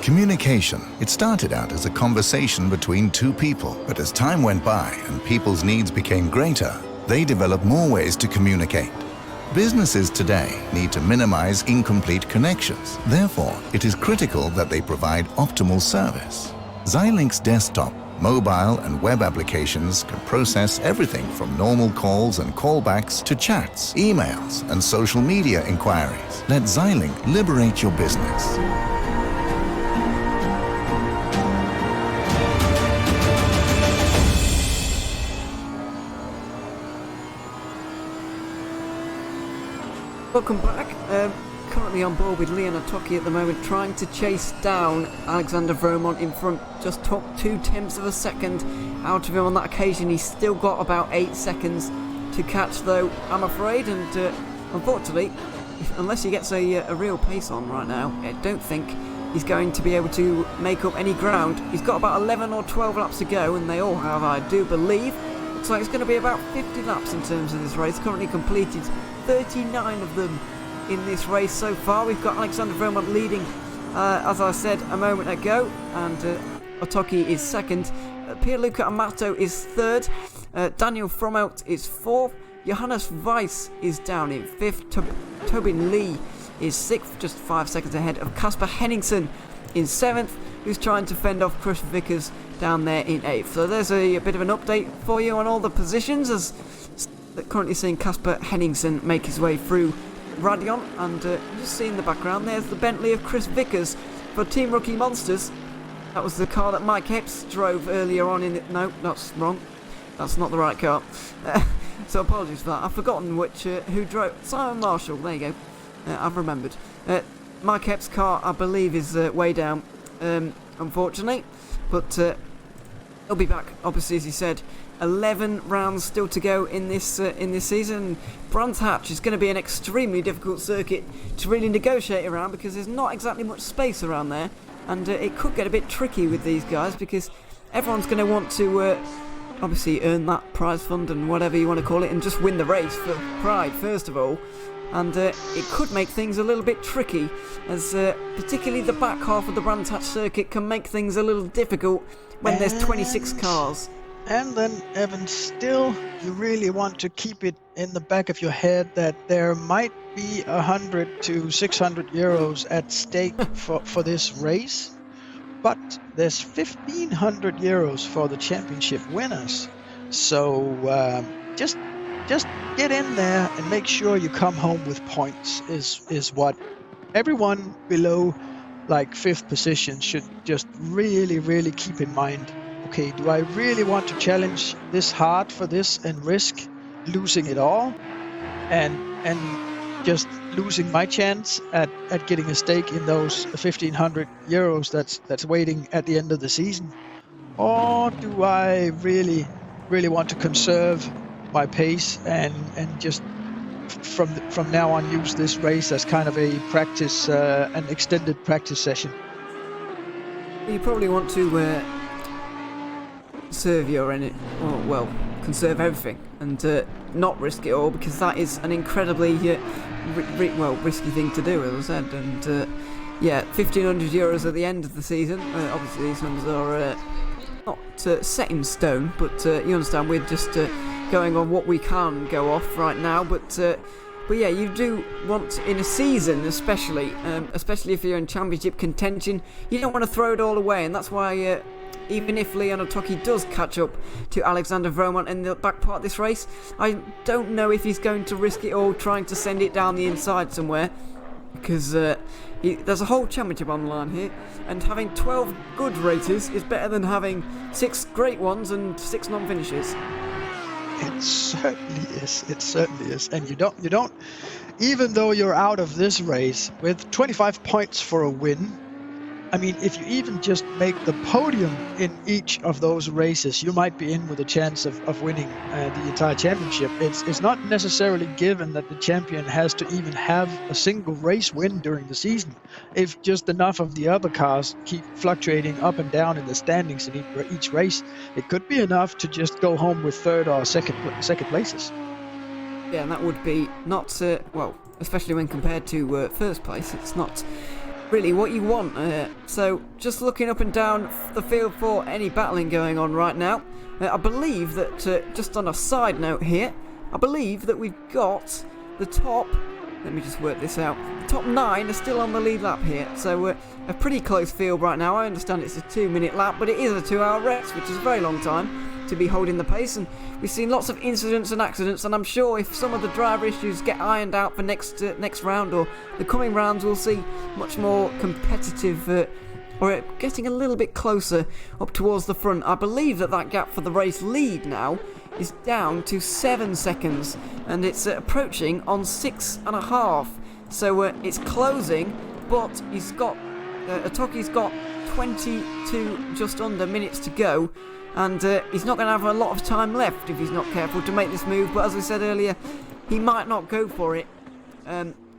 Communication. It started out as a conversation between two people, but as time went by and people's needs became greater, they developed more ways to communicate. Businesses today need to minimize incomplete connections. Therefore, it is critical that they provide optimal service. Xilinx desktop, mobile and web applications can process everything from normal calls and callbacks to chats, emails, and social media inquiries. Let Xilinx liberate your business. Welcome back. Currently on board with Leon Otoki at the moment, trying to chase down Alexander Vermont in front. Just took 0.2 of a second out of him on that occasion. He's still got about 8 seconds to catch, though, I'm afraid. And unfortunately, unless he gets a real pace on right now, I don't think he's going to be able to make up any ground. He's got about 11 or 12 laps to go, and they all have, I do believe. Looks like it's going to be about 50 laps in terms of this race. Currently completed 39 of them in this race so far. We've got Alexander Vermont leading, as I said a moment ago, and Otoki is second. Pierluca Amato is third. Daniel Fromelt is fourth. Johannes Weiss is down in 5th. Tobin Lee is 6th, just 5 seconds ahead of Casper Henningsen in 7th, who's trying to fend off Chris Vickers down there in 8th. So there's a bit of an update for you on all the positions, as currently seeing Casper Henningsen make his way through Radion, and just see in the background there's the Bentley of Chris Vickers for Team Rookie Monsters. That was the car that Mike Epps drove earlier on in it. No, that's wrong. That's not the right car. So apologies for that. I've forgotten who drove. Simon Marshall, there you go. I've remembered. Mike Epps' car, I believe, is way down, unfortunately. But he'll be back, obviously, as he said. 11 rounds still to go in this season. Brands Hatch is going to be an extremely difficult circuit to really negotiate around, because there's not exactly much space around there. And it could get a bit tricky with these guys, because everyone's going to want to obviously earn that prize fund and whatever you want to call it, and just win the race for pride first of all. And it could make things a little bit tricky, as particularly the back half of the Brands Hatch circuit can make things a little difficult when there's 26 cars. And then, Evan, still, you really want to keep it in the back of your head that there might be 100 to 600 euros at stake for this race, but there's 1,500 euros for the championship winners. So just get in there and make sure you come home with points is what everyone below like 5th position should just really keep in mind. Okay, do I really want to challenge this hard for this and risk losing it all and just losing my chance at getting a stake in those 1,500 euros that's waiting at the end of the season? Or do I really want to conserve my pace and just from now on use this race as kind of a practice, an extended practice session? You probably want to conserve your energy, or well, conserve everything and not risk it all, because that is an incredibly risky thing to do, as I said. And 1,500 euros at the end of the season. Obviously, these numbers are not set in stone, but you understand we're just going on what we can go off right now. But yeah, you do want in a season, especially if you're in championship contention, you don't want to throw it all away, and that's why. Even if Leon Otoki does catch up to Alexander Vromont in the back part of this race, I don't know if he's going to risk it all trying to send it down the inside somewhere, because there's a whole championship on the line here, and having 12 good races is better than having 6 great ones and 6 non-finishes. It certainly is. It certainly is. And you don't, even though you're out of this race with 25 points for a win, I mean, if you even just make the podium in each of those races, you might be in with a chance of winning the entire championship. It's not necessarily given that the champion has to even have a single race win during the season. If just enough of the other cars keep fluctuating up and down in the standings in each race, it could be enough to just go home with 3rd or 2nd places. Yeah, and that would be not, well, especially when compared to 1st place, it's not really what you want. So just looking up and down the field for any battling going on right now, I believe that, just on a side note here, I believe that we've got the top, let me just work this out, the top 9 are still on the lead lap here, so a pretty close field right now. I understand it's a 2-minute lap, but it is a 2-hour race, which is a very long time to be holding the pace, and we've seen lots of incidents and accidents, and I'm sure if some of the driver issues get ironed out for next round or the coming rounds, we'll see much more competitive or getting a little bit closer up towards the front. I believe that gap for the race lead now is down to 7 seconds, and it's approaching on 6.5, so it's closing, but he's got Otoki's got 22 just under minutes to go, and he's not going to have a lot of time left if he's not careful to make this move. But as I said earlier, he might not go for it.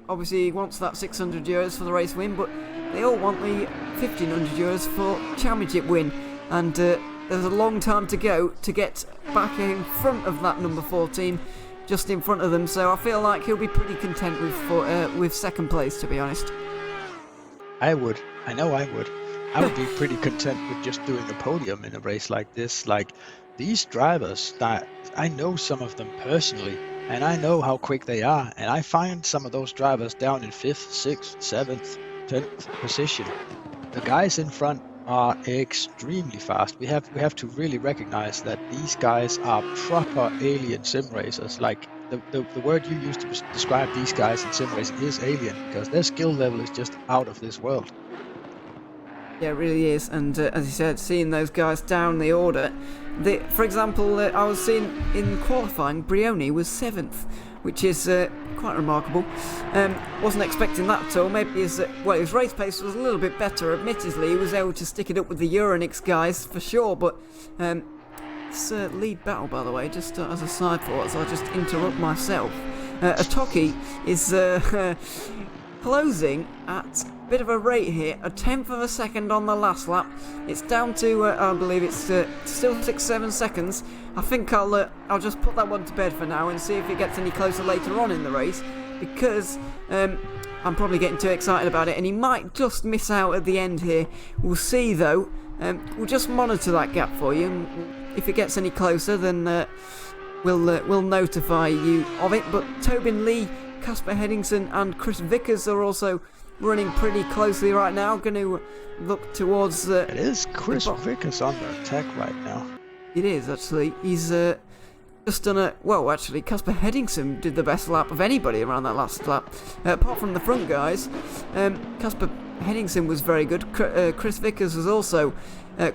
Obviously he wants that 600 euros for the race win, but they all want the 1,500 euros for championship win, and there's a long time to go to get back in front of that number 4 team, just in front of them. So I feel like he'll be pretty content with 2nd place, to be honest. I would. I know I would. I would be pretty content with just doing a podium in a race like this. Like, these drivers, that I know some of them personally, and I know how quick they are, and I find some of those drivers down in 5th, 6th, 7th, 10th position. The guys in front are extremely fast. We have to really recognize that these guys are proper alien sim racers. Like the word you used to describe these guys in sim racing is alien, because their skill level is just out of this world. Yeah, it really is. And as you said, seeing those guys down the order, for example, I was seeing in qualifying, Brioni was 7th, which is quite remarkable. Wasn't expecting that at all. Maybe his race pace was a little bit better. Admittedly, he was able to stick it up with the Uranix guys for sure. But it's lead battle, by the way, just as a side thought, so I'll just interrupt myself. Atoki is closing at a bit of a rate here, a 10th of a second on the last lap. It's down to, I believe it's still 6-7 seconds. I think I'll just put that one to bed for now and see if it gets any closer later on in the race, because I'm probably getting too excited about it, and he might just miss out at the end here. We'll see though. We'll just monitor that gap for you, and if it gets any closer, then we'll notify you of it. But Tobin Lee, Casper Henningsen and Chris Vickers are also running pretty closely right now. Going to look towards... it is Chris Vickers on the attack right now. It is, actually. He's just done a... Well, actually, Casper Henningsen did the best lap of anybody around that last lap. Apart from the front guys, Casper Henningsen was very good. Chris Vickers was also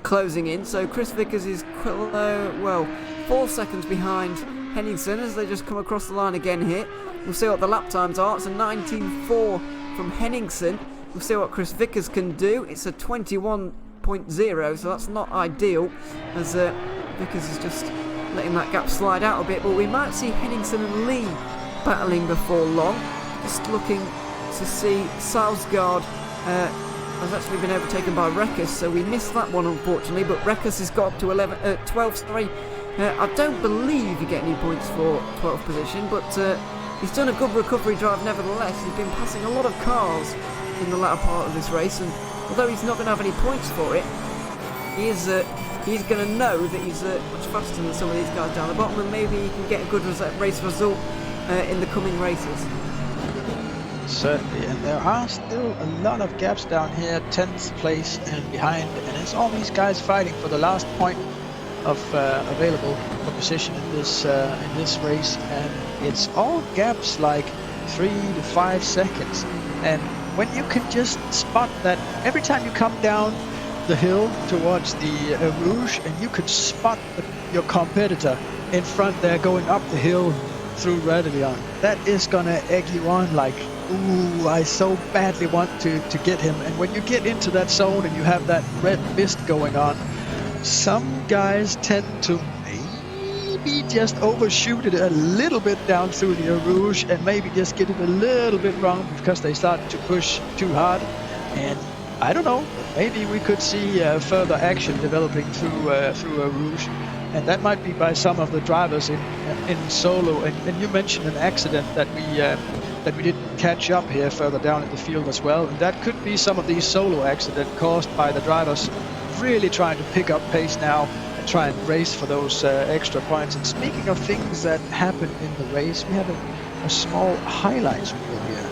closing in. So Chris Vickers is, 4 seconds behind Henningsen as they just come across the line again here. We'll see what the lap times are. It's a 19.4 from Henningsen. We'll see what Chris Vickers can do. It's a 21.0, so that's not ideal, as Vickers is just letting that gap slide out a bit. But we might see Henningsen and Lee battling before long. Just looking to see Salsgaard has actually been overtaken by Rekkes, so we missed that one unfortunately. But Rekkes has got up to 12th. I don't believe you get any points for 12th position, but he's done a good recovery drive nevertheless. He's been passing a lot of cars in the latter part of this race, and although he's not going to have any points for it, he's going to know that he's much faster than some of these guys down the bottom, and maybe he can get a good race result in the coming races. Certainly, and there are still a lot of gaps down here, 10th place and behind, and it's all these guys fighting for the last point of available position in this race, and it's all gaps like 3 to 5 seconds. And when you can just spot that every time you come down the hill towards the Rouge, and you can spot your competitor in front there going up the hill through Radillon, that is gonna egg you on like, ooh, I so badly want to get him. And when you get into that zone and you have that red mist going on, some guys tend to maybe just overshoot it a little bit down through the Rouge and maybe just get it a little bit wrong because they start to push too hard. And I don't know, maybe we could see further action developing through a Rouge, and that might be by some of the drivers in solo. And you mentioned an accident that we didn't catch up here further down in the field as well, and that could be some of these solo accidents caused by the drivers really trying to pick up pace now and try and race for those extra points. And speaking of things that happen in the race, we have a small highlights reel here.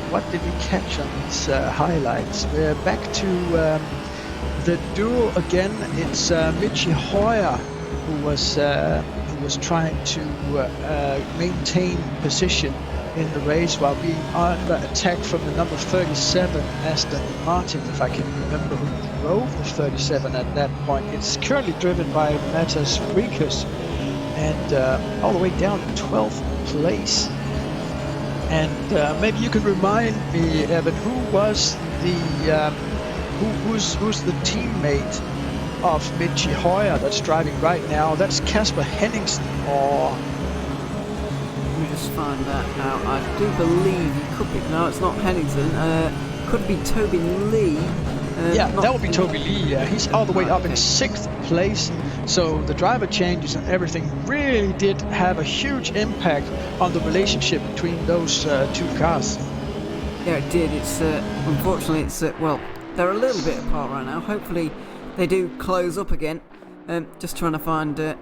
What did we catch on these highlights? We're back to the duo again. It's Michi Hoyer who was trying to maintain position in the race while being under attack from the number 37 Aston Martin, if I can remember who drove the 37 at that point. It's currently driven by Matas Rikus, and all the way down to 12th place. And maybe you can remind me, Evan, who was the who's the teammate of Michi Hoyer that's driving right now? That's Casper Henningsen, or Just find that out. I do believe it could be. No, it's not Henningsen. Could be Toby Lee. Yeah, that would be Toby Lee. Yeah, he's all the way up in 6th place. So the driver changes and everything really did have a huge impact on the relationship between those two cars. Yeah, it did. It's unfortunately, it's well, they're a little bit apart right now. Hopefully, they do close up again. Just trying to find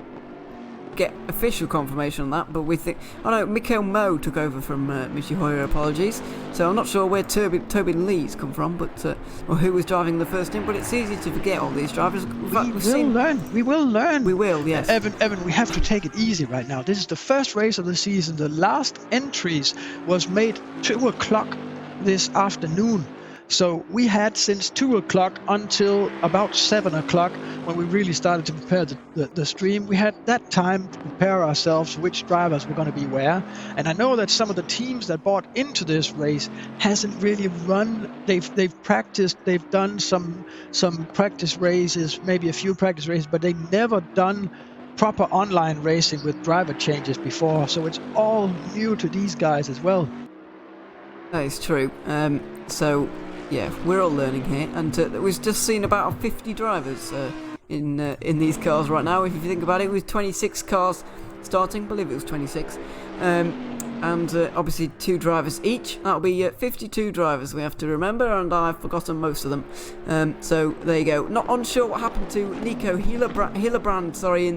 get official confirmation on that, but we think... Oh no, Mikhail Mo took over from Michi Hoyer, apologies. So I'm not sure where Toby Lee's come from, but or who was driving the first in, but it's easy to forget all these drivers. We will learn. We will, yes. Evan, we have to take it easy right now. This is the first race of the season. The last entries was made 2 o'clock this afternoon. So we had since 2 o'clock until about 7 o'clock when we really started to prepare the stream. We had that time to prepare ourselves which drivers were going to be where. And I know that some of the teams that bought into this race hasn't really run. They've practiced. They've done some practice races, maybe a few practice races, but they've never done proper online racing with driver changes before. So it's all new to these guys as well. That is true. So... yeah, we're all learning here, and we've just seen about 50 drivers in these cars right now. If you think about it, with 26 cars starting, I believe it was 26, and obviously 2 drivers each. That'll be 52 drivers we have to remember, and I've forgotten most of them. So there you go. Not unsure what happened to Nico Hillebrand,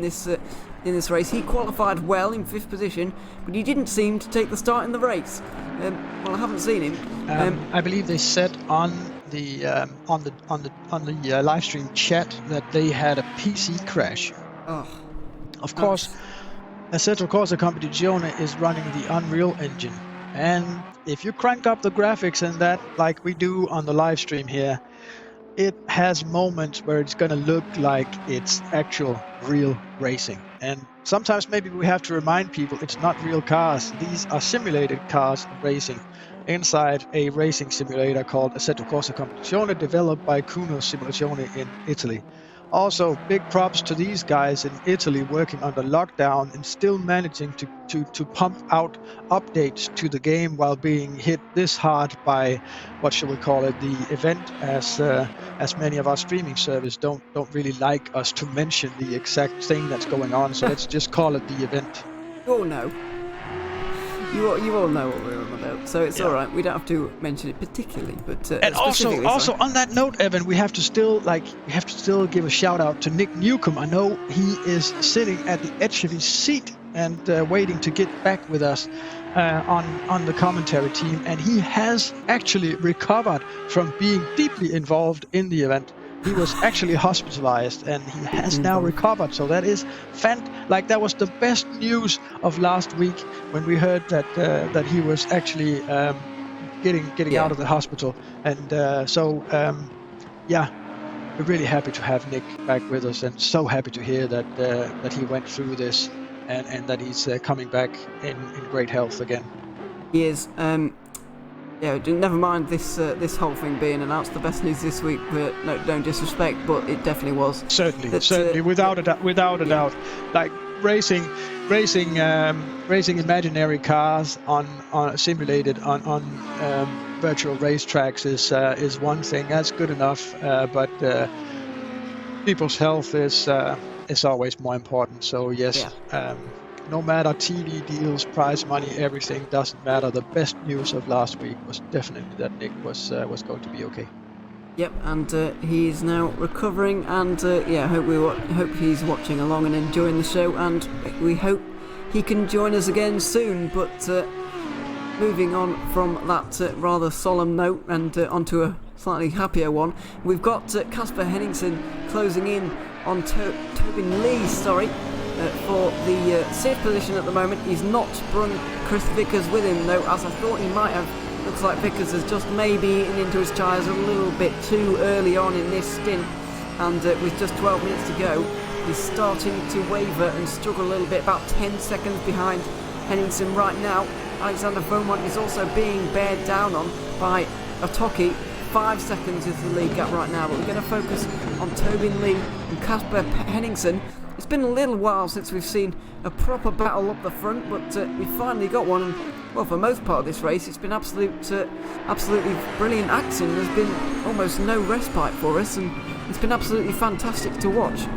in this race. He qualified well in 5th position, but he didn't seem to take the start in the race. Well, I haven't seen him. I believe they said on the live stream chat that they had a PC crash. Oh. Of course, Assetto Corsa Competizione is running the Unreal Engine, and if you crank up the graphics and that, like we do on the live stream here, it has moments where it's going to look like it's actual real racing. And sometimes maybe we have to remind people it's not real cars. These are simulated cars racing inside a racing simulator called Assetto Corsa Competizione, developed by Kunos Simulazioni in Italy. Also, big props to these guys in Italy working under lockdown and still managing to pump out updates to the game while being hit this hard by, what shall we call it, the event, as many of our streaming services don't really like us to mention the exact thing that's going on, so let's just call it the event. You all know. You all know what we're on about, so it's all right. We don't have to mention it particularly, but and also on that note, Evan, we have to still give a shout out to Nick Newcomb. I know he is sitting at the edge of his seat and waiting to get back with us on the commentary team, and he has actually recovered from being deeply involved in the event. He was actually hospitalized, and he has now recovered. So that is that was the best news of last week when we heard that he was actually getting out of the hospital. And we're really happy to have Nick back with us, and so happy to hear that he went through this and that he's coming back in great health again. He is. Never mind this whole thing being announced. The best news this week, no, don't disrespect, but it definitely was. Certainly, without a doubt. Like racing imaginary cars on simulated on virtual racetracks is one thing. That's good enough, but people's health is always more important. So yes. No matter TV deals, prize money, everything doesn't matter. The best news of last week was definitely that Nick was going to be okay. Yep, and he is now recovering, and hope he's watching along and enjoying the show, and we hope he can join us again soon. But moving on from that rather solemn note and onto a slightly happier one, we've got Casper Henningsen closing in on Tobin Lee. For the 6th position at the moment. He's not sprung Chris Vickers with him, though, as I thought he might have. Looks like Vickers has just maybe eaten into his tyres a little bit too early on in this stint, and with just 12 minutes to go, he's starting to waver and struggle a little bit, about 10 seconds behind Henningsen right now. Alexander Beaumont is also being bared down on by Otoki. 5 seconds is the lead gap right now, but we're going to focus on Tobin Lee and Casper Henningsen. It's been a little while since we've seen a proper battle up the front, but we finally got one. And, well, for most part of this race, it's been absolutely brilliant action. There's been almost no respite for us, and it's been absolutely fantastic to watch.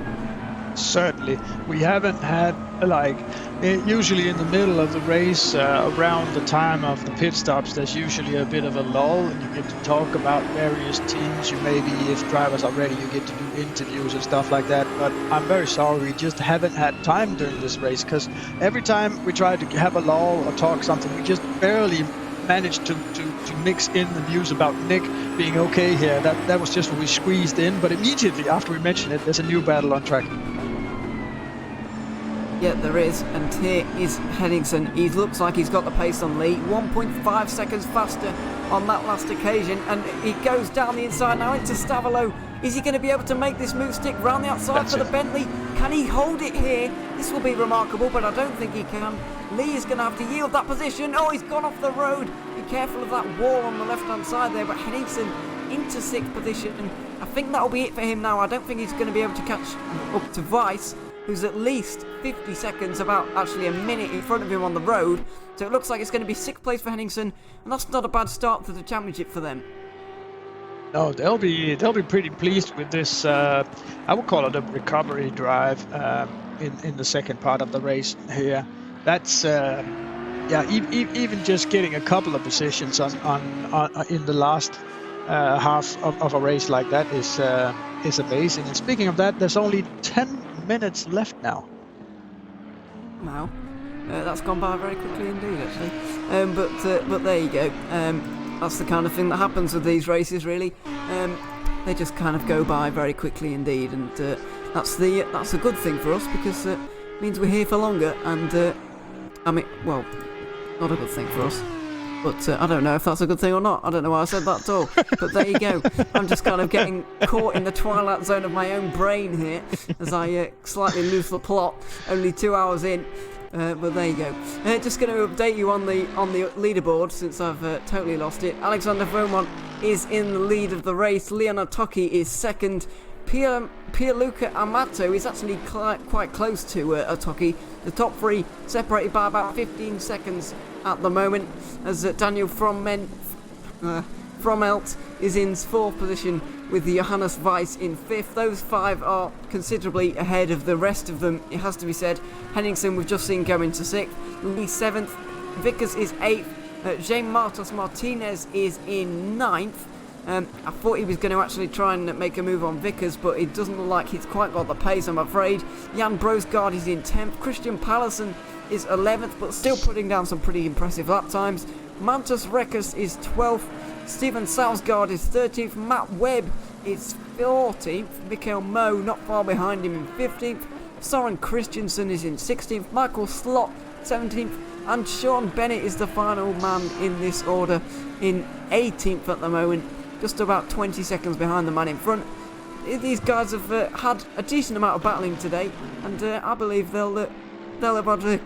Certainly. We haven't had, like, usually in the middle of the race, around the time of the pit stops, there's usually a bit of a lull, and you get to talk about various teams. You maybe, if drivers are ready, you get to do interviews and stuff like that. But I'm very sorry, we just haven't had time during this race, because every time we try to have a lull or talk something, we just barely managed to mix in the news about Nick being okay here. That was just what we squeezed in, but immediately after we mentioned it, there's a new battle on track. Yeah, there is, and here is Henningsen. He looks like he's got the pace on Lee, 1.5 seconds faster on that last occasion, and he goes down the inside now into Stavolo. Is he going to be able to make this move stick round the outside for the Bentley? Can he hold it here? This will be remarkable, but I don't think he can. Lee is going to have to yield that position. Oh, he's gone off the road. Be careful of that wall on the left-hand side there, but Henningsen into 6th position. And I think that'll be it for him now. I don't think he's going to be able to catch up to Weiss, who's at least 50 seconds, about actually a minute in front of him on the road. So it looks like it's going to be 6th place for Henningsen, and that's not a bad start to the championship for them. No, they'll be pretty pleased with this. I would call it a recovery drive in the second part of the race here. That's even just getting a couple of positions on in the last half of a race like that is amazing. And speaking of that, there's only 10 minutes left now. Wow, that's gone by very quickly indeed, actually. But there you go. That's the kind of thing that happens with these races, really. They just kind of go by very quickly indeed, and that's a good thing for us, because it means we're here for longer. And I mean, well, not a good thing for us. But I don't know if that's a good thing or not. I don't know why I said that at all. But there you go. I'm just kind of getting caught in the twilight zone of my own brain here as I slightly lose the plot. Only 2 hours in. But there you go. Just going to update you on the leaderboard, since I've totally lost it. Alexander Beaumont is in the lead of the race. Leonard Tocchi is second. Pierluca Amato is actually quite close to Tocchi. The top three separated by about 15 seconds at the moment, as Daniel Frommelt is in 4th position with Johannes Weiss in 5th. Those 5 are considerably ahead of the rest of them, it has to be said. Henningsen we've just seen go into 6th. Lee 7th. Vickers is 8th. Jaime Martos Martinez is in 9th. I thought he was going to actually try and make a move on Vickers, but it doesn't look like he's quite got the pace, I'm afraid. Jan Brosgaard is in 10th. Christian Pallesen is 11th, but still putting down some pretty impressive lap times. Mantus Reckers is 12th. Stephen Salsgaard is 13th. Matt Webb is 14th. Mikhail Moe not far behind him in 15th. Soren Christensen is in 16th. Michael Slot 17th. And Sean Bennett is the final man in this order in 18th at the moment. Just about 20 seconds behind the man in front. These guys have had a decent amount of battling today, and I believe they'll have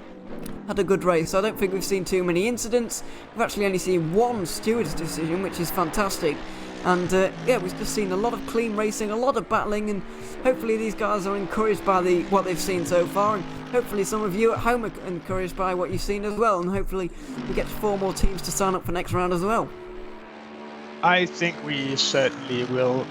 had a good race. I don't think we've seen too many incidents. We've actually only seen one steward's decision, which is fantastic. And we've just seen a lot of clean racing, a lot of battling, and hopefully these guys are encouraged by what they've seen so far, and hopefully some of you at home are encouraged by what you've seen as well, and hopefully we get 4 more teams to sign up for next round as well. I think we certainly will.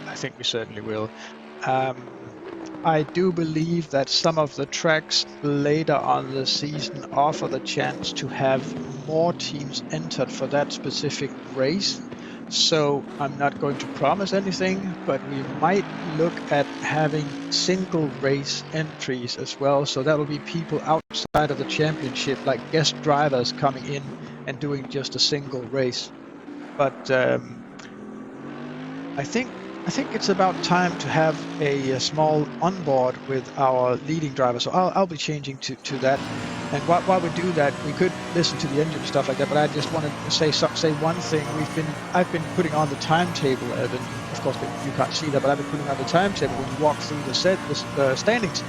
I do believe that some of the tracks later on the season offer the chance to have more teams entered for that specific race. So I'm not going to promise anything, but we might look at having single race entries as well. So that'll be people outside of the championship, like guest drivers coming in and doing just a single race. But I think it's about time to have a small onboard with our leading driver. So I'll be changing to that. And while we do that, we could listen to the engine and stuff like that. But I just wanted to say one thing. I've been putting on the timetable, Evan. Of course, you can't see that, but I've been putting on the timetable when you walk through the standings.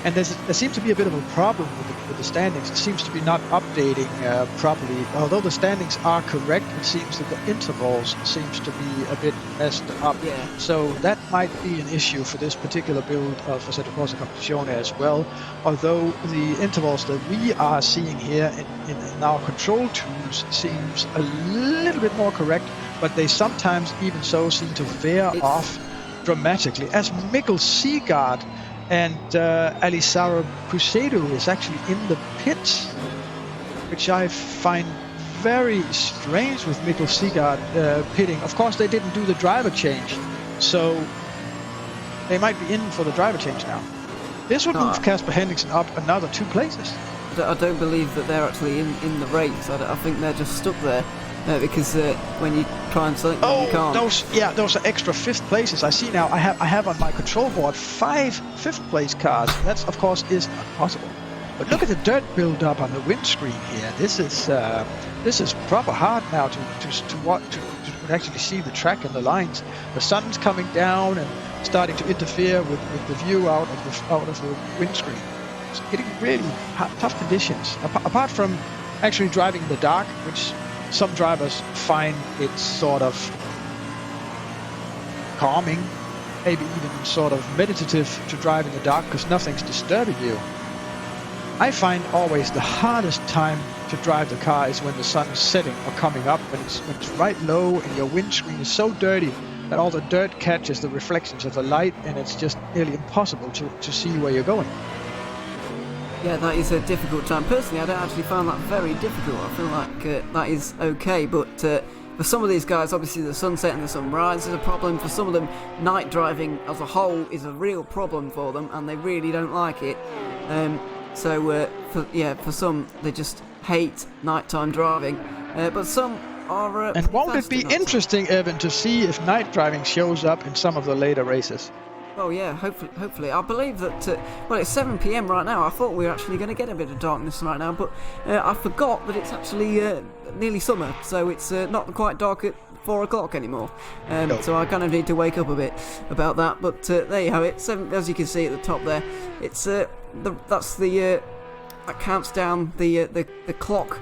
And there seems to be a bit of a problem with the standings. It seems to be not updating properly. Although the standings are correct, it seems that the intervals seems to be a bit messed up. Yeah. So that might be an issue for this particular build of Assetto Corsa Competizione as well. Although the intervals that we are seeing here in our control tools seems a little bit more correct, but they sometimes even so seem to veer off dramatically. As Mikkel Segaard and Alisaro Cruzedo is actually in the pits, which I find very strange with Mikkel Sigard pitting. Of course, they didn't do the driver change, so they might be in for the driver change now. This would move Kasper Henriksen up another 2 places. I don't believe that they're actually in the race. I think they're just stuck there because when you try and select them, you can't. Those are extra 5th places. I see now. I have on my control board 5 5th place cars. That, of course, is not possible. But look at the dirt build up on the windscreen here. This is proper hard now to actually see the track and the lines. The sun's coming down and starting to interfere with the view out of the windscreen. It's getting really tough conditions. Apart from actually driving in the dark, which some drivers find it's sort of calming, maybe even sort of meditative to drive in the dark because nothing's disturbing you. I find always the hardest time to drive the car is when the sun is setting or coming up, when it's right low and your windscreen is so dirty that all the dirt catches the reflections of the light and it's just nearly impossible to see where you're going. Yeah, that is a difficult time. Personally, I don't actually find that very difficult. I feel like that is okay, but for some of these guys, obviously the sunset and the sunrise is a problem. For some of them, night driving as a whole is a real problem for them, and they really don't like it. For some, they just hate nighttime driving, but some are. And won't it be interesting, Evan, to see if night driving shows up in some of the later races? Well, yeah, hopefully. I believe that, it's 7 p.m. right now. I thought we were actually going to get a bit of darkness right now, but I forgot that it's actually nearly summer, so it's not quite dark at 4 o'clock anymore. So I kind of need to wake up a bit about that, but there you have it. 7, as you can see at the top there, it's that counts down the clock.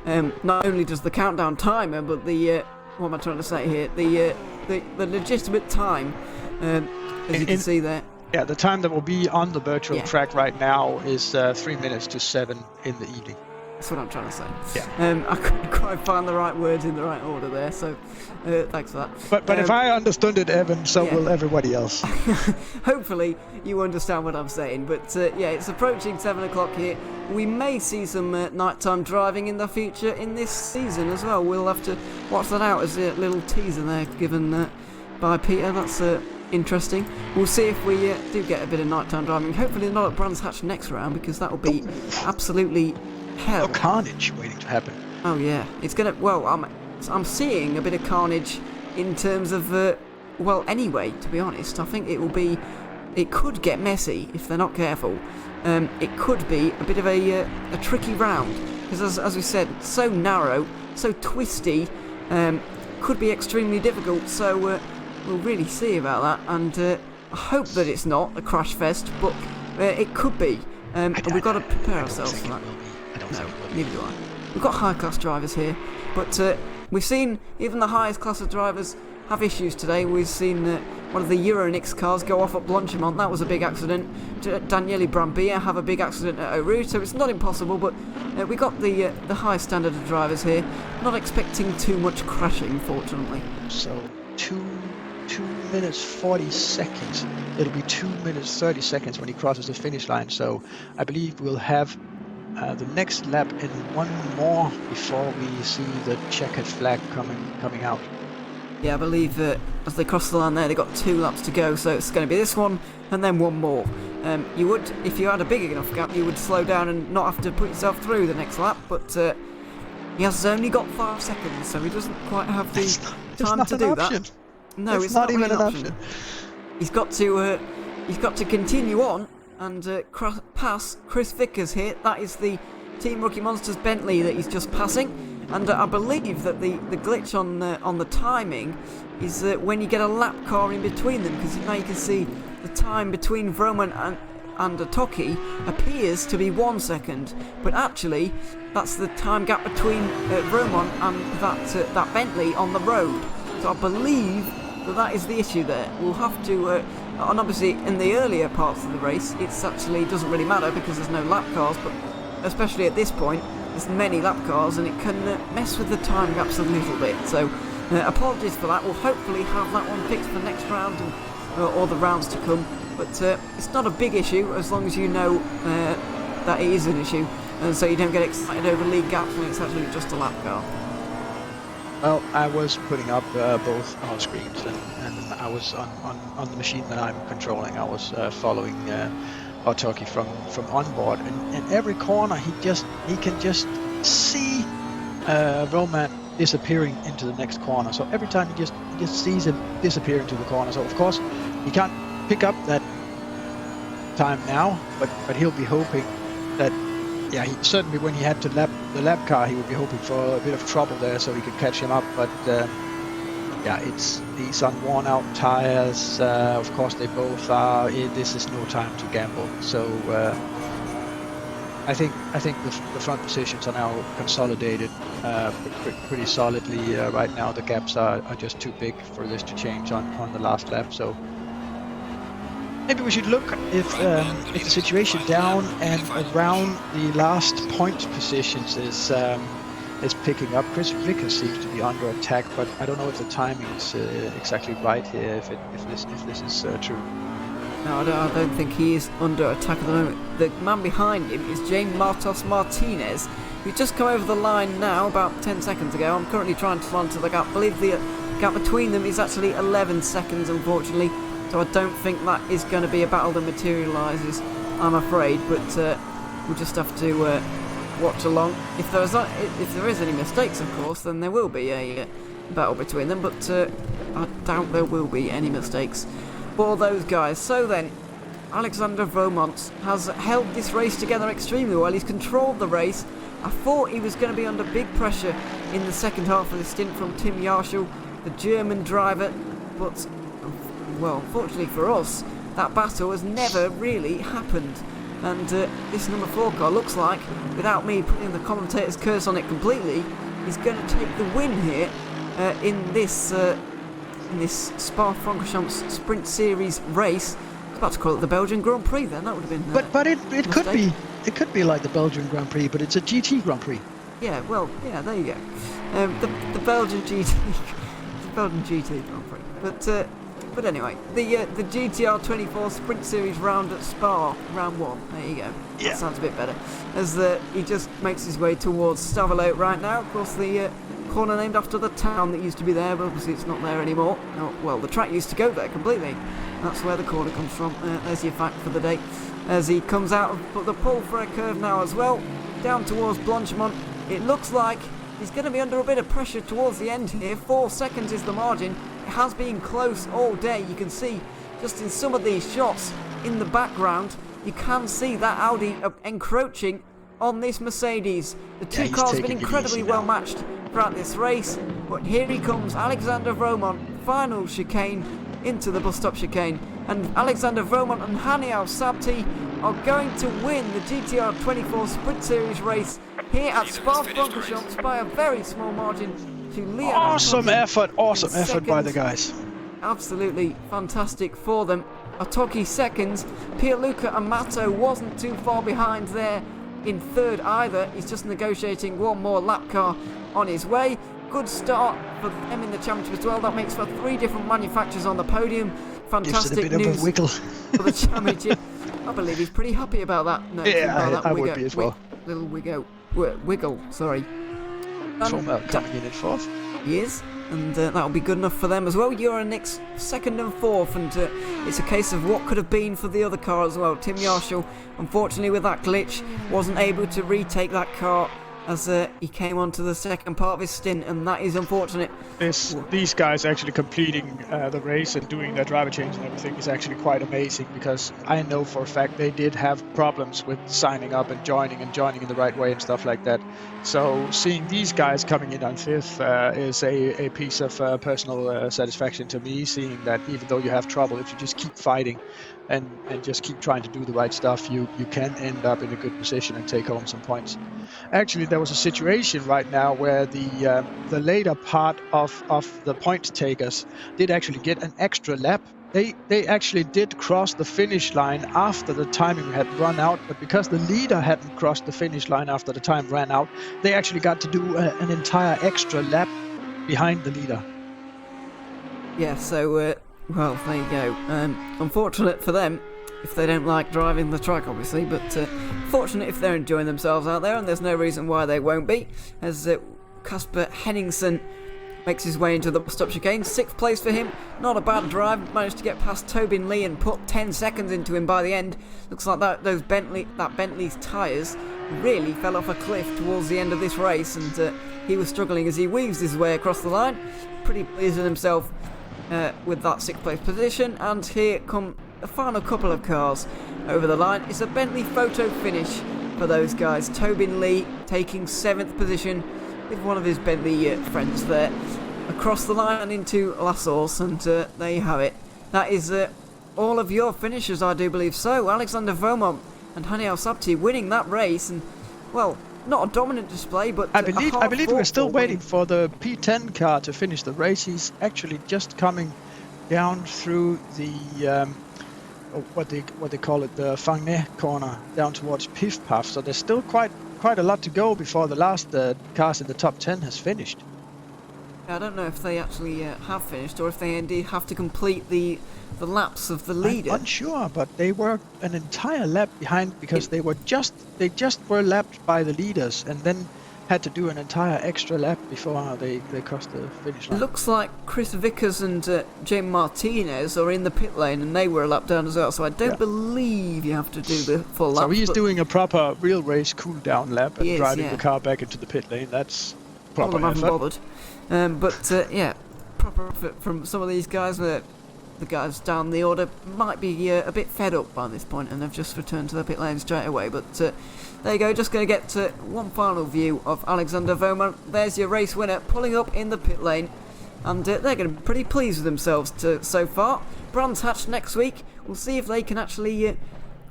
Not only does the countdown timer, but what am I trying to say here? The legitimate time. As you can see there. Yeah, the time that will be on the virtual track right now is 3 minutes to 7 in the evening. That's what I'm trying to say. Yeah. I couldn't quite find the right words in the right order there, so thanks for that. But if I understood it, Evan, so will everybody else. Hopefully you understand what I'm saying, but it's approaching 7 o'clock here. We may see some nighttime driving in the future in this season as well. We'll have to watch that out as a little teaser there given by Peter. That's interesting. We'll see if we do get a bit of nighttime driving. Hopefully not at Brands Hatch next round, because that will be absolutely hell. Carnage waiting to happen. Oh yeah, it's gonna. Well, I'm seeing a bit of carnage in terms of anyway. To be honest, I think it could get messy if they're not careful. It could be a bit of a tricky round because, as we said, so narrow, so twisty, could be extremely difficult. So. We'll really see about that, and I hope that it's not a crash fest, but it could be. We've got to prepare ourselves for that. No, neither do I. We've got high-class drivers here, but we've seen even the highest class of drivers have issues today. We've seen one of the Euronix cars go off at Blanchimont. That was a big accident. Daniele Brambilla have a big accident at Eau Rouge, so it's not impossible, but we got the high standard of drivers here. Not expecting too much crashing, fortunately. So 2 minutes 40 seconds. It'll be 2 minutes 30 seconds when he crosses the finish line. So I believe we'll have the next lap and one more before we see the checkered flag coming out. Yeah, I believe as they cross the line there, they've got 2 laps to go. So it's going to be this one and then one more. You would, if you had a big enough gap, you would slow down and not have to put yourself through the next lap. But he has only got 5 seconds, so he doesn't quite have the time to do that. No, it's not even an option. He's got to continue on and pass Chris Vickers here. That is the Team Rookie Monsters Bentley that he's just passing. And I believe that the glitch on the timing is when you get a lap car in between them, because now you can see the time between Vroman and Toki appears to be 1 second, but actually that's the time gap between Vroman and that Bentley on the road. So I believe that is the issue there. We'll have to, and obviously in the earlier parts of the race, it's actually doesn't really matter because there's no lap cars, but especially at this point, there's many lap cars and it can mess with the time gaps a little bit. So apologies for that. We'll hopefully have that one fixed for next round or the rounds to come. but it's not a big issue as long as you know that it is an issue, and so you don't get excited over lead gaps when it's actually just a lap car. Well, I was putting up both our screens, and I was on the machine that I'm controlling. I was following our talkie from onboard, and every corner he can just see Roman disappearing into the next corner. So every time he just sees him disappear into the corner. So of course he can't pick up that time now, but he'll be hoping that. Yeah, certainly when he had to lap the lap car, he would be hoping for a bit of trouble there so he could catch him up. But yeah, these on worn out tires. Of course, they both are. This is no time to gamble. So I think the front positions are now consolidated pretty solidly right now. The gaps are just too big for this to change on the last lap. So. Maybe we should look if the situation down and around the last point positions is picking up. Chris Vickers seems to be under attack, but I don't know if the timing is exactly right here. If this is true. No, I don't think he is under attack at the moment. The man behind him is James Martos Martinez, who's just come over the line now about 10 seconds ago. I'm currently trying to run to the gap. I believe the gap between them is actually 11 seconds, unfortunately. So I don't think that is going to be a battle that materialises, I'm afraid, but we'll just have to watch along. If there is any mistakes, of course, then there will be a battle between them, but I doubt there will be any mistakes for those guys. So then, Alexander Romont has held this race together extremely well. He's controlled the race. I thought he was going to be under big pressure in the second half of the stint from Tim Yarschel, the German driver, but well, unfortunately for us, that battle has never really happened. And this number 4 car looks like, without me putting the commentator's curse on it completely, is going to take the win here in this Spa-Francorchamps Sprint Series race. I was about to call it the Belgian Grand Prix then, that would have been but it could be like the Belgian Grand Prix, but it's a GT Grand Prix. Yeah, well, yeah, there you go. The Belgian GT the Belgian GT Grand Prix. But anyway, the GTR24 Sprint Series round at Spa, round 1. There you go. Yeah. That sounds a bit better. As he just makes his way towards Stavolo right now. Of course, the corner named after the town that used to be there, but obviously it's not there anymore. Oh, well, the track used to go there completely. That's where the corner comes from. There's your fact for the day. As he comes out of the pull for a curve now as well, down towards Blanchimont. It looks like he's going to be under a bit of pressure towards the end here. 4 seconds is the margin. It has been close all day. You can see just in some of these shots in the background, you can see that Audi encroaching on this Mercedes. The two cars have been incredibly well matched throughout this race, but here he comes, Alexander Romont, final chicane into the bus stop chicane, and Alexander Romont and Haniel Sabti are going to win the GTR24 Sprint Series race here at Spa-Francorchamps by a very small margin. Awesome effort by the guys. Absolutely fantastic for them. Otoki seconds. Pierluca Amato wasn't too far behind there in third either. He's just negotiating one more lap car on his way. Good start for them in the championship as well. That makes for 3 different manufacturers on the podium. Fantastic Gives it a bit news of a wiggle. for the championship. I believe he's pretty happy about that. No, yeah, I would be as well. Little wiggle, sorry. Tromel coming in at 4th. He is, and that'll be good enough for them as well. Euronext 2nd and 4th, and it's a case of what could have been for the other car as well. Tim Yarschel, unfortunately with that glitch, wasn't able to retake that car as he came onto the second part of his stint, and that is unfortunate. These guys actually completing the race and doing their driver change and everything is actually quite amazing, because I know for a fact they did have problems with signing up and joining in the right way and stuff like that. So seeing these guys coming in on 5th is a piece of personal satisfaction to me, seeing that even though you have trouble, if you just keep fighting and just keep trying to do the right stuff, you can end up in a good position and take home some points. Actually, there was a situation right now where the later part of the point takers did actually get an extra lap. They actually did cross the finish line after the timing had run out, but because the leader hadn't crossed the finish line after the time ran out, they actually got to do an entire extra lap behind the leader. Yeah, so well, there you go. Unfortunate for them. if they don't like driving the track, obviously, but fortunate if they're enjoying themselves out there, and there's no reason why they won't be, as Casper Henningsen makes his way into the stop chicane. 6th place for him, not a bad drive, managed to get past Tobin Lee and put 10 seconds into him by the end. Looks like that Bentley's tyres really fell off a cliff towards the end of this race, and he was struggling as he weaves his way across the line. Pretty pleased with himself with that 6th place position, and here come the final couple of cars over the line. It's a Bentley photo finish for those guys. Tobin Lee taking 7th position with one of his Bentley friends there across the line and into La Source, and there you have it. That is all of your finishers, I do believe so. Alexander Vomont and Haniel Sabti winning that race, and well, not a dominant display, but I believe we're still waiting for the P10 car to finish the race. He's actually just coming down through the what they call it, the Fangnet corner, down towards Piff Puff. So there's still quite a lot to go before the last cars in the top 10 has finished. I don't know if they actually have finished, or if they indeed have to complete the laps of the leader. I'm unsure, but they were an entire lap behind, because they just were lapped by the leaders, and then had to do an entire extra lap before they crossed the finish line. It looks like Chris Vickers and James Martinez are in the pit lane, and they were a lap down as well, so I don't believe you have to do the full lap. So he's doing a proper real race cool down lap and driving the car back into the pit lane. That's proper effort. Bothered. Proper effort from some of these guys. The guys down the order might be a bit fed up by this point, and have just returned to the pit lane straight away, but there you go. Just going to get one final view of Alexander Vomont. There's your race winner pulling up in the pit lane, and they're going to be pretty pleased with themselves so far. Brands Hatch next week. We'll see if they can actually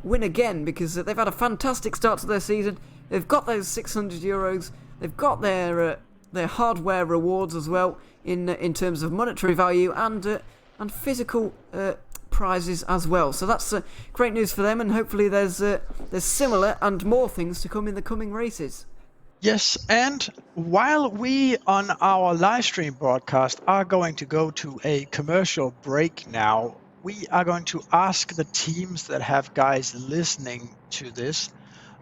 win again, because they've had a fantastic start to their season. They've got those €600. They've got their hardware rewards as well in terms of monetary value and physical prizes as well. So that's great news for them, and hopefully there's similar and more things to come in the coming races. Yes, and while we on our live stream broadcast are going to go to a commercial break now, we are going to ask the teams that have guys listening to this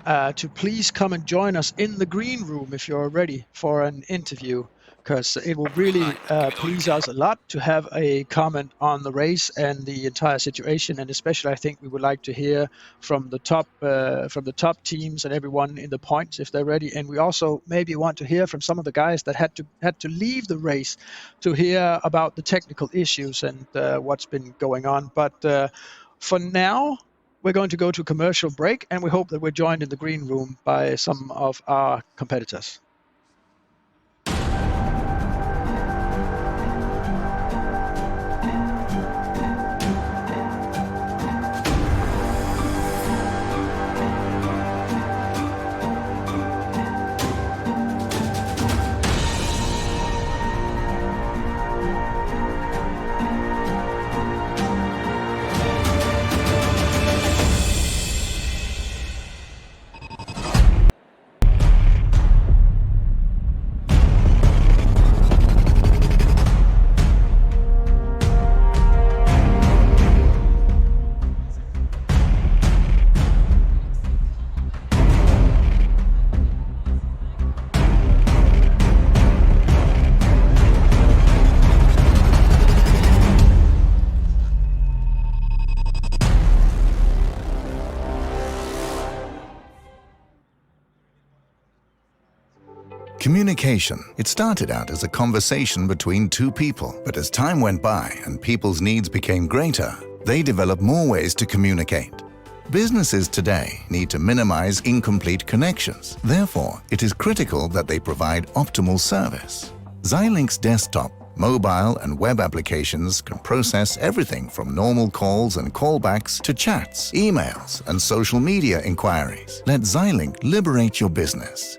to please come and join us in the green room if you're ready for an interview, because it will really please us a lot to have a comment on the race and the entire situation, and especially I think we would like to hear from the top teams and everyone in the points if they're ready, and we also maybe want to hear from some of the guys that had to leave the race to hear about the technical issues and what's been going on. But for now, we're going to go to commercial break, and we hope that we're joined in the green room by some of our competitors. Communication. It started out as a conversation between two people, but as time went by and people's needs became greater, they developed more ways to communicate. Businesses today need to minimize incomplete connections. Therefore, it is critical that they provide optimal service. Xilinx desktop, mobile and web applications can process everything from normal calls and callbacks to chats, emails, and social media inquiries. Let Xilinx liberate your business.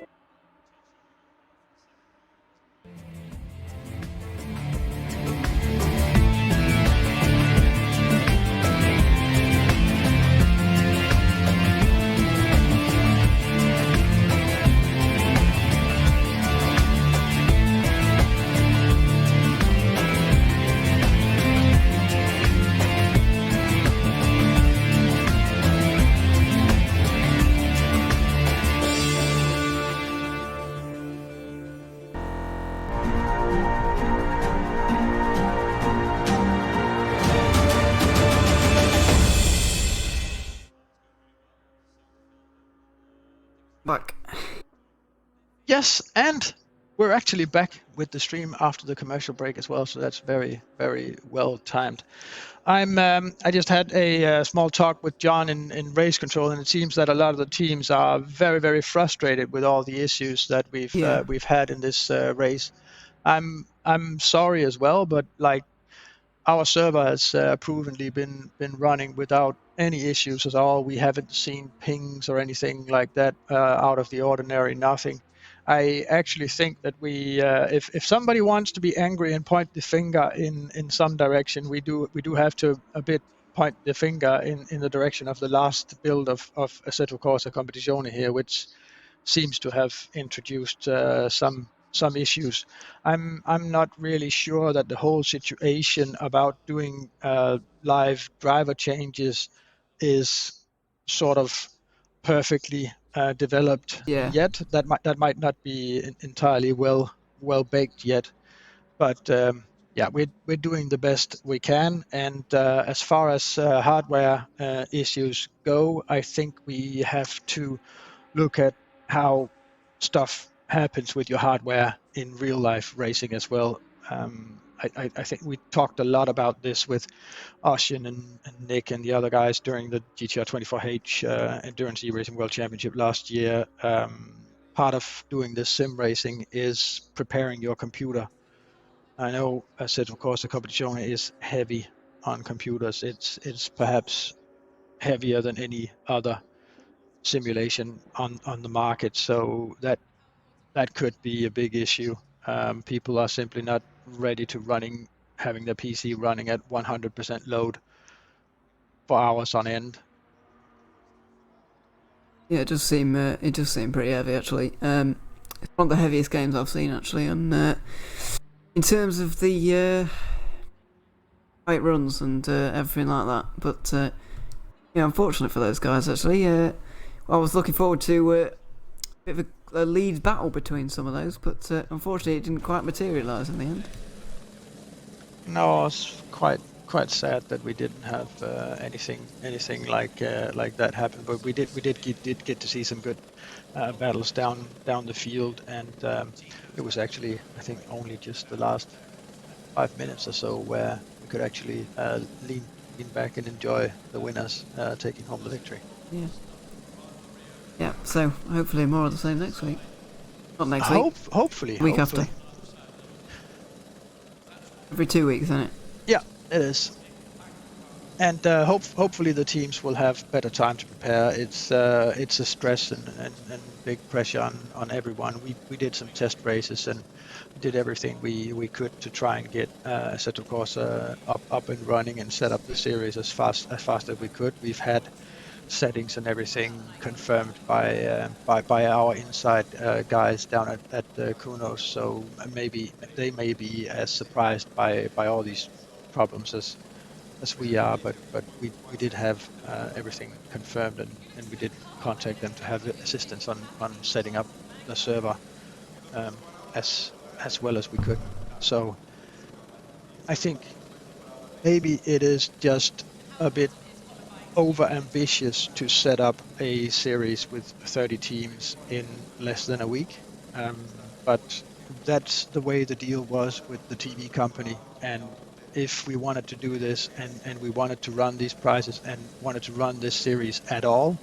back. Yes, and we're actually back with the stream after the commercial break as well, so that's very, very well timed. I just had a small talk with John in race control, and it seems that a lot of the teams are very, very frustrated with all the issues that we've had in this race. I'm sorry as well, but like, our server has provenly been running without any issues at all. We haven't seen pings or anything like that out of the ordinary. Nothing. I actually think that if somebody wants to be angry and point the finger in some direction, we do have to a bit point the finger in the direction of the last build of Assetto Corsa Competizione here, which seems to have introduced some issues. I'm not really sure that the whole situation about doing live driver changes is sort of perfectly developed yet. That might not be entirely well baked yet, but yeah, we're doing the best we can. And as far as hardware issues go, I think we have to look at how stuff happens with your hardware in real life racing as well. I think we talked a lot about this with Ocean and Nick and the other guys during the GTR24H Endurance E-Racing World Championship last year. Part of doing this sim racing is preparing your computer. I know Assetto Corsa Competizione is heavy on computers. It's perhaps heavier than any other simulation on the market, so that could be a big issue. People are simply not ready to having their PC running at 100% load for hours on end. Yeah, it does seem pretty heavy actually. It's one of the heaviest games I've seen actually, and in terms of the how it runs and everything like that. But yeah, unfortunately for those guys actually, I was looking forward to a bit of a lead battle between some of those, but unfortunately it didn't quite materialise in the end. No, it's quite sad that we didn't have anything like that happen. But we did get to see some good battles down the field, and it was actually, I think, only just the last 5 minutes or so where we could actually lean back and enjoy the winners taking home the victory. Yeah, so hopefully more of the same next week. Not next week. Hopefully. Week after. Every 2 weeks, isn't it? Yeah, it is. And hopefully the teams will have better time to prepare. It's a stress and big pressure on everyone. We did some test races and did everything we could to try and get Assetto Corsa up and running and set up the series as fast as we could. We've had settings and everything confirmed by our inside guys down at Kunos, so maybe they may be as surprised by all these problems as we are, but we did have everything confirmed, and we did contact them to have assistance on setting up the server as well as we could. So I think maybe it is just a bit over ambitious to set up a series with 30 teams in less than a week, but that's the way the deal was with the TV company. And if we wanted to do this and we wanted to run these prizes and wanted to run this series at all,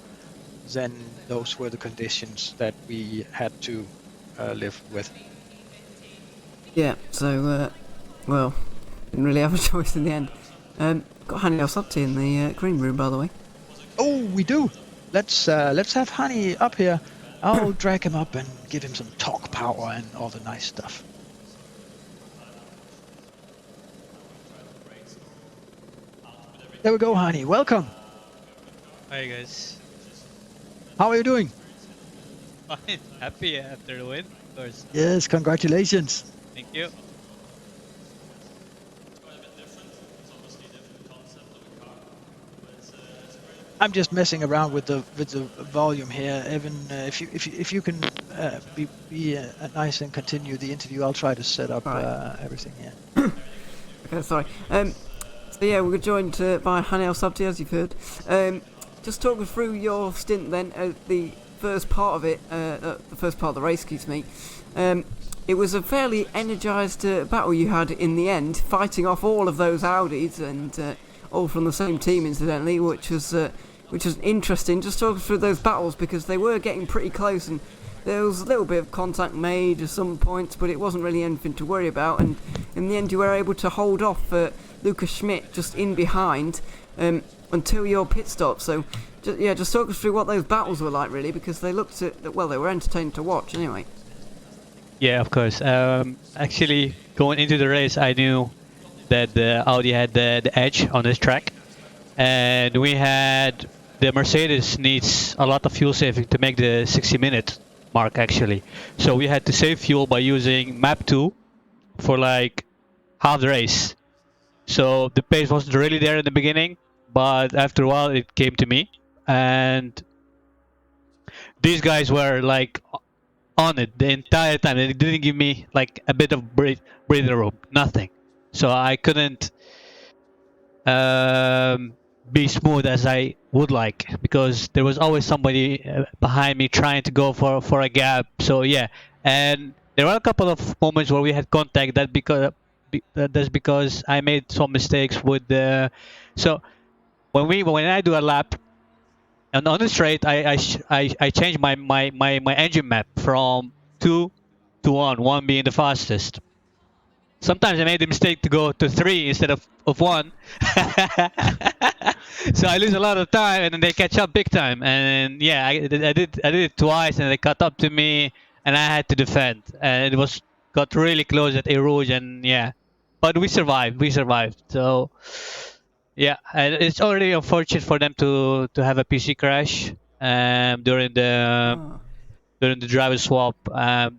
then those were the conditions that we had to live with. Yeah, so well, didn't really have a choice in the end. Got Hani Al-Sabti in the green room, by the way. Oh, we do. Let's have Hani up here. I'll drag him up and give him some talk power and all the nice stuff. There we go, Hani. Welcome. Hi guys. How are you doing? Fine. Happy after the win, of course. Yes, congratulations. Thank you. I'm just messing around with the volume here, Evan. If you can be nice and continue the interview, I'll try to set up everything here. Okay, sorry. So yeah, we were joined by Hani Al-Sabti, as you've heard. Just talk us through your stint then at the first part of it, the first part of the race, excuse me, it was a fairly energised battle you had in the end, fighting off all of those Audis, and all from the same team, incidentally, which was interesting. Just talking through those battles, because they were getting pretty close, and there was a little bit of contact made at some points, but it wasn't really anything to worry about. And in the end, you were able to hold off Lucas Schmidt just in behind until your pit stop. So, just talk us through what those battles were like, really, because they looked well, they were entertaining to watch anyway. Yeah, of course. Actually, going into the race, I knew that the Audi had the edge on this track, and we had the Mercedes needs a lot of fuel saving to make the 60-minute mark actually. So we had to save fuel by using map 2 for like half the race. So the pace wasn't really there in the beginning, but after a while it came to me, and these guys were like on it the entire time. They didn't give me like a bit of breathing room, nothing. So I couldn't be smooth as I would like, because there was always somebody behind me trying to go for a gap. So yeah, and there were a couple of moments where we had contact. That's because I made some mistakes with the. So when I do a lap, and on the straight, I changed my engine map from 2 to 1 being the fastest. Sometimes I made the mistake to go to 3 instead of 1. So I lose a lot of time, and then they catch up big time. And yeah, I did it twice, and they caught up to me, and I had to defend. And it got really close at Eau Rouge, and yeah, but we survived. So yeah, and it's already unfortunate for them to have a PC crash during the driver swap,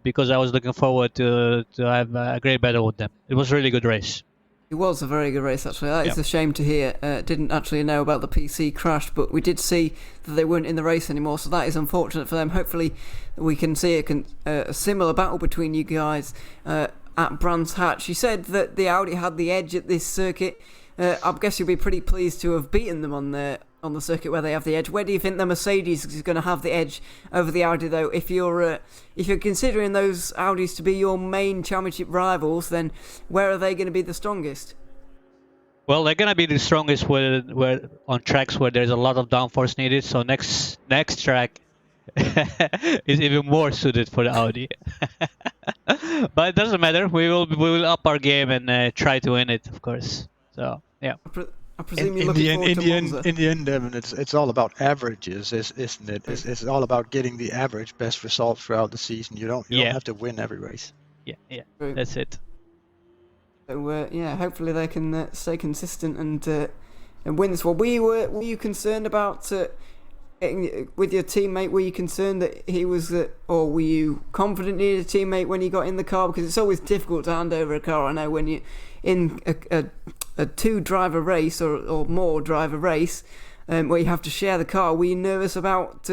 because I was looking forward to have a great battle with them. It was a really good race. It was a very good race, actually. That is a shame to hear. Didn't actually know about the PC crash, but we did see that they weren't in the race anymore, so that is unfortunate for them. Hopefully we can see a similar battle between you guys at Brands Hatch. You said that the Audi had the edge at this circuit. I guess you'll be pretty pleased to have beaten them on the circuit where they have the edge. Where do you think the Mercedes is going to have the edge over the Audi, though? If you're considering those Audis to be your main championship rivals, then where are they going to be the strongest? Well, they're going to be the strongest where on tracks where there's a lot of downforce needed. So next track is even more suited for the Audi. But it doesn't matter. We will up our game and try to win it, of course. So yeah. I presume you're looking forward to Monza. In the end, Evan, it's all about averages, isn't it? It's all about getting the average best result throughout the season. You don't have to win every race. Yeah, that's it. So hopefully they can stay consistent and win this one. Were you concerned about getting with your teammate? Were you concerned that he was, or were you confident in your teammate when you got in the car? Because it's always difficult to hand over a car. I know when you in a 2-driver race or more driver race where you have to share the car. Were you nervous about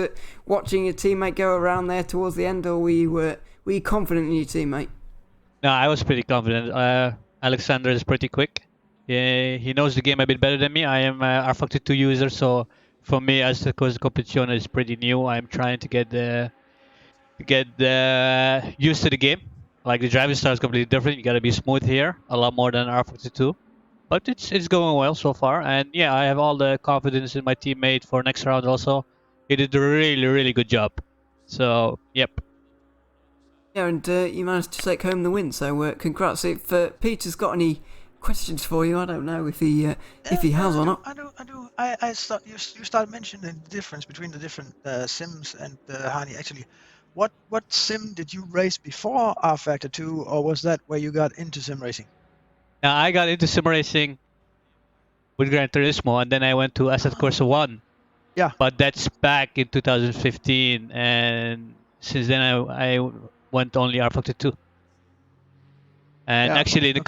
watching your teammate go around there towards the end, or were you confident in your teammate? No, I was pretty confident. Alexander is pretty quick. He knows the game a bit better than me. I am a R52 user, so for me, Assetto Corsa Competizione is pretty new. I'm trying to get used to the game. Like, the driving style is completely different. You gotta be smooth here, a lot more than R52. But it's going well so far, and yeah, I have all the confidence in my teammate for next round also. He did a really, really good job. So, yep. Yeah, and you managed to take home the win, so congrats. If Peter's got any questions for you, I don't know if he has or not. I do. I thought you started mentioning the difference between the different sims and Hani. Actually, what sim did you race before R Factor 2, or was that where you got into sim racing? Now, I got into sim racing with Gran Turismo, and then I went to Assetto Corsa 1. Yeah. But that's back in 2015, and since then I went only R Factor 2. And actually, in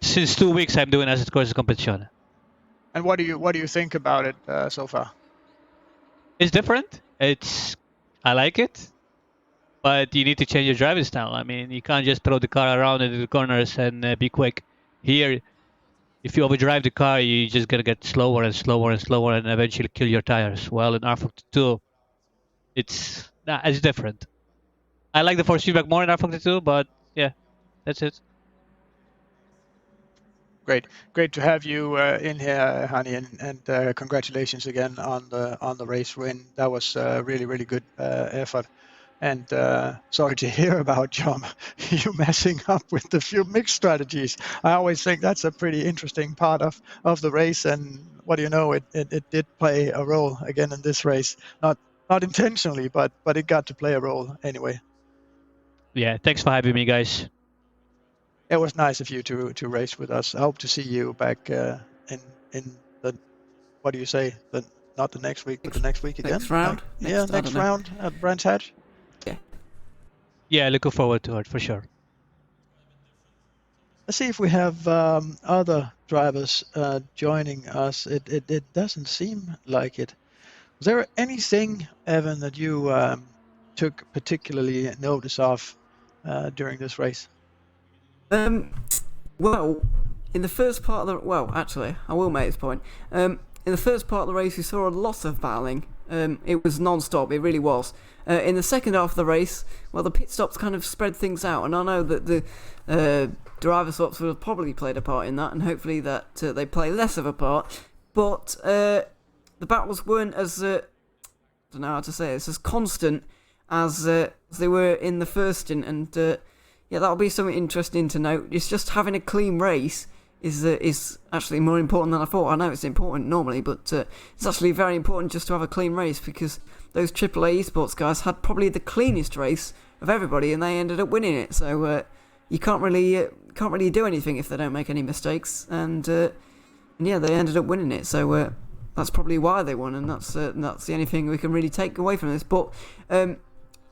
since 2 weeks, I'm doing Assetto Corsa Competizione. And what do you think about it so far? It's different. I like it, but you need to change your driving style. I mean, you can't just throw the car around into the corners and be quick. Here, if you overdrive the car, you're just gonna get slower and slower and slower, and eventually kill your tires. Well, in R52, it's different. I like the force feedback more in R42, but yeah, that's it. Great to have you in here, Hani, and congratulations again on the race win. That was a really good effort. And sorry to hear about you messing up with the fuel mix strategies. I always think that's a pretty interesting part of the race. And what do you know, it did play a role again in this race. Not intentionally, but it got to play a role anyway. Yeah, thanks for having me, guys. It was nice of you to race with us. I hope to see you back in the, what do you say, the not the next week, but the next week again. Next round. Yeah, I next don't know. round at Brands Hatch. Yeah. Yeah, looking forward to it for sure. Let's see if we have other drivers joining us. It doesn't seem like it. Was there anything, Evan, that you took particularly notice of during this race? Well, in the first part of the actually, I will make this point. In the first part of the race, we saw a lot of battling. It was non-stop. It really was. In the second half of the race, well, the pit stops kind of spread things out, and I know that the driver swaps would have probably played a part in that, and hopefully that they play less of a part. But the battles weren't as I don't know how to say this, as constant as they were in the first stint, and yeah, that'll be something interesting to note. It's just having a clean race is actually more important than I thought. I know it's important normally, but it's actually very important just to have a clean race, because those AAA esports guys had probably the cleanest race of everybody, and they ended up winning it. So you can't really do anything if they don't make any mistakes, and yeah, they ended up winning it. So that's probably why they won, and that's the only thing we can really take away from this. But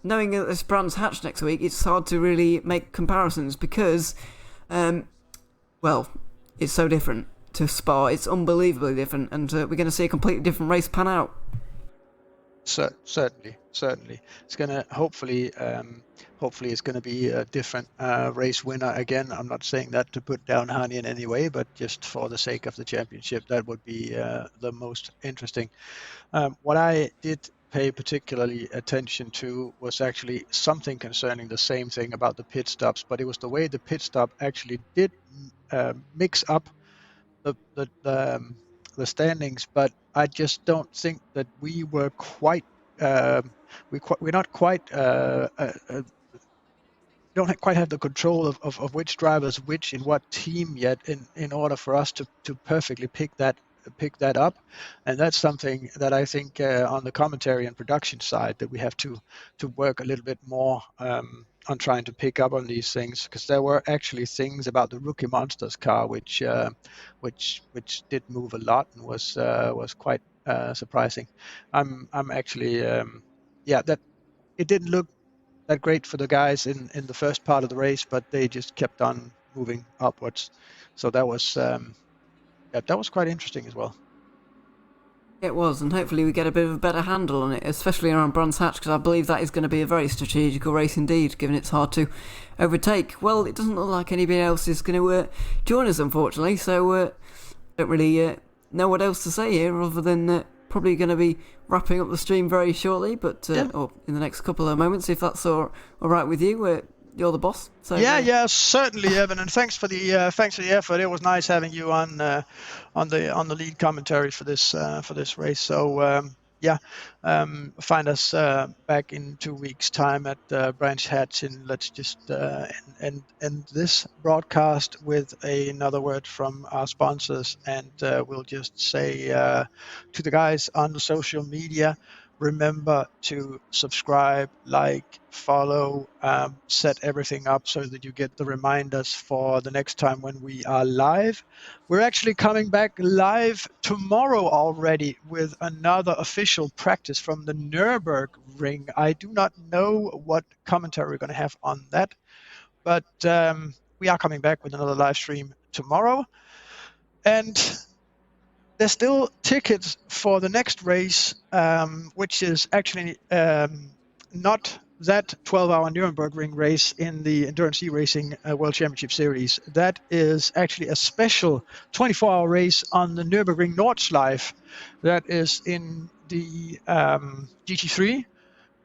knowing that this Brands Hatch next week, it's hard to really make comparisons because, well, it's so different to Spa. It's unbelievably different, and we're going to see a completely different race pan out. Certainly. It's gonna hopefully it's gonna be a different race winner again. I'm not saying that to put down Hani in any way, but just for the sake of the championship, that would be the most interesting. What I did pay particularly attention to was actually something concerning the same thing about the pit stops, but it was the way the pit stop actually did mix up the standings, but I just don't think that we were quite we're not quite don't quite have the control of which drivers which in what team yet in order for us to perfectly pick that up, and that's something that I think on the commentary and production side that we have to work a little bit more on trying to pick up on these things, because there were actually things about the Rookie Monsters car which did move a lot and was quite surprising. I'm actually that it didn't look that great for the guys in the first part of the race, but they just kept on moving upwards. So that was quite interesting as well. It was, and hopefully we get a bit of a better handle on it, especially around Brands Hatch, because I believe that is going to be a very strategical race indeed, given it's hard to overtake. Well, it doesn't look like anybody else is going to join us, unfortunately, so don't really know what else to say here, other than probably going to be wrapping up the stream very shortly, but or in the next couple of moments, if that's all right with you. You're the boss. So yeah, certainly, Evan, and thanks for the effort. It was nice having you on the lead commentary for this race. So find us back in 2 weeks' time at Brands Hatch, and let's just end this broadcast with another word from our sponsors, and we'll just say to the guys on the social media, remember to subscribe, like, follow, set everything up so that you get the reminders for the next time when we are live. We're actually coming back live tomorrow already with another official practice from the Nürburgring. I do not know what commentary we're going to have on that, but we are coming back with another live stream tomorrow. And there's still tickets for the next race, which is actually not that 12-hour Nürburgring race in the Endurance E-Racing World Championship Series. That is actually a special 24-hour race on the Nürburgring Nordschleife that is in the GT3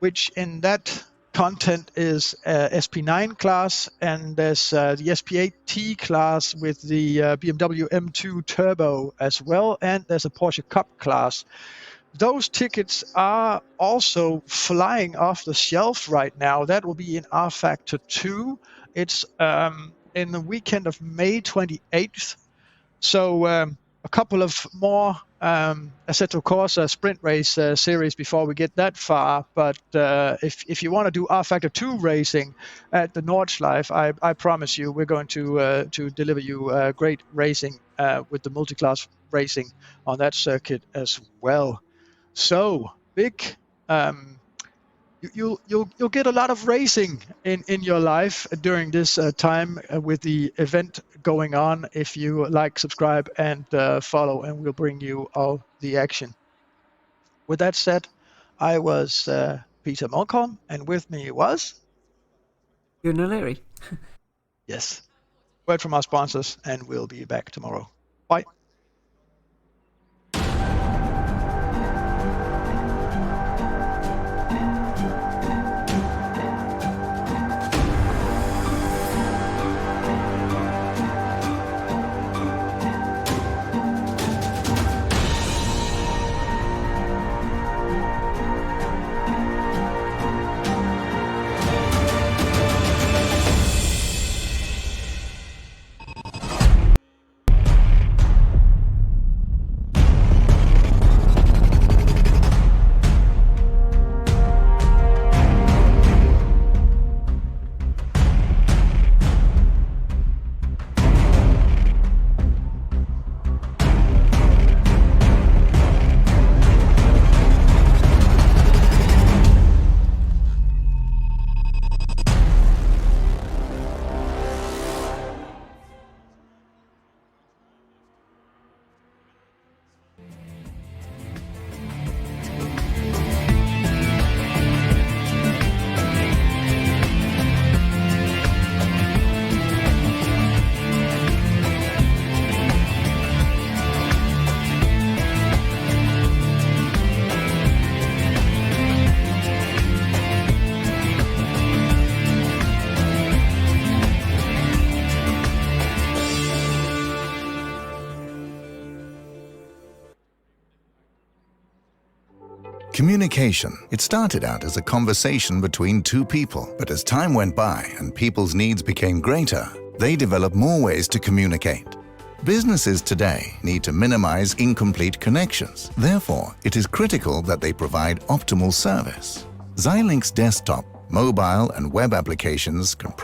which in that content is SP9 class, and there's the SP8T class with the BMW M2 Turbo as well, and there's a Porsche Cup class. Those tickets are also flying off the shelf right now. That will be in R Factor 2. It's in the weekend of May 28th. So a couple of more Assetto Corsa Sprint Race series before we get that far. But if you want to do R Factor 2 racing at the Nordschleife, I promise you we're going to deliver you great racing with the multi-class racing on that circuit as well. So big. You'll get a lot of racing in your life during this time with the event going on. If you like, subscribe, and follow, and we'll bring you all the action. With that said, I was Peter Malcolm, and with me was Ewan O'Leary. Yes. Word from our sponsors, and we'll be back tomorrow. Bye. Communication. It started out as a conversation between two people, but as time went by and people's needs became greater, they developed more ways to communicate. Businesses today need to minimize incomplete connections. Therefore, it is critical that they provide optimal service. Xilinx desktop, mobile, and web applications can